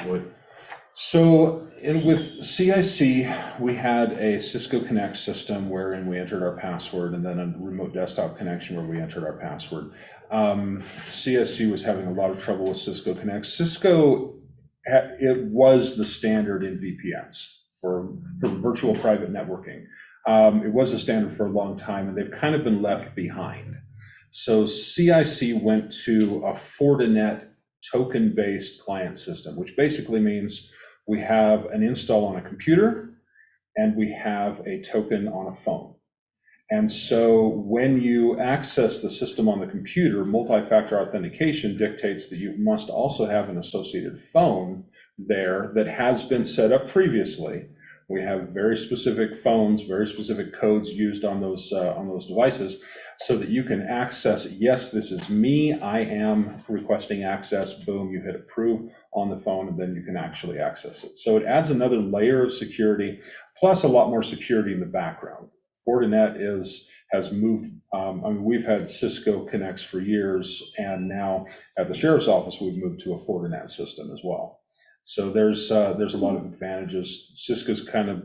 So with CIC, we had a Cisco Connect system wherein we entered our password, and then a remote desktop connection where we entered our password. CIC was having a lot of trouble with Cisco Connect. Cisco it was the standard in VPNs for virtual private networking. It was a standard for a long time, and they've kind of been left behind. So CIC went to a Fortinet token-based client system, which basically means we have an install on a computer and we have a token on a phone. And so when you access the system on the computer, multi-factor authentication dictates that you must also have an associated phone there that has been set up previously. We have very specific phones, very specific codes used on those devices so that you can access, yes, this is me, I am requesting access, boom, you hit approve on the phone, and then you can actually access it. So it adds another layer of security, plus a lot more security in the background. Fortinet has moved, we've had Cisco Connects for years, and now at the Sheriff's Office, we've moved to a Fortinet system as well. So there's a lot of advantages. Cisco's kind of,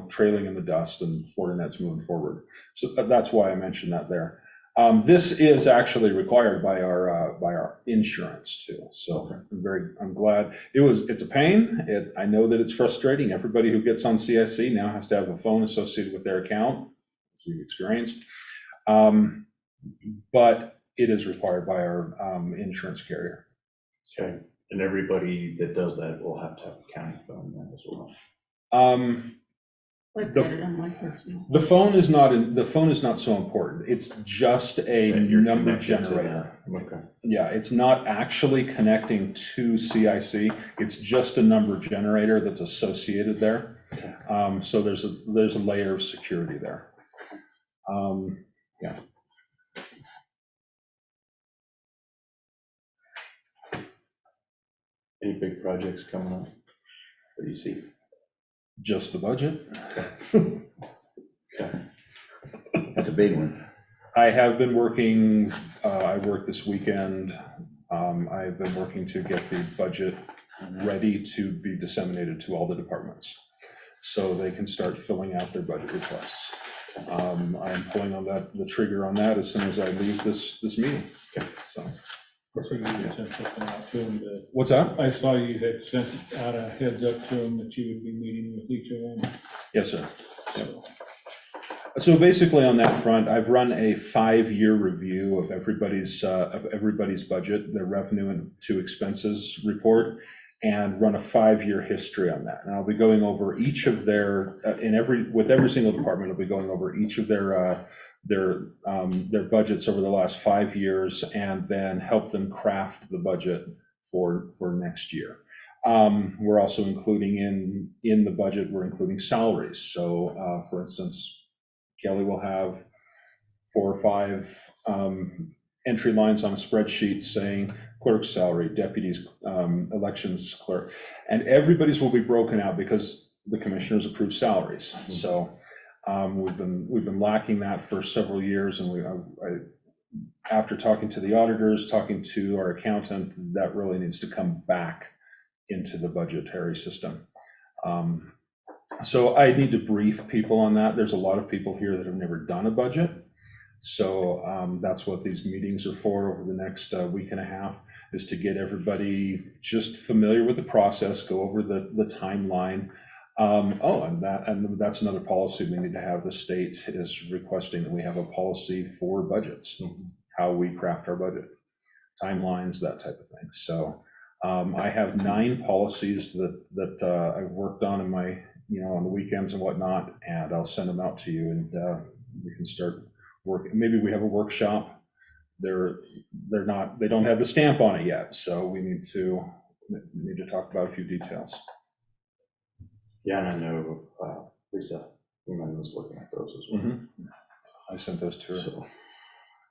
trailing in the dust, and Fortinet's moving forward. So that's why I mentioned that there. This is actually required by our insurance too. So I'm glad. It's a pain. I know that it's frustrating. Everybody who gets on CIC now has to have a phone associated with their account, as you've experienced. But it is required by our insurance carrier. Okay. And everybody that does that will have to have a county phone then as well. The phone is not so important. It's just a number generator. Okay. Yeah, it's not actually connecting to CIC. It's just a number generator that's associated there. Okay. So there's a layer of security there. Yeah. Any big projects coming up? What do you see? Just the budget. Okay. That's a big one. I have been working, I worked this weekend. I've been working to get the budget ready to be disseminated to all the departments so they can start filling out their budget requests. I am pulling on the trigger on that as soon as I leave this meeting. Okay. So. So you had sent something out to them that. What's that? I saw you had sent out a heads up to them that you would be meeting with each of them. Yes, sir. Yep. So basically on that front, I've run a 5-year review of everybody's budget, their revenue and to expenses report, and run a 5-year history on that. And I'll be going over each of their, with every single department, I'll be going over each of their budgets over the last 5 years, and then help them craft the budget for next year. We're also including in the budget, we're including salaries. So for instance, Kelly will have 4 or 5 entry lines on a spreadsheet saying clerk's salary, deputies, elections clerk, and everybody's will be broken out because the commissioners approve salaries. Mm-hmm. So we've been lacking that for several years, and after talking to the auditors, talking to our accountant, that really needs to come back into the budgetary system. So I need to brief people on that. There's a lot of people here that have never done a budget. So that's what these meetings are for over the next week and a half, is to get everybody just familiar with the process, go over the timeline. And that's another policy we need to have. The state is requesting that we have a policy for budgets, how we craft our budget, timelines, that type of thing. So I have 9 policies that I've worked on in my, on the weekends and whatnot, and I'll send them out to you, and we can start working. Maybe we have a workshop. They don't have the stamp on it yet, so we need to talk about a few details. Yeah, and I know Lisa was working at those as well. Mm-hmm. I sent those to her. So.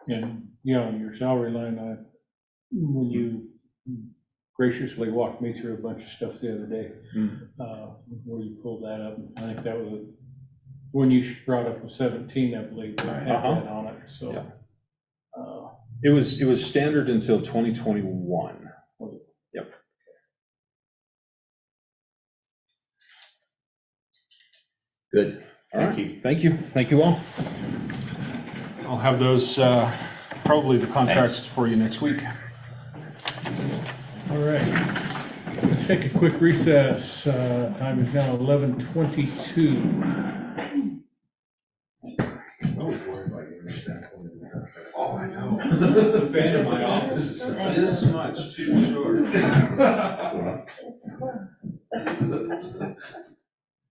And on your salary line, when you graciously walked me through a bunch of stuff the other day, where you pulled that up, I think that was when you brought up the 17, I believe, I had that on it. So yeah. It was standard until 2021. Yep. Good. Thank you. Thank you all. I'll have those, probably the contracts for you next week. All right. Let's take a quick recess. Time is now 11:22. Oh, I know. The fan in my office is this much too short.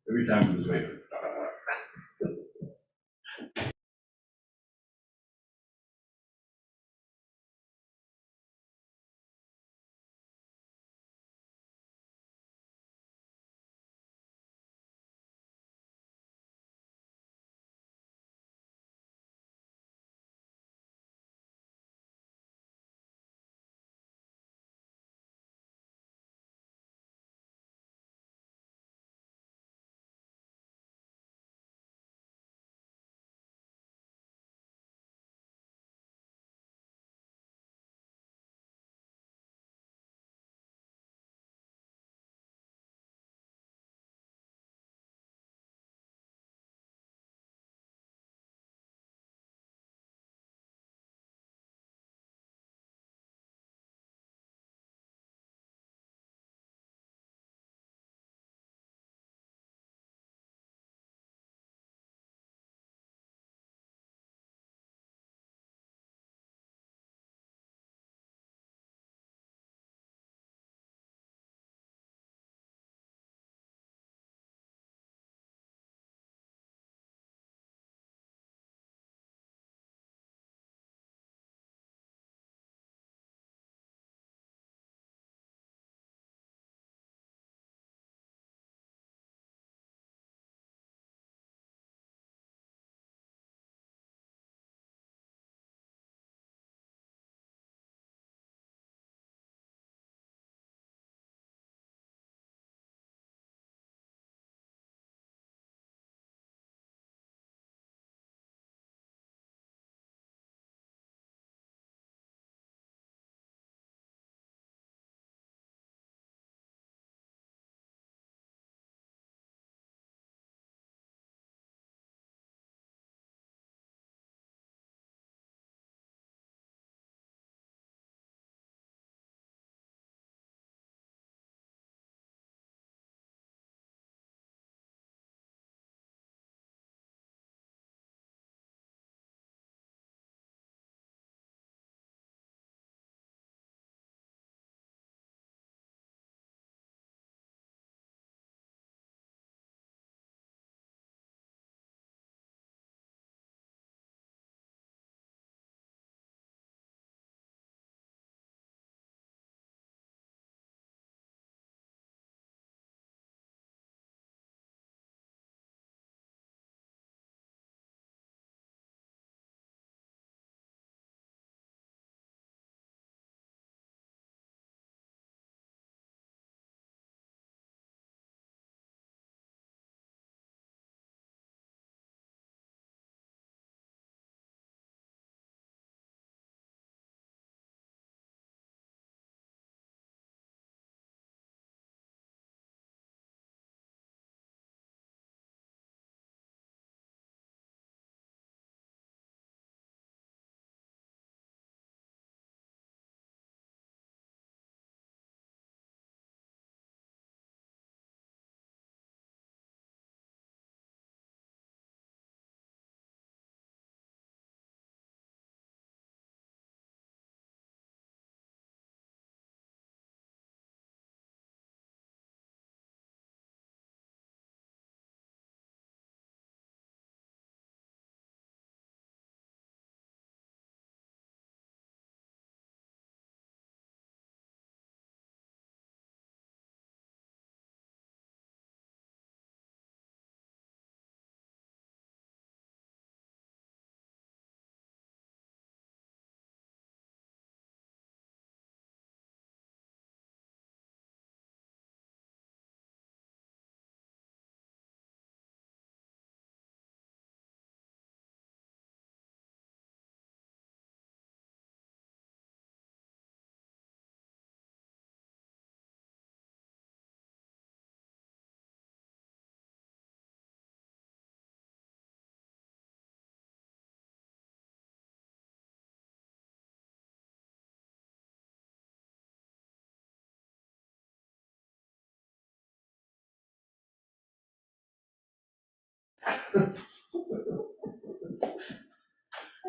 Every time we just wait.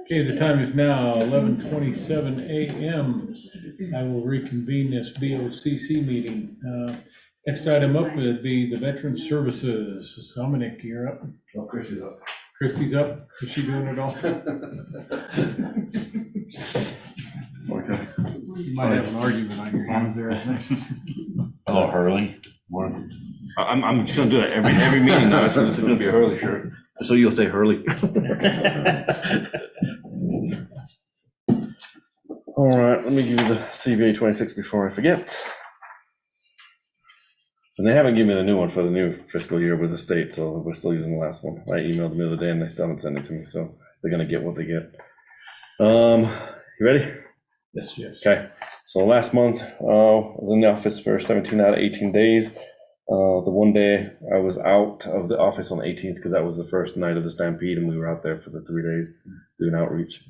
Okay, the time is now 11:27 a.m. I will reconvene this BOCC meeting. Next item up would be the Veteran Services. Dominic, you're up. Oh, Chrissy's up. Christie's up. Is she doing it all? Okay. You might have an argument on your hands there, I think. Hello, Hurley. I'm just gonna do that every meeting now, so this is gonna be a Hurley shirt, so you'll say Hurley. All right, let me give you the CVA 26 before I forget. And they haven't given me the new one for the new fiscal year with the state, so we're still using the last one. I emailed them the other day and they still haven't sent it to me, so they're gonna get what they get. You ready? Yes, yes. Okay, so last month, I was in the office for 17 out of 18 days. The one day I was out of the office on the 18th because that was the first night of the stampede and we were out there for the 3 days doing outreach.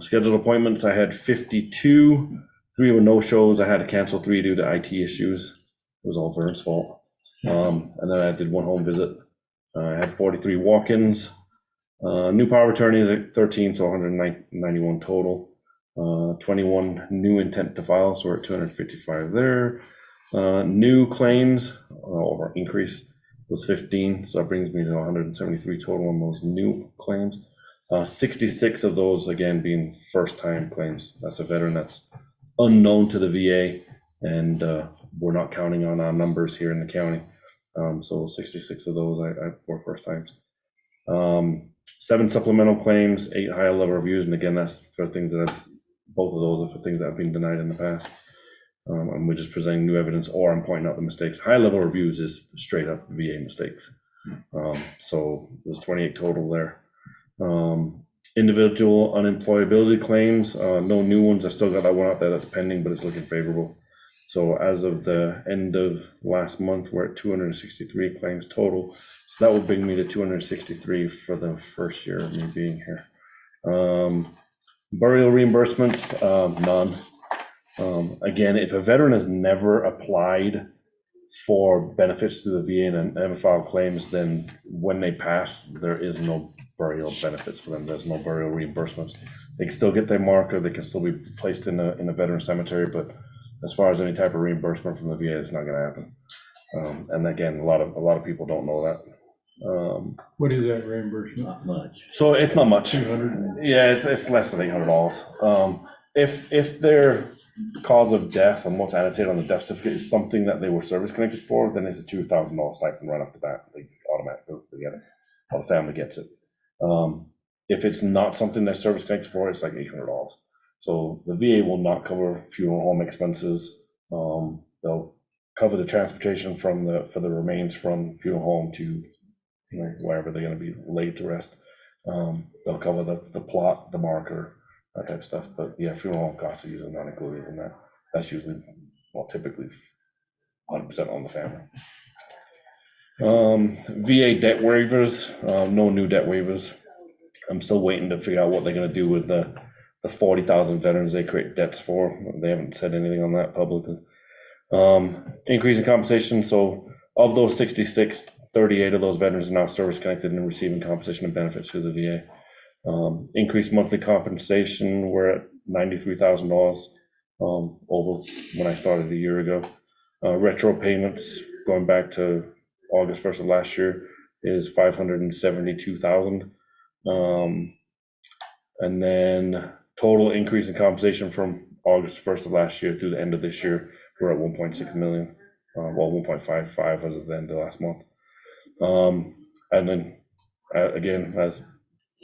Scheduled appointments, I had 52, 3 were no-shows. I had to cancel 3 due to IT issues. It was all Vern's fault. And then I did 1 home visit. I had 43 walk-ins. New power of attorneys at 13, so 191 total. 21 new intent to file, so we're at 255 there. New claims, or increase, was 15, so that brings me to 173 total on those new claims. 66 of those, again, being first-time claims. That's a veteran that's unknown to the VA, and we're not counting on our numbers here in the county. So 66 of those were first times. 7 supplemental claims, 8 higher level reviews, and again, that's for things that both of those are for things that have been denied in the past. And we're just presenting new evidence, or I'm pointing out the mistakes. High level reviews is straight up VA mistakes. So there's 28 total there. Individual unemployability claims, no new ones. I've still got that one out there that's pending, but it's looking favorable. So as of the end of last month, we're at 263 claims total. So that will bring me to 263 for the first year of me being here. Burial reimbursements, none. Again, if a veteran has never applied for benefits through the VA and never filed claims, then when they pass, there is no burial benefits for them. There's no burial reimbursements. They can still get their marker. They can still be placed in a veteran cemetery, but as far as any type of reimbursement from the VA, it's not going to happen. And again, a lot of people don't know that. What is that reimbursement? Not much. So it's not much. 200? Yeah, it's less than $800. If their cause of death and what's annotated on the death certificate is something that they were service connected for, then it's a $2,000 stipend right off the bat. They automatically get it, or the family gets it. If it's not something they're service connected for, it's like $800. So the VA will not cover funeral home expenses. They'll cover the transportation for the remains from funeral home to wherever they're going to be laid to rest. They'll cover the plot, the marker, that type of stuff. But yeah, funeral home costs are usually not included in that. That's usually, typically 100% on the family. VA debt waivers, no new debt waivers. I'm still waiting to figure out what they're going to do with the 40,000 veterans they create debts for. They haven't said anything on that publicly. Increase in compensation. So of those 66, 38 of those veterans are now service connected and receiving compensation and benefits through the VA. Increased monthly compensation, we're at $93,000 over when I started a year ago. Retro payments going back to August 1st of last year is $572,000. And then total increase in compensation from August 1st of last year through the end of this year, we're at 1.6 million. Well, 1.55 as of the end of last month. And then again, as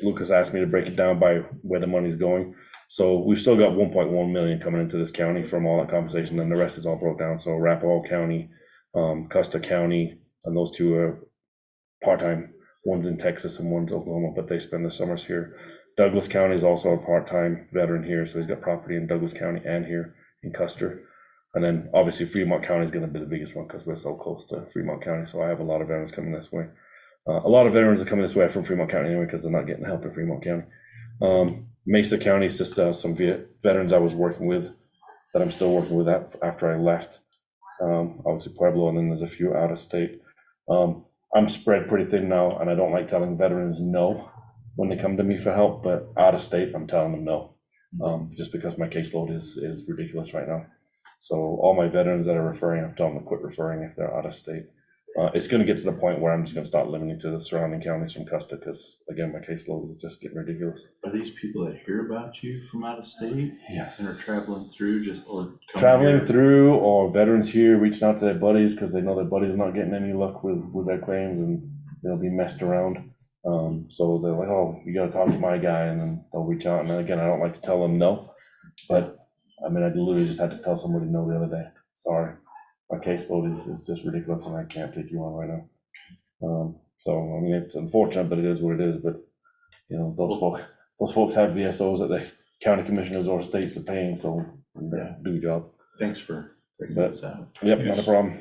Lucas asked me to break it down by where the money's going. So we've still got 1.1 million coming into this county from all that compensation, and the rest is all broke down. So Arapahoe County, Custer County, and those 2 are part-time. One's in Texas and one's Oklahoma, but they spend their summers here. Douglas County is also a part-time veteran here, so he's got property in Douglas County and here in Custer. And then obviously Fremont County is going to be the biggest one because we're so close to Fremont County. So I have a lot of veterans coming this way. A lot of veterans are coming this way from Fremont County anyway because they're not getting help in Fremont County. Mesa County is just some veterans I was working with that I'm still working with after I left. Obviously Pueblo, and then there's a few out of state. I'm spread pretty thin now, and I don't like telling veterans no when they come to me for help, but out of state, I'm telling them no. Just because my caseload is ridiculous right now. So all my veterans that are referring, I've told them to quit referring if they're out of state. It's gonna get to the point where I'm just gonna start limiting to the surrounding counties from Custer, because again, my caseload is just getting ridiculous. Are these people that hear about you from out of state? Yes. And are traveling through or traveling through, or veterans here reaching out to their buddies because they know their buddy's not getting any luck with their claims, and they'll be messed around. So they're like, oh, you gotta talk to my guy, and then they'll reach out. And then again, I don't like to tell them no, but I mean, I literally just had to tell somebody no the other day. Sorry, my caseload is just ridiculous, and I can't take you on right now. So I mean, it's unfortunate, but it is what it is. But you know, those folks have VSOs that the county commissioners or states are paying, so do your job. Thanks for bringing this out. Yep, not a problem.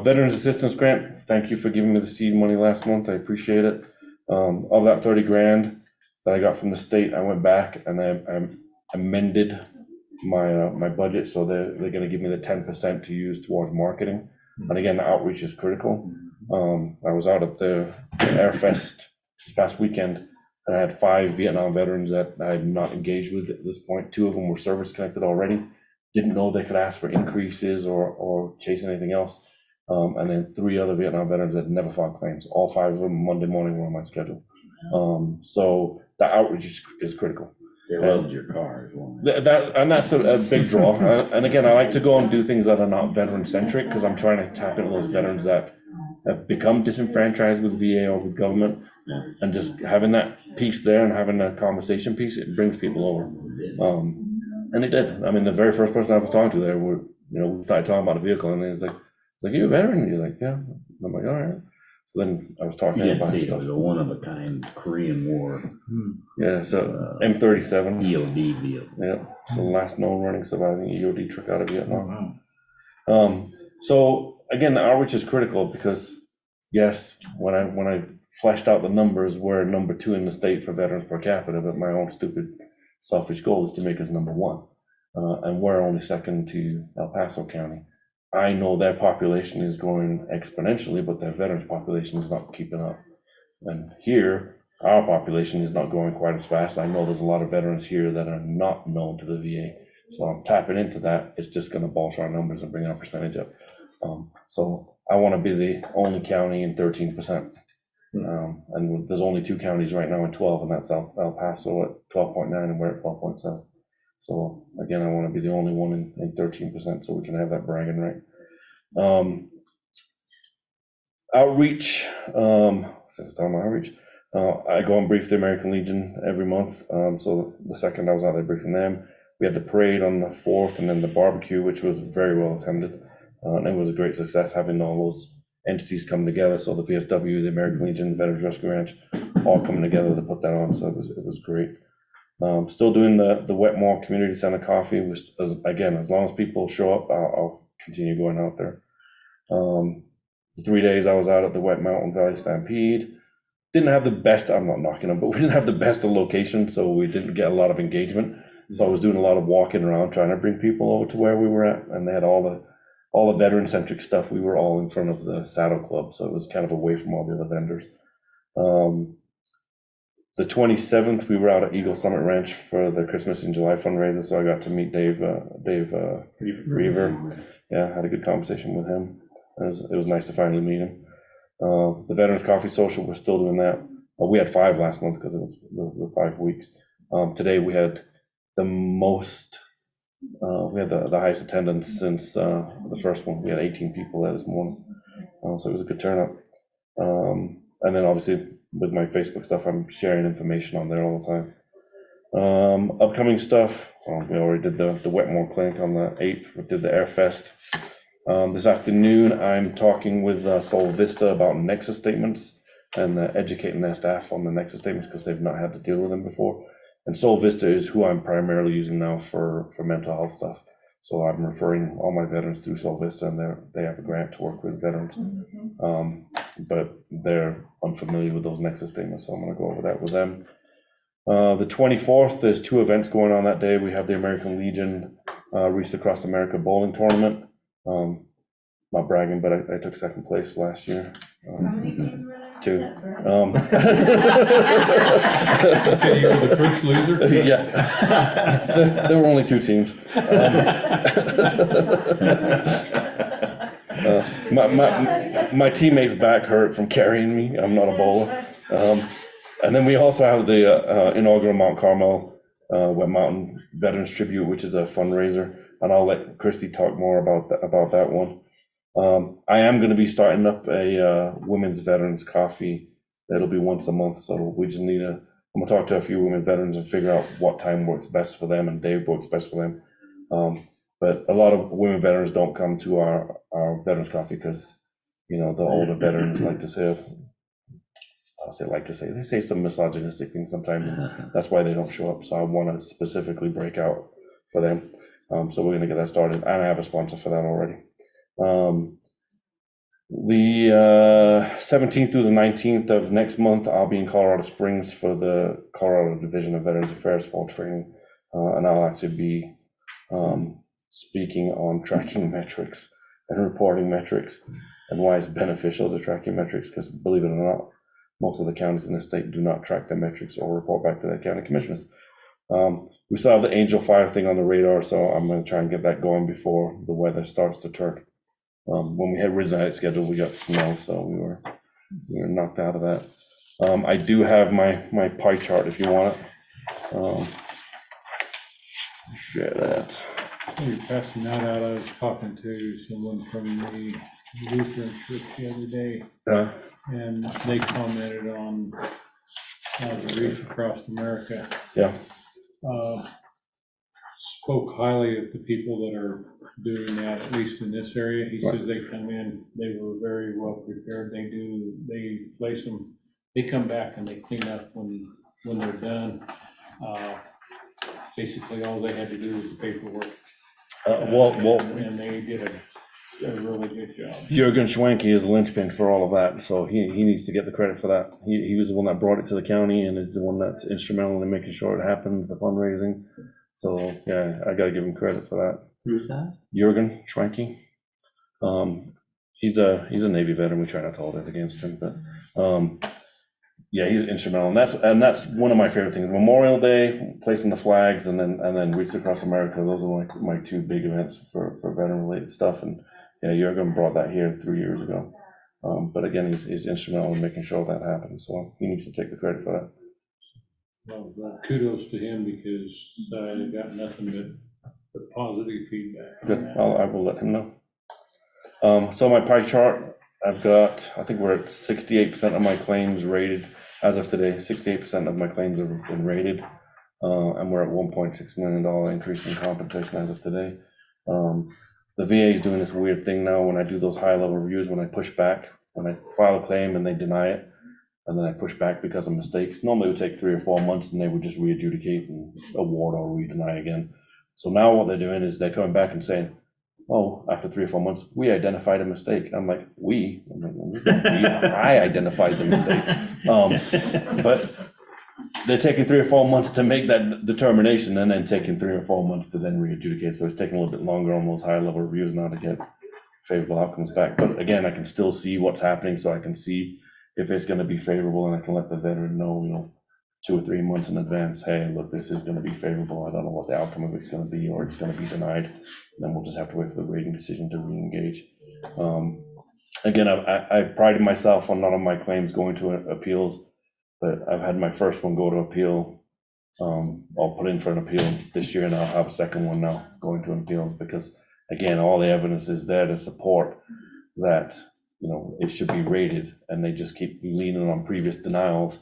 Veterans Assistance Grant, thank you for giving me the seed money last month. I appreciate it. Of that 30 grand that I got from the state, I went back and I amended my budget, so they're going to give me the 10% to use towards marketing. And again, the outreach is critical. I was out at the Air Fest this past weekend, and I had 5 Vietnam veterans that I had not engaged with at this point. 2 of them were service connected already, didn't know they could ask for increases or chase anything else. And then 3 other Vietnam veterans that never filed claims. All 5 of them Monday morning were on my schedule. So the outreach is critical. They loved your car as well. And that's a big draw. And again, I like to go and do things that are not veteran centric, because I'm trying to tap into those veterans that have become disenfranchised with VA or with government. And just having that piece there and having that conversation piece, it brings people over. And it did. I mean, the very first person I was talking to there, we started talking about a vehicle, and he's like, you a veteran? And he's like, yeah. And I'm like, all right. So then I was talking about it stuff. was a one-of-a-kind Korean War. Yeah, so M37. EOD vehicle. Yeah, it's the last known running surviving EOD truck out of Vietnam. So again, the outreach is critical because, yes, when I fleshed out the numbers, we're number 2 in the state for veterans per capita, but my own stupid selfish goal is to make us number 1. And we're only second to El Paso County. I know their population is growing exponentially, but their veterans population is not keeping up. And here, our population is not growing quite as fast. I know there's a lot of veterans here that are not known to the VA. So I'm tapping into that. It's just going to bolster our numbers and bring our percentage up. So I want to be the only county in 13%. And there's only 2 counties right now in 12, and that's El Paso at 12.9 and we're at 12.7. So again, I want to be the only one in 13%, so we can have that bragging right. Outreach, since I'm outreach, I go and brief the American Legion every month. So the second I was out there briefing them, we had the parade on the 4th, and then the barbecue, which was very well attended. And it was a great success having all those entities come together. So the VFW, the American Legion, the Veterans Rescue Ranch, all coming together to put that on. So it was great. Still doing the Wetmore Community Center coffee. As long as people show up, I'll continue going out there. The 3 days I was out at the Wet Mountain Valley Stampede, didn't have the best, I'm not knocking them, but we didn't have the best of locations, so we didn't get a lot of engagement. So I was doing a lot of walking around, trying to bring people over to where we were at, and they had all the veteran-centric stuff. We were all in front of the Saddle Club, so it was kind of away from all the other vendors. The 27th, we were out at Eagle Summit Ranch for the Christmas in July fundraiser, so I got to meet Dave Reaver. Yeah, had a good conversation with him. It was nice to finally meet him. The Veterans Coffee Social, we're still doing that. We had 5 last month because it was the 5 weeks. Today we had the most, we had the highest attendance since the first one. We had 18 people there this morning, so it was a good turnout. And then obviously with my Facebook stuff, I'm sharing information on there all the time. Upcoming stuff, we already did the Wetmore Clinic on the 8th. We did the Air Fest. This afternoon, I'm talking with Sol Vista about Nexus statements and educating their staff on the Nexus statements because they've not had to deal with them before. And Sol Vista is who I'm primarily using now for mental health stuff. So I'm referring all my veterans through Sol Vista, and they have a grant to work with veterans. But they're unfamiliar with those Nexus statements, so I'm going to go over that with them. The 24th, there's 2 events going on that day. We have the American Legion Reach Across America bowling tournament. Not bragging, but I took 2nd place last year. How many Two. You said you were the first loser? Yeah. There were only two teams. My teammate's back hurt from carrying me. I'm not a bowler. And then we also have the inaugural Mount Carmel Wet Mountain Veterans Tribute, which is a fundraiser, and I'll let Christy talk more about that one. I am going to be starting up a women's veterans coffee. That'll be once a month, so we just need I'm gonna talk to a few women veterans and figure out what time works best for them and day works best for them. But a lot of women veterans don't come to our veterans coffee because, you know, the older veterans like to say, they say some misogynistic things sometimes, and that's why they don't show up. So I want to specifically break out for them. So we're gonna get that started, and I have a sponsor for that already. The 17th through the 19th of next month, I'll be in Colorado Springs for the Colorado Division of Veterans Affairs fall training, and I'll actually be speaking on tracking metrics and reporting metrics and why it's beneficial to tracking metrics, because believe it or not, most of the counties in the state do not track their metrics or report back to their county commissioners. We still have the Angel Fire thing on the radar, so I'm going to try and get that going before the weather starts to turn. When we had originally had it scheduled, we got snow, so we were knocked out of that. I do have my pie chart if you want it. Share that. You're passing that out. I was talking to someone from the Lutheran church the other day, and they commented on the Reach Across America. Yeah. Spoke highly of the people that are doing that, at least in this area. He says they come in, they were very well prepared. They place them, they come back and they clean up when they're done. Basically, all they had to do was the paperwork. And they did a really good job. Jürgen Schwenke is the linchpin for all of that, so he needs to get the credit for that. He was the one that brought it to the county, and is the one that's instrumental in making sure it happens, the fundraising. So yeah, I gotta give him credit for that. Who's that? Jürgen Schwenke. He's a Navy veteran. We try not to hold it against him, but yeah, he's instrumental, and that's one of my favorite things. Memorial Day, placing the flags, and then Reach Across America. Those are my two big events for veteran related stuff. And yeah, Jürgen brought that here 3 years ago. But again, he's instrumental in making sure that happens. So he needs to take the credit for that. Well, kudos to him, because I got nothing but positive feedback. Good. I will let him know. So my pie chart, I think we're at 68% of my claims rated as of today. 68% of my claims have been rated, and we're at $1.6 million increase in compensation as of today. The VA is doing this weird thing now when I do those high-level reviews, when I push back, when I file a claim and they deny it, and then I push back because of mistakes. Normally it would take 3 or 4 months, and they would just re-adjudicate and award or re-deny again. So now what they're doing is they're coming back and saying, oh, after 3 or 4 months, we identified a mistake. I'm like, I identified the mistake. But they're taking 3 or 4 months to make that determination, and then taking 3 or 4 months to then re-adjudicate. So it's taking a little bit longer on those high level reviews now to get favorable outcomes back. But again, I can still see what's happening, so I can see if it's going to be favorable, and I can let the veteran know, 2 or 3 months in advance, hey, look, this is going to be favorable. I don't know what the outcome of it's going to be, or it's going to be denied. And then we'll just have to wait for the rating decision to re-engage. Again, I prided myself on none of my claims going to appeals, but I've had my first one go to appeal. I'll put in for an appeal this year, and I'll have a second one now going to an appeal, because again, all the evidence is there to support that, it should be rated, and they just keep leaning on previous denials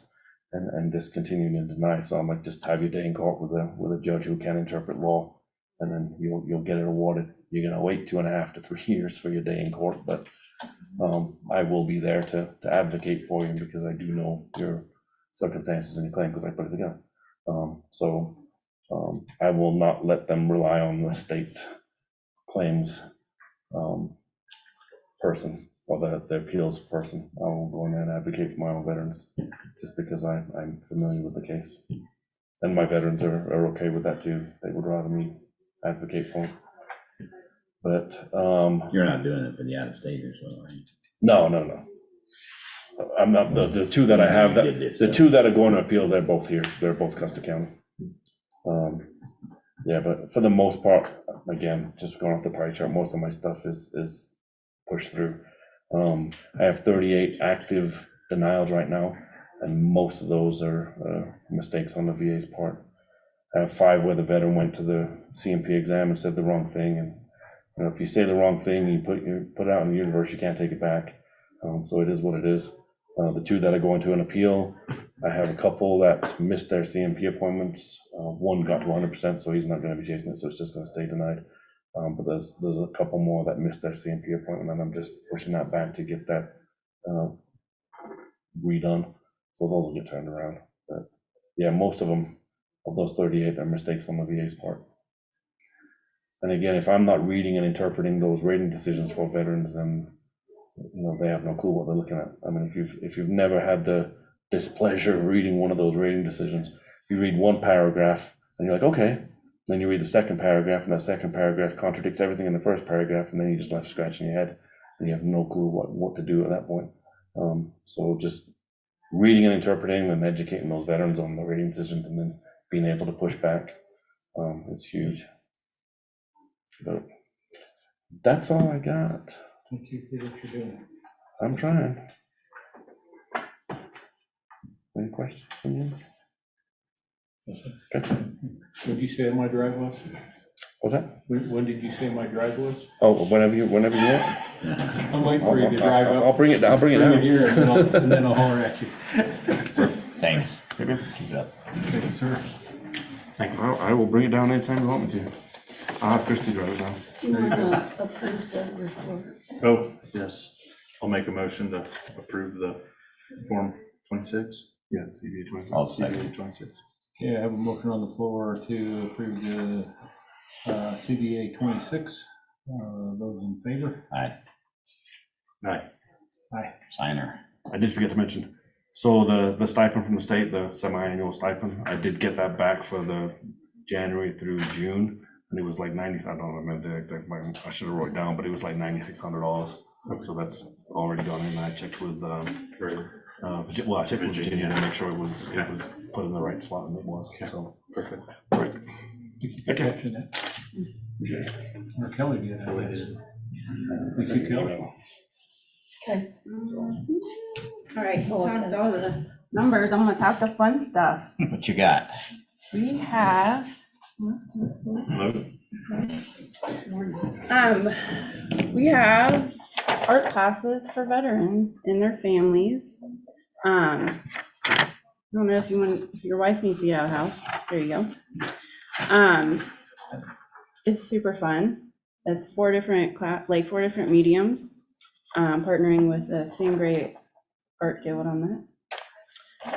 and just continuing to deny. So I'm like, just have your day in court with a judge who can interpret law, and then you'll get it awarded. You're gonna wait 2.5 to 3 years for your day in court, but I will be there to advocate for you, because I do know your circumstances and your claim, because I put it together. I will not let them rely on the state claims person, or the appeals person. I will go in there and advocate for my own veterans, just because I'm familiar with the case. And my veterans are okay with that too. They would rather me advocate for them. But You're not doing it for the out-of-staters, though, right? No. I'm not, the two that I have, the two that are going to appeal, they're both here, they're both Custer County. Yeah, but for the most part, again, just going off the pie chart, most of my stuff is pushed through. I have 38 active denials right now, and most of those are mistakes on the VA's part. I have 5 where the veteran went to the CMP exam and said the wrong thing, and you know, if you say the wrong thing, you put it out in the universe, you can't take it back. So it is what it is. The 2 that are going to an appeal, I have a couple that missed their CMP appointments. One got to 100%, so he's not going to be chasing it, so it's just going to stay denied. But there's a couple more that missed their CMP appointment, and I'm just pushing that back to get that redone. So those will get turned around. But yeah, most of them, of those 38, are mistakes on the VA's part. And again, if I'm not reading and interpreting those rating decisions for veterans, then you know they have no clue what they're looking at. I mean, if you've never had the displeasure of reading one of those rating decisions, you read one paragraph and you're like, okay. Then you read the second paragraph, and that second paragraph contradicts everything in the first paragraph, and then you just left scratching your head, and you have no clue what to do at that point. So just reading and interpreting and educating those veterans on the rating decisions, and then being able to push back, it's huge. But that's all I got. Thank you for what you're doing. I'm trying. Any questions from you? Gotcha. What did you say my drive was? What's that? When did you say my drive was? Oh, whenever you want. I'm waiting for you to drive up. I'll bring it down. I'll bring it down. Here, and then I'll holler at you. Thanks. Keep it Thank up. you, sir. Thank you. I will bring it down anytime you want me to. I'll have Christie drive it down. You want to approve the report? Oh, yes. I'll make a motion to approve the Form 26. Yeah, CBA 26. I'll second. CBA 26. Okay, I have a motion on the floor to approve the CBA 26. Those in favor? Aye. Aye. Aye. Signer. I did forget to mention, so the stipend from the state, the semi-annual stipend, I did get that back for the January through June, and it was like 90, I don't remember, I should have wrote it down, but it was like $9,600. So that's already gone in. I checked with, I checked with Virginia to make sure it was put in the right spot, and it was, so. Perfect. Right. Thank you for catching that. Or Kelly did. Thank you, Kelly. Okay. All right, we talked all the numbers. I'm gonna talk the fun stuff. What you got? We have, we have art classes for veterans and their families. I don't know if your wife needs to get out of the house. There you go. It's super fun. It's 4 different mediums, partnering with the Same Great Art Guild on that.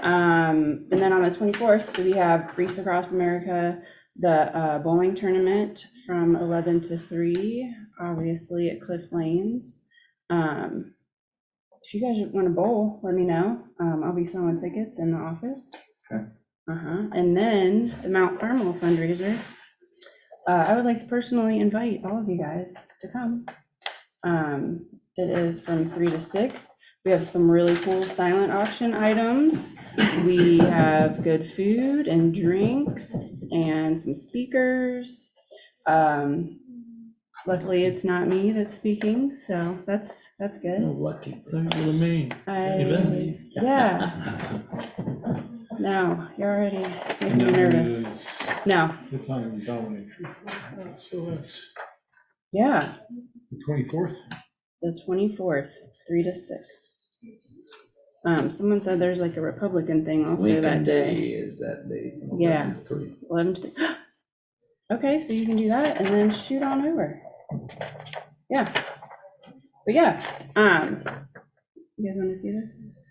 And then on the 24th, so we have Grease Across America, the bowling tournament from 11 to 3, obviously at Cliff Lanes. If you guys want to bowl, let me know. I'll be selling tickets in the office. Okay. And then the Mount Carmel fundraiser. I would like to personally invite all of you guys to come. It is from 3 to 6. We have some really cool silent auction items. We have good food and drinks and some speakers. Luckily, it's not me that's speaking, so that's good. Lucky. Yeah. No, you're already making me nervous. No. It's on Dominic. So that's. Yeah. The 24th? The 24th, 3 to 6. Someone said there's like a Republican thing also that day. Is that day. Yeah. 11 to 3. Okay, so you can do that and then shoot on over. Yeah. But yeah, you guys want to see this?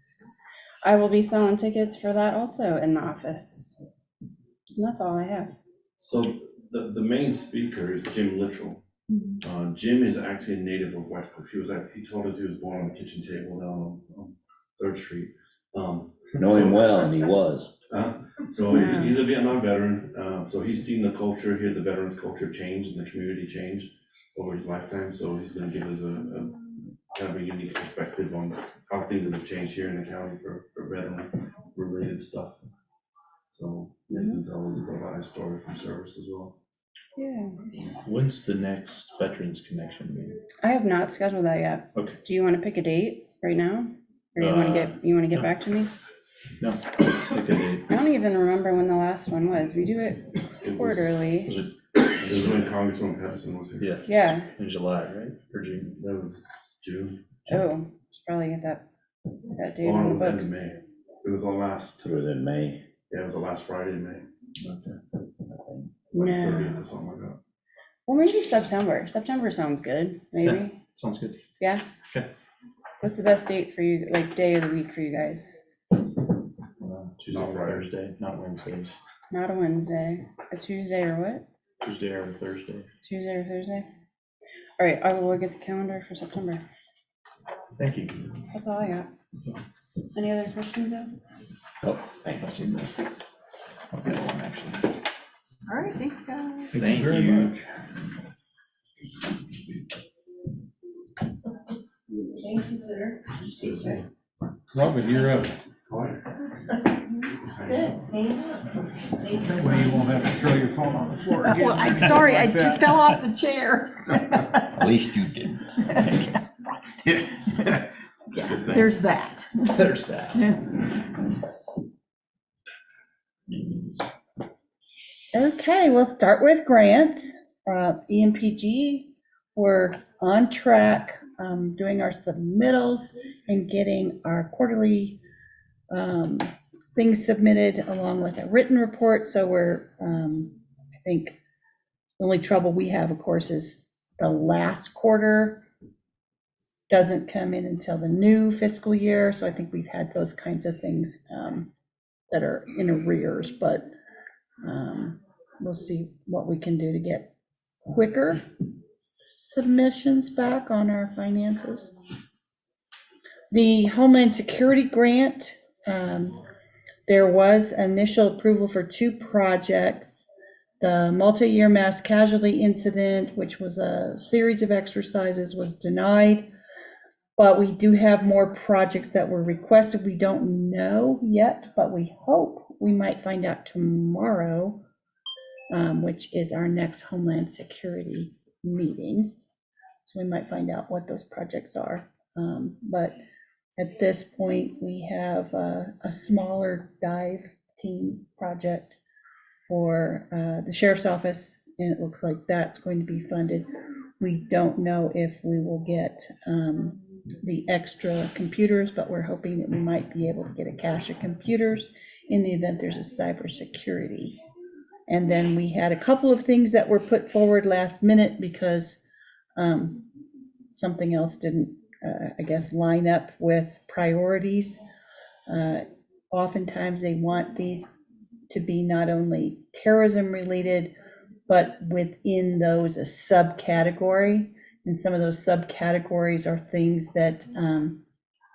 I will be selling tickets for that also in the office. And that's all I have. So the main speaker is Jim Littrell. Jim is actually a native of Westcliff. He told us he was born on the kitchen table down on 3rd Street. Know him well, and he was. So he's a Vietnam veteran. So he's seen the culture here, the veterans culture change and the community change over his lifetime. So he's going to give us kind of a unique perspective on how things have changed here in the county for veteran-related stuff. So they can tell us about our story from service as well. Yeah. When's the next Veterans Connection meeting? I have not scheduled that yet. Okay. Do you want to pick a date right now? Or you want to get no. back to me? No, pick a date. I don't even remember when the last one was. We do it quarterly. Was it? It was when Congressman Patterson was here. Yeah. Yeah. In July, right? Or June? That was June. Oh, should probably get that date Oh, no, on it the was in books. May. It was the last, It was in May. yeah, it was the last Friday in May. Okay. Like No. 30th or something like that. Well, maybe September. September sounds good, maybe. Sounds good. Yeah? Okay. What's the best date for you, like day of the week for you guys? Tuesday or Thursday, not Wednesdays. Not a Wednesday, a Tuesday or what? Tuesday or Thursday. Tuesday or Thursday? All right, I will look at the calendar for September. Thank you. That's all I got. Any other questions, Ed? Oh, thanks. I'll get one actually. All right, thanks, guys. Thank very you. much. Thank you, sir. Robin, you're up. Good, thank you. That way you won't have to throw your phone on the floor again. Well, I'm sorry, I Like that. fell off the chair. At least you didn't. Yeah, there's that. There's that. Okay, we'll start with grants. EMPG, we're on track, doing our submittals and getting our quarterly things submitted along with a written report. So we're, I think, the only trouble we have, of course, is the last quarter doesn't come in until the new fiscal year. So I think we've had those kinds of things that are in arrears, but we'll see what we can do to get quicker submissions back on our finances. The Homeland Security Grant, there was initial approval for 2 projects. The multi-year mass casualty incident, which was a series of exercises, was denied. But we do have more projects that were requested. We don't know yet, but we hope we might find out tomorrow, which is our next Homeland Security meeting. So we might find out what those projects are. But at this point, we have a smaller dive team project for the sheriff's office, and it looks like that's going to be funded. We don't know if we will get the extra computers, but we're hoping that we might be able to get a cache of computers in the event there's a cybersecurity. And then we had a couple of things that were put forward last minute because something else didn't, I guess, line up with priorities. Oftentimes they want these to be not only terrorism related, but within those a subcategory. And some of those subcategories are things that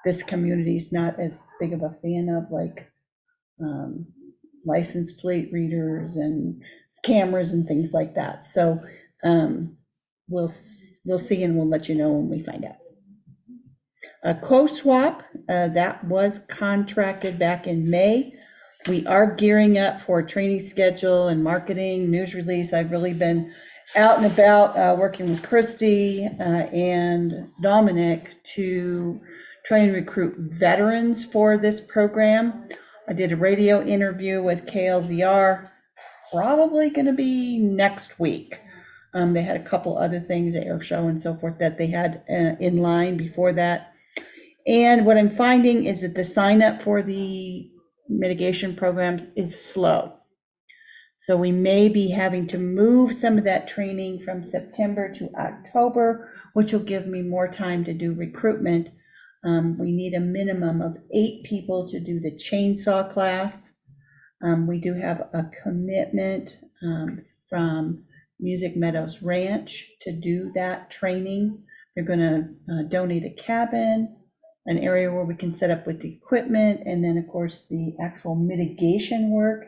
this community is not as big of a fan of, like license plate readers and cameras and things like that. So we'll see, and we'll let you know when we find out. A co-swap, that was contracted back in May. We are gearing up for a training schedule and marketing, news release. I've really been out and about working with Christy and Dominic to try and recruit veterans for this program. I did a radio interview with KLZR, probably going to be next week. They had a couple other things, the air show and so forth, that they had in line before that. And what I'm finding is that the sign up for the mitigation programs is slow. So we may be having to move some of that training from September to October, which will give me more time to do recruitment. We need a minimum of 8 people to do the chainsaw class. We do have a commitment from Music Meadows Ranch to do that training. They're going to donate a cabin, an area where we can set up with the equipment, and then of course the actual mitigation work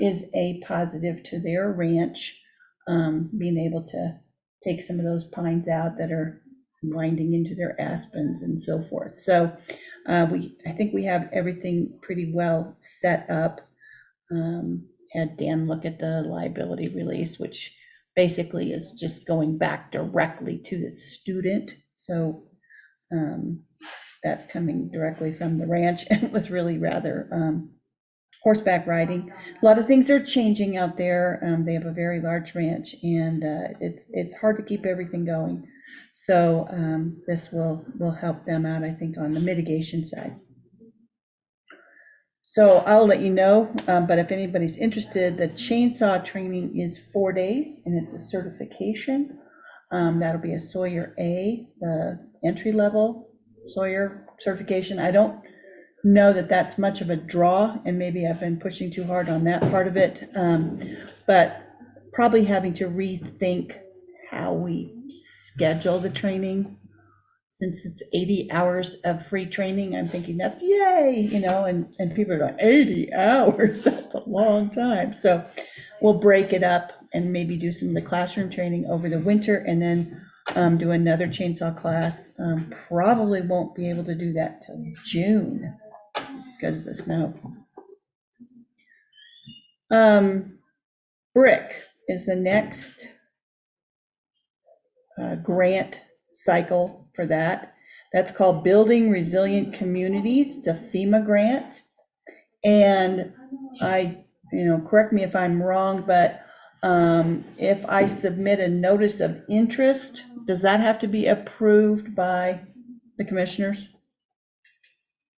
is a positive to their ranch, being able to take some of those pines out that are winding into their aspens and so forth. So I think we have everything pretty well set up. Had Dan look at the liability release, which basically is just going back directly to the student. So that's coming directly from the ranch, and it was really rather horseback riding. A lot of things are changing out there. They have a very large ranch, and it's hard to keep everything going. So this will help them out, I think, on the mitigation side. So I'll let you know, but if anybody's interested, the chainsaw training is 4 days, and it's a certification. That'll be a Sawyer A, the entry-level Sawyer certification. I don't know that that's much of a draw, and maybe I've been pushing too hard on that part of it, but probably having to rethink how we schedule the training. Since it's 80 hours of free training, I'm thinking that's yay, you know, and people are going, 80 hours, that's a long time. So we'll break it up and maybe do some of the classroom training over the winter, and then do another chainsaw class. Probably won't be able to do that till June because of the snow. BRIC is the next grant cycle for that. That's called Building Resilient Communities. It's a FEMA grant. And correct me if I'm wrong, but if I submit a notice of interest, does that have to be approved by the commissioners?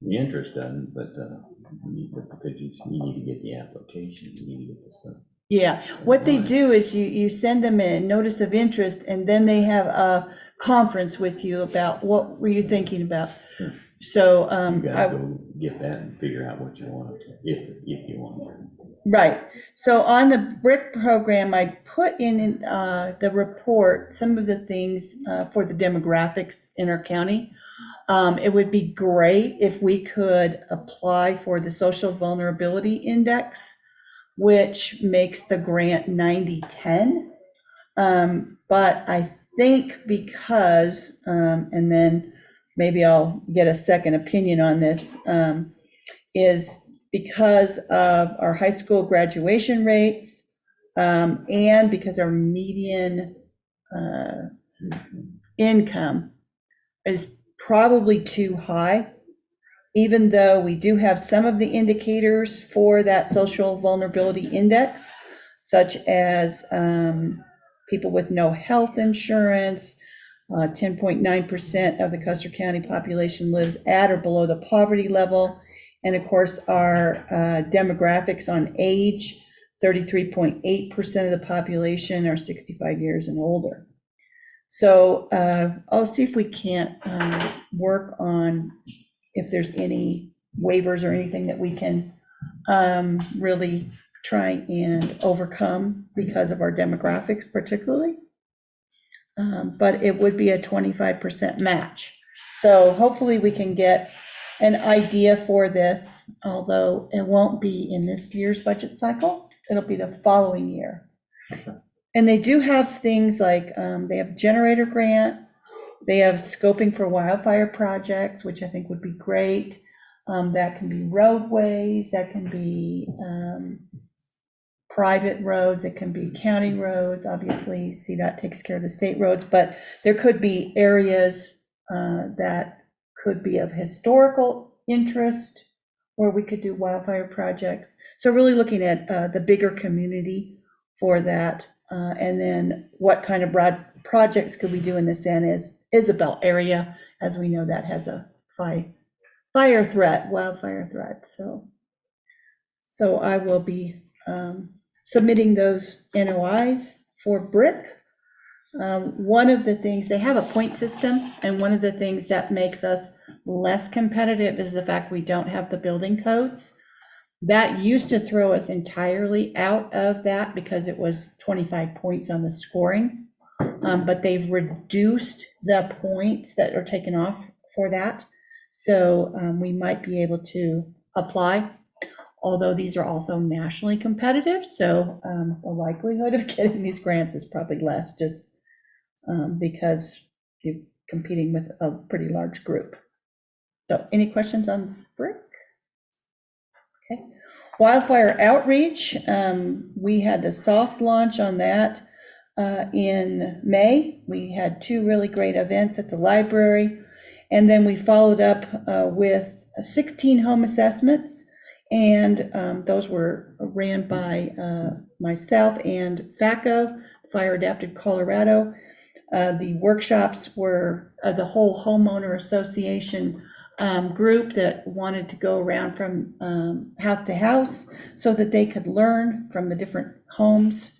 The interest doesn't, but because you need to get the application, you need to get the stuff. Yeah, what they do is you send them a notice of interest, and then they have a conference with you about what were you thinking about. Sure. So you gotta go get that and figure out what you want, if you want. Right. So on the BRIC program, I put in the report some of the things for the demographics in our county. It would be great if we could apply for the Social Vulnerability Index, which makes the grant 90/10. But I think because, and then maybe I'll get a second opinion on this, is because of our high school graduation rates, and because our median income is probably too high, even though we do have some of the indicators for that social vulnerability index, such as people with no health insurance, 10.9% of the Custer County population lives at or below the poverty level. And of course, our demographics on age, 33.8% of the population are 65 years and older. So I'll see if we can't work on if there's any waivers or anything that we can really try and overcome because of our demographics particularly. But it would be a 25% match. So hopefully we can get an idea for this, although it won't be in this year's budget cycle. It'll be the following year. And they do have things like, they have generator grant, they have scoping for wildfire projects, which I think would be great. That can be roadways, that can be private roads, it can be county roads. Obviously, CDOT takes care of the state roads, but there could be areas that could be of historical interest where we could do wildfire projects. So really looking at the bigger community for that. And then what kind of broad projects could we do in the San Isabel area? As we know, that has a wildfire threat. So I will be submitting those NOIs for BRIC. One of the things, they have a point system, and one of the things that makes us less competitive is the fact we don't have the building codes. That used to throw us entirely out of that because it was 25 points on the scoring, but they've reduced the points that are taken off for that. So we might be able to apply, although these are also nationally competitive. So the likelihood of getting these grants is probably less, just because you competing with a pretty large group. So any questions on brick? Okay. Wildfire outreach, we had the soft launch on that in May. We had 2 really great events at the library, and then we followed up with 16 home assessments, and those were ran by myself and FACO, Fire Adapted Colorado. The workshops were the whole homeowner association group that wanted to go around from house to house so that they could learn from the different homes.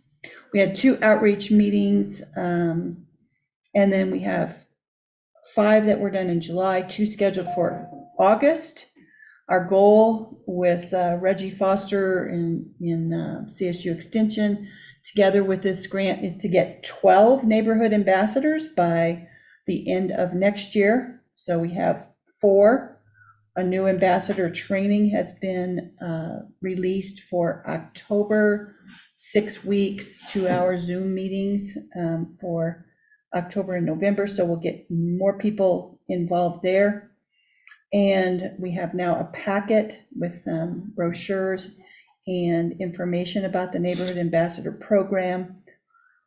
We had 2 outreach meetings, and then we have 5 that were done in July, 2 scheduled for August. Our goal with Reggie Foster in CSU Extension, together with this grant, is to get 12 neighborhood ambassadors by the end of next year. So we have 4. A new ambassador training has been released for October, 6 weeks, 2-hour Zoom meetings for October and November. So we'll get more people involved there. And we have now a packet with some brochures and information about the Neighborhood Ambassador Program.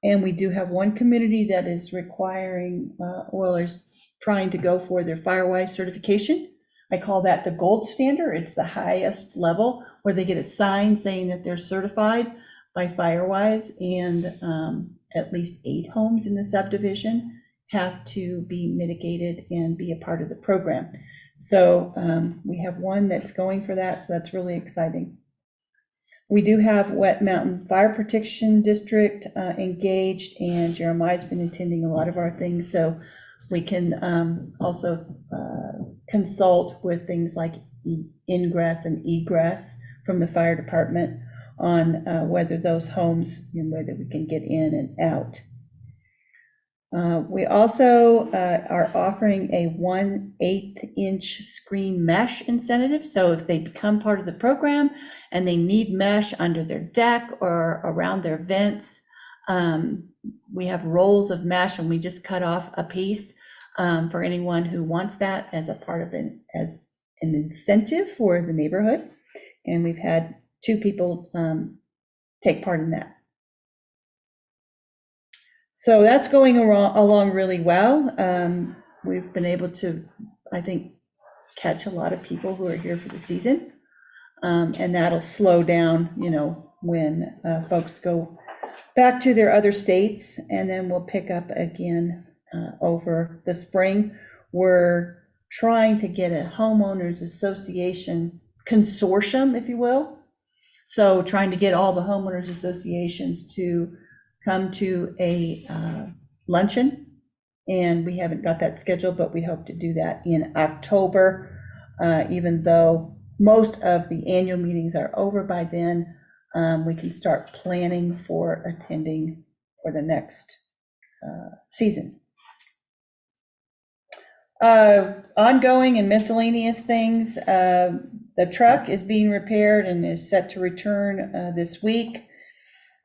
And we do have one community that is requiring, or is trying to go for their Firewise certification. I call that the gold standard. It's the highest level where they get a sign saying that they're certified by Firewise, and at least 8 homes in the subdivision have to be mitigated and be a part of the program. So we have one that's going for that, so that's really exciting. We do have Wet Mountain Fire Protection District engaged, and Jeremiah's been attending a lot of our things, so we can also consult with things like ingress and egress from the fire department on whether those homes, whether we can get in and out. We also are offering a 1/8" screen mesh incentive. So if they become part of the program and they need mesh under their deck or around their vents, we have rolls of mesh, and we just cut off a piece for anyone who wants that as a part of as an incentive for the neighborhood. And we've had 2 people take part in that. So that's going along really well. We've been able to, I think, catch a lot of people who are here for the season. And that'll slow down, when folks go back to their other states, and then we'll pick up again over the spring. We're trying to get a homeowners association consortium, if you will. So trying to get all the homeowners associations to come to a luncheon, and we haven't got that scheduled, but we hope to do that in October. Even though most of the annual meetings are over by then, we can start planning for attending for the next season. Ongoing and miscellaneous things. The truck is being repaired and is set to return this week.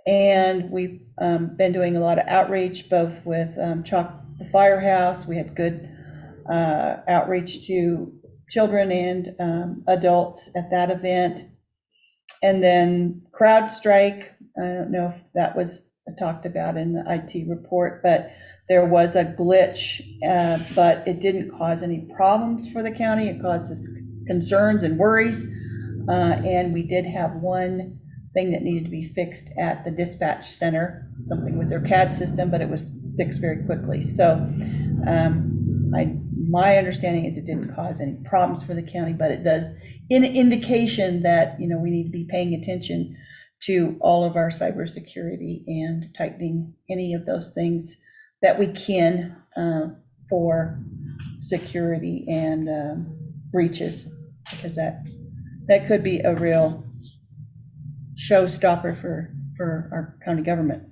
And we've been doing a lot of outreach, both with Chalk the Firehouse. We had good outreach to children and adults at that event. And then CrowdStrike, I don't know if that was talked about in the IT report, but there was a glitch, but it didn't cause any problems for the county. It caused us concerns and worries. And we did have one thing that needed to be fixed at the dispatch center, something with their CAD system, but it was fixed very quickly. So my understanding is it didn't cause any problems for the county, but it does an indication that we need to be paying attention to all of our cybersecurity and tightening any of those things that we can for security and breaches, because that could be a real showstopper for our county government.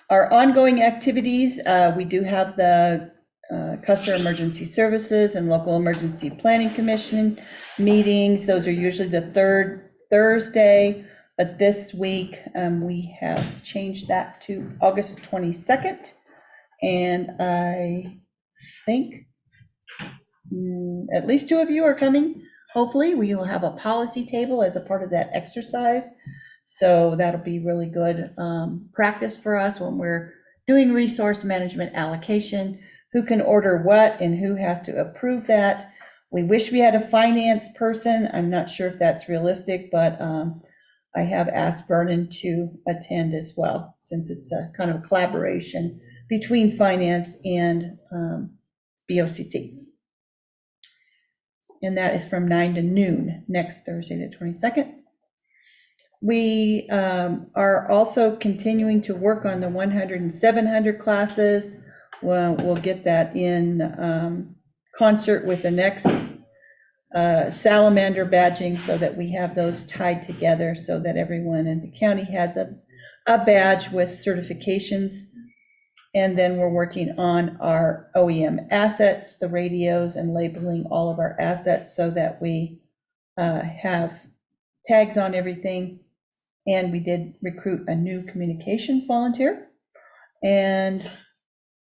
Our ongoing activities, we do have the Custer Emergency Services and Local Emergency Planning Commission meetings. Those are usually the third Thursday, but this week we have changed that to August 22nd. And I think at least 2 of you are coming. Hopefully, we will have a policy table as a part of that exercise. So that'll be really good practice for us when we're doing resource management allocation, who can order what and who has to approve that. We wish we had a finance person. I'm not sure if that's realistic, but I have asked Vernon to attend as well, since it's a kind of collaboration between finance and BOCC. And that is from 9 to noon next Thursday, the 22nd. We are also continuing to work on the 100 and 700 classes. Well, we'll get that in concert with the next salamander badging, so that we have those tied together, so that everyone in the county has a badge with certifications. And then we're working on our OEM assets, the radios, and labeling all of our assets so that we have tags on everything. And we did recruit a new communications volunteer. And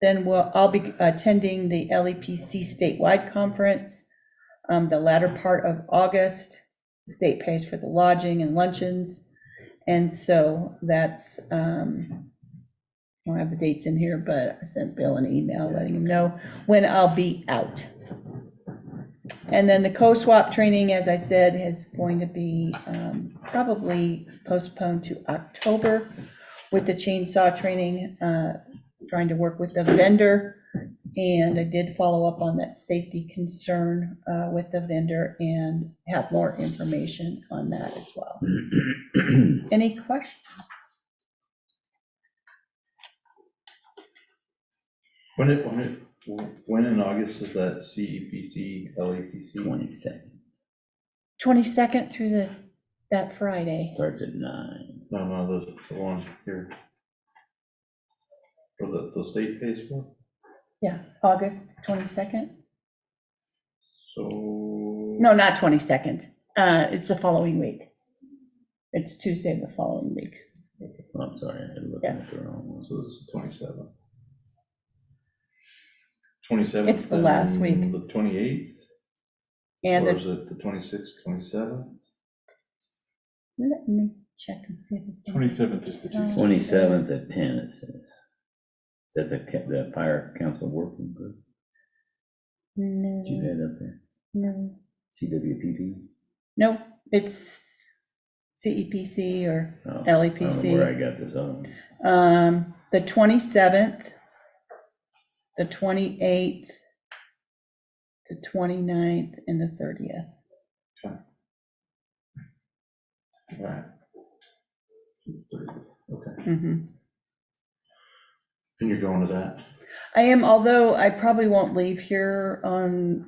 then I'll be attending the LEPC statewide conference the latter part of August. The state pays for the lodging and luncheons. And so that's, I don't have the dates in here, but I sent Bill an email letting him know when I'll be out. And then the co-swap training, as I said, is going to be probably postponed to October with the chainsaw training, trying to work with the vendor. And I did follow up on that safety concern with the vendor and have more information on that as well. Any questions? When in August is that CEPC, LEPC? 22nd. 22nd through that Friday. Starts at 9. No, the one here. For the state pays for? Yeah, August 22nd. So. No, not 22nd. It's the following week. It's Tuesday the following week. Oh, I'm sorry, I had to look at the wrong one. So it's the 27th. 27th. It's the last week. The 28th? And or is it the 26th, 27th? Let me check and see if it's. 27th is the Tuesday. 27th at 10, it says. Is that the fire council working group? No. Did you have up there? No. CWPP? No, it's CEPC or Oh, LEPC. I don't know where I got this on. The 27th, the 28th, the 29th, and the 30th. Right. Okay. Mm-hmm. And you're going to that? I am, although I probably won't leave here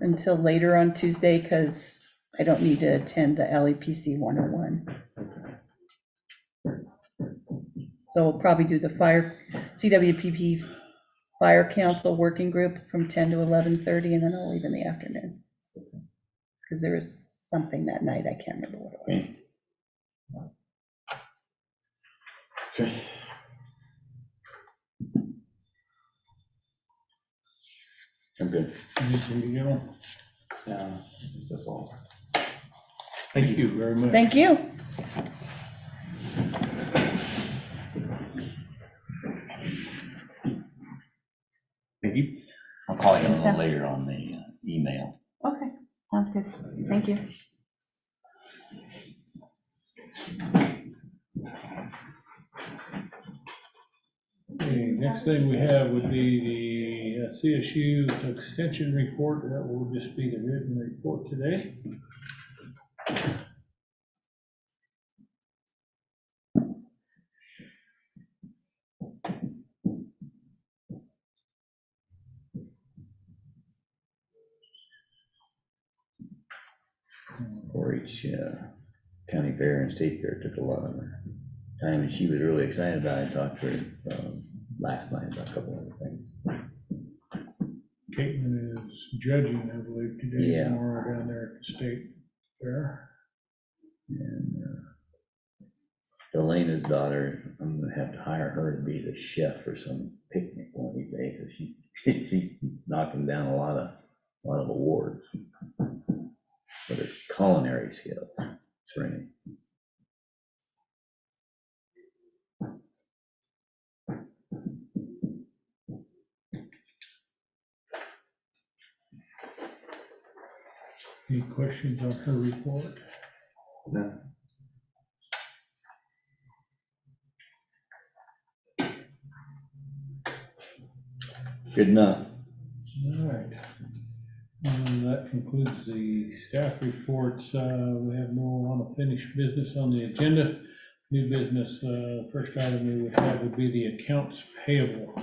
until later on Tuesday, because I don't need to attend the LEPC 101. So we'll probably do the CWPP Fire Council Working Group from 10 to 11:30, and then I'll leave in the afternoon. Because there is something that night, I can't remember what it was. Okay. I'm good. Anything, you know? Yeah, that's all. Thank you very much. Thank you. Thank you. I'll call you a little later on the email. Okay, sounds good. Thank you. Okay, next thing we have would be the CSU extension report. That will just be the written report today. For each county fair and state fair took a lot of her time, and she was really excited about it. I talked to her last night about a couple of things. Caitlin is judging, I believe, today, Yeah. tomorrow down there at the state fair. And Elena's daughter, I'm gonna have to hire her to be the chef for some picnic one of these days, because she's knocking down a lot of awards. But it's culinary skills training. Any questions on her report? No. Good enough. All right. That concludes the staff reports. We have no unfinished business on the agenda. New business, first item we would have would be the accounts payable.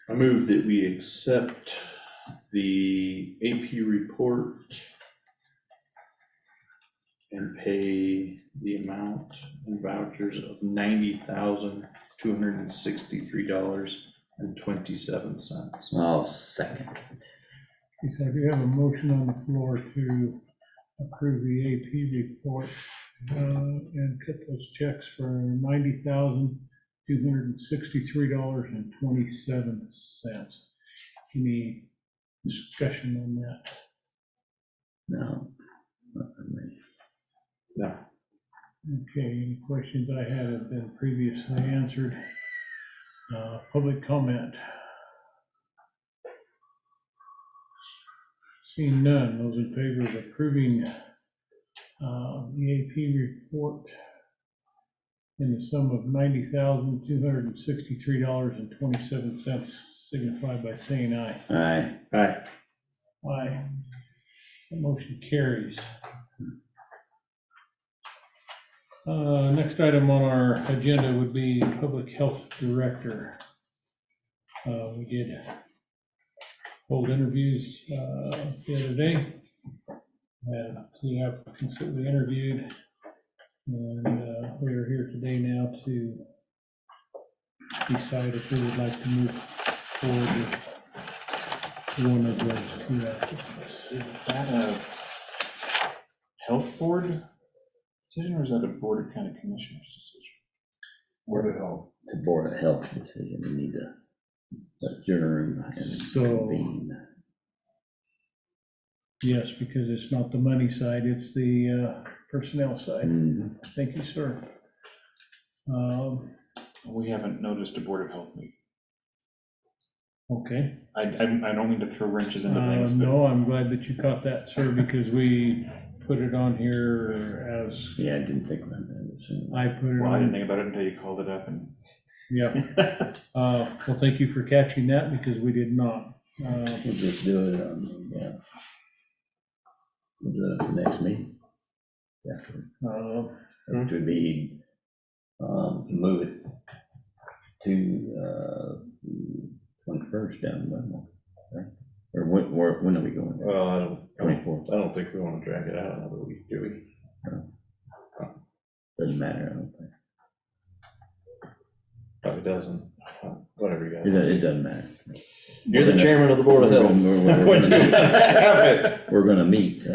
I move that we accept the AP report and pay the amount in vouchers of $90,263.27. I'll second. So I do have a motion on the floor to approve the AP report and cut those checks for $90,263.27. Any discussion on that? No. Nothing. No. Okay, any questions I had have been previously answered. Public comment. Seeing none, those in favor of approving the AP report in the sum of $90,263.27 signify by saying aye. Aye. Aye. Aye. The motion carries. Next item on our agenda would be Public Health Director. We did hold interviews the other day. Had two applicants that we interviewed, and we are here today now to decide if we would like to move forward with one of those two applicants. Is that a health board decision, or is that a board of county commissioners decision? Board of Health. It's a Board of Health decision. We need to adjourn and convene. Yes, because it's not the money side, it's the personnel side. Mm-hmm. Thank you, sir. We haven't noticed a board of health meeting. Okay. I don't mean to throw wrenches into things, but No, I'm glad that you caught that, sir, because we put it on here as, Yeah, I didn't think about that. I put it well, I didn't on. think about it until you called it up, and Yeah. Well, thank you for catching that, because we did not. We'll just do it we'll do it at the next meeting. Yeah. Which would be, move it to 21st down in Wetmore, right? Or when are we going? Well, 24th. I don't think we want to drag it out another week, do we? No. Doesn't matter, I don't think. Probably doesn't. Whatever you guys. It doesn't matter. You're the chairman of the Board of Health. We're gonna meet. It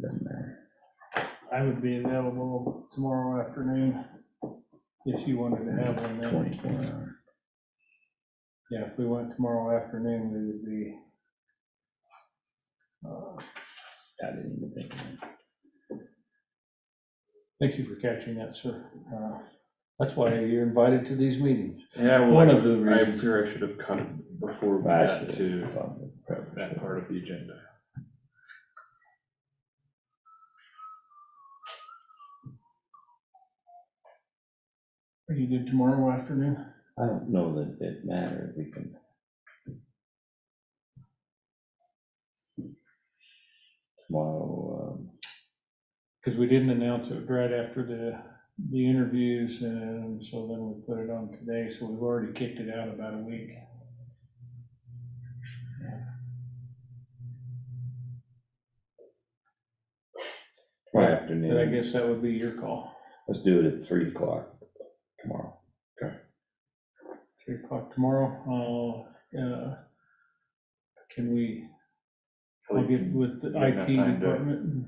doesn't matter. I would be available tomorrow afternoon if you wanted to have one then. 24 hours. Yeah, if we went tomorrow afternoon, we would be. I didn't even think of that. Thank you for catching that, sir. That's why you're invited to these meetings. yeah, well, One of the I reasons. fear I should have cut it before we got to that part of the agenda. Are you good tomorrow afternoon? I don't know that it matters. We can. Tomorrow. Because we didn't announce it right after the interviews, and so then we put it on today, so we've already kicked it out about a week. Tomorrow afternoon. But I guess that would be your call. Let's do it at 3 o'clock tomorrow. Okay. 3 o'clock tomorrow. Can we, I'll get with the IT department.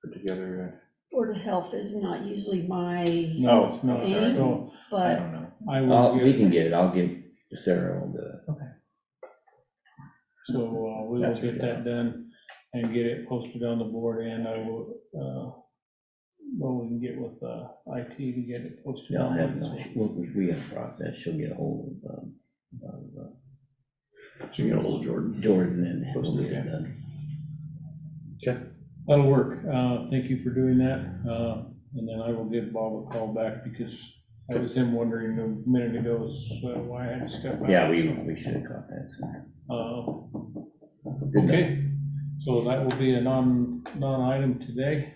Put together, Board of Health is not usually my No, it's not, thing, so I but don't know. I will We can get, get it, I'll give Sarah all the, so we will get that done and get it posted on the board, and I will, well, we can get with IT to get it posted. yeah, I'll have, online, we got a process, she'll get a hold So you get a hold of Jordan. Jordan and we'll get it done. Okay. That'll work. Thank you for doing that. And then I will give Bob a call back because I was him wondering a minute ago why I had to step out. Yeah, we so, should have caught that sooner. Okay, so that will be a non-item today.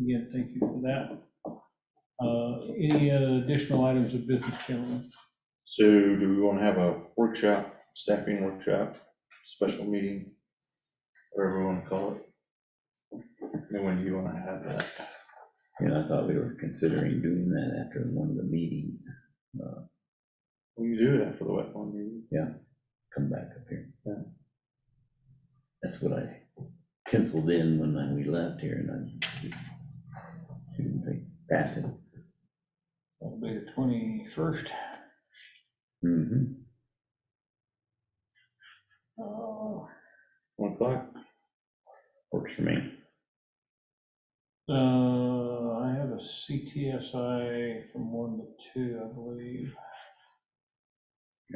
Again, thank you for that. Any additional items of business, gentlemen? So do we want to have a workshop, staffing workshop, special meeting, whatever we want to call it? And when do you want to have that? Yeah, I thought we were considering doing that after one of the meetings. We can do it after the wet one meeting. Yeah, come back up here. Yeah. That's what I penciled in when we left here, and I didn't think past it. That'll be the 21st. Mm-hmm. 1 o'clock? Works for me. I have a CTSI from 1 to 2, I believe.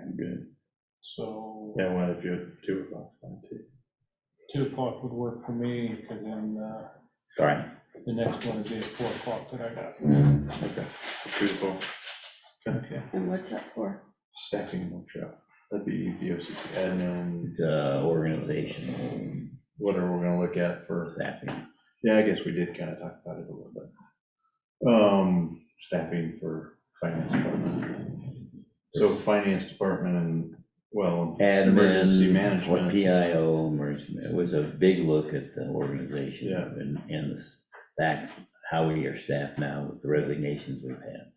I'm good. So Yeah, well, if you're 2 o'clock, fine too. 2 o'clock would work for me, because then Sorry. the next one would be at 4 o'clock that I got. Okay. 2 to 4. Okay. and what's that for? Staffing workshop. That'd be BOCC admin, It's organizational whatever we're gonna look at for. staffing. Yeah, I guess we did kind of talk about it a little bit. Staffing for finance department. So finance department and, well, emergency Admin, what management. PIO, emergency, it was a big look at the organization Yeah. and the fact, how we are staffed now with the resignations we've had.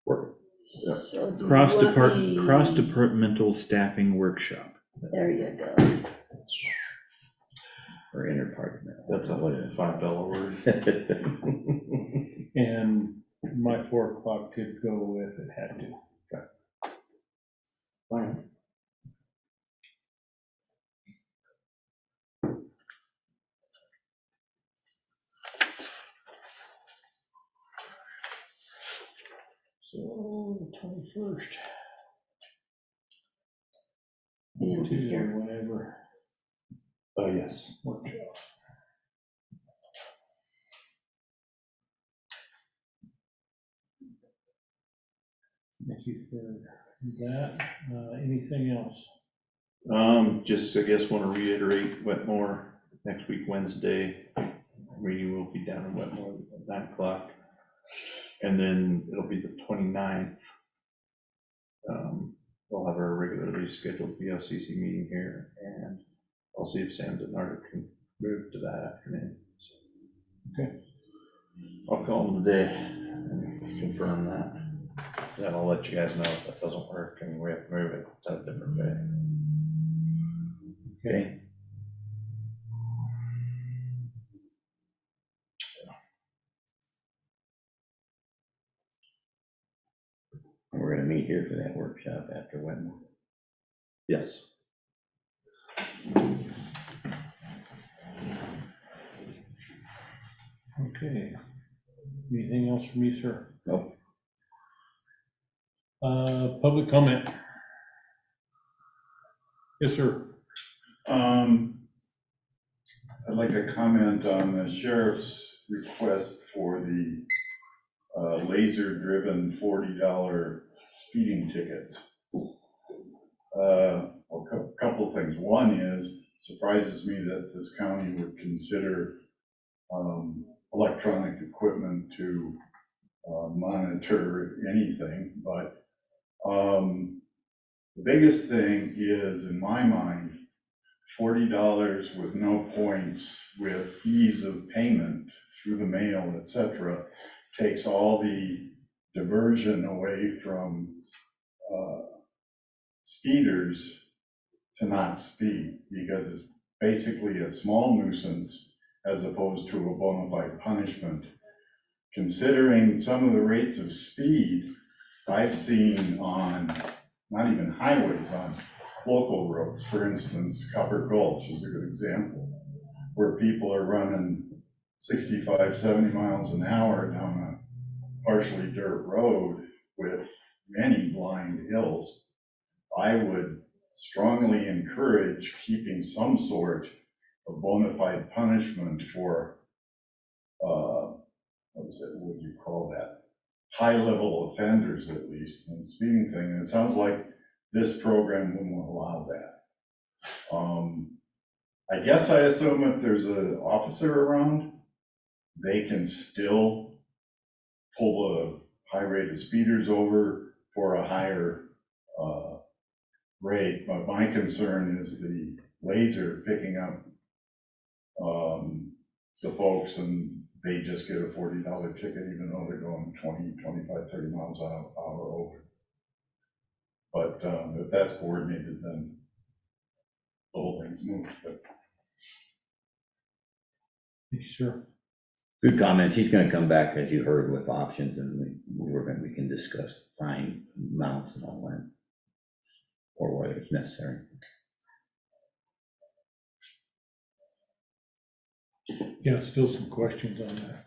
Work. Yeah. So do you want me- Cross-departmental staffing workshop. There you go. Or interdepartmental. That's a $5 word. And my 4 o'clock could go if it had to. All right. So the 21st. Yeah, Tuesday, here. whenever. Oh, yes. Workshop. Thank you for that. Anything else? Just, I guess, want to reiterate Wetmore, next week, Wednesday, meeting will be down in Wetmore at 9 o'clock. And then it'll be the 29th. We'll have our regularly scheduled BOCC meeting here, and I'll see if Sam Denard can move to that afternoon. Okay. I'll call him today and confirm that. Then I'll let you guys know if that doesn't work and we have to move it to a different day. Okay. We're gonna meet here for that workshop after Wednesday. Yes. Okay. Anything else from you, sir? Nope. Public comment. Yes, sir. I'd like to comment on the sheriff's request for the laser-driven $40 speeding tickets. A couple things. One is, surprises me that this county would consider electronic equipment to monitor anything, but the biggest thing is, in my mind, $40 with no points, with ease of payment through the mail, etc., takes all the diversion away from speeders to not speed, because it's basically a small nuisance as opposed to a bona fide punishment. Considering some of the rates of speed I've seen on, not even highways, on local roads, for instance, Copper Gulch is a good example, where people are running 65, 70 miles an hour down a partially dirt road with many blind hills. I would strongly encourage keeping some sort of bona fide punishment for, what would you call that? High-level offenders, at least, in the speeding thing. And it sounds like this program wouldn't allow that. I guess I assume if there's an officer around, they can still pull a high rate of speeders over for a higher rate. But my concern is the laser picking up the folks, and they just get a $40 ticket even though they're going 20, 25, 30 miles an hour over. But if that's coordinated, then the whole thing's moved. But Thank you, sir. Good comments. He's gonna come back, as you heard, with options, and we can discuss fine amounts and all that, or whether it's necessary. Yeah, still some questions on that.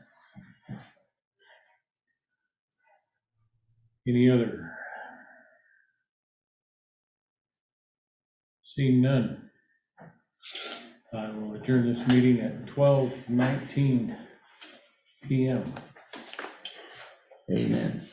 Any other? Seeing none. I will adjourn this meeting at 12:19 PM. Amen.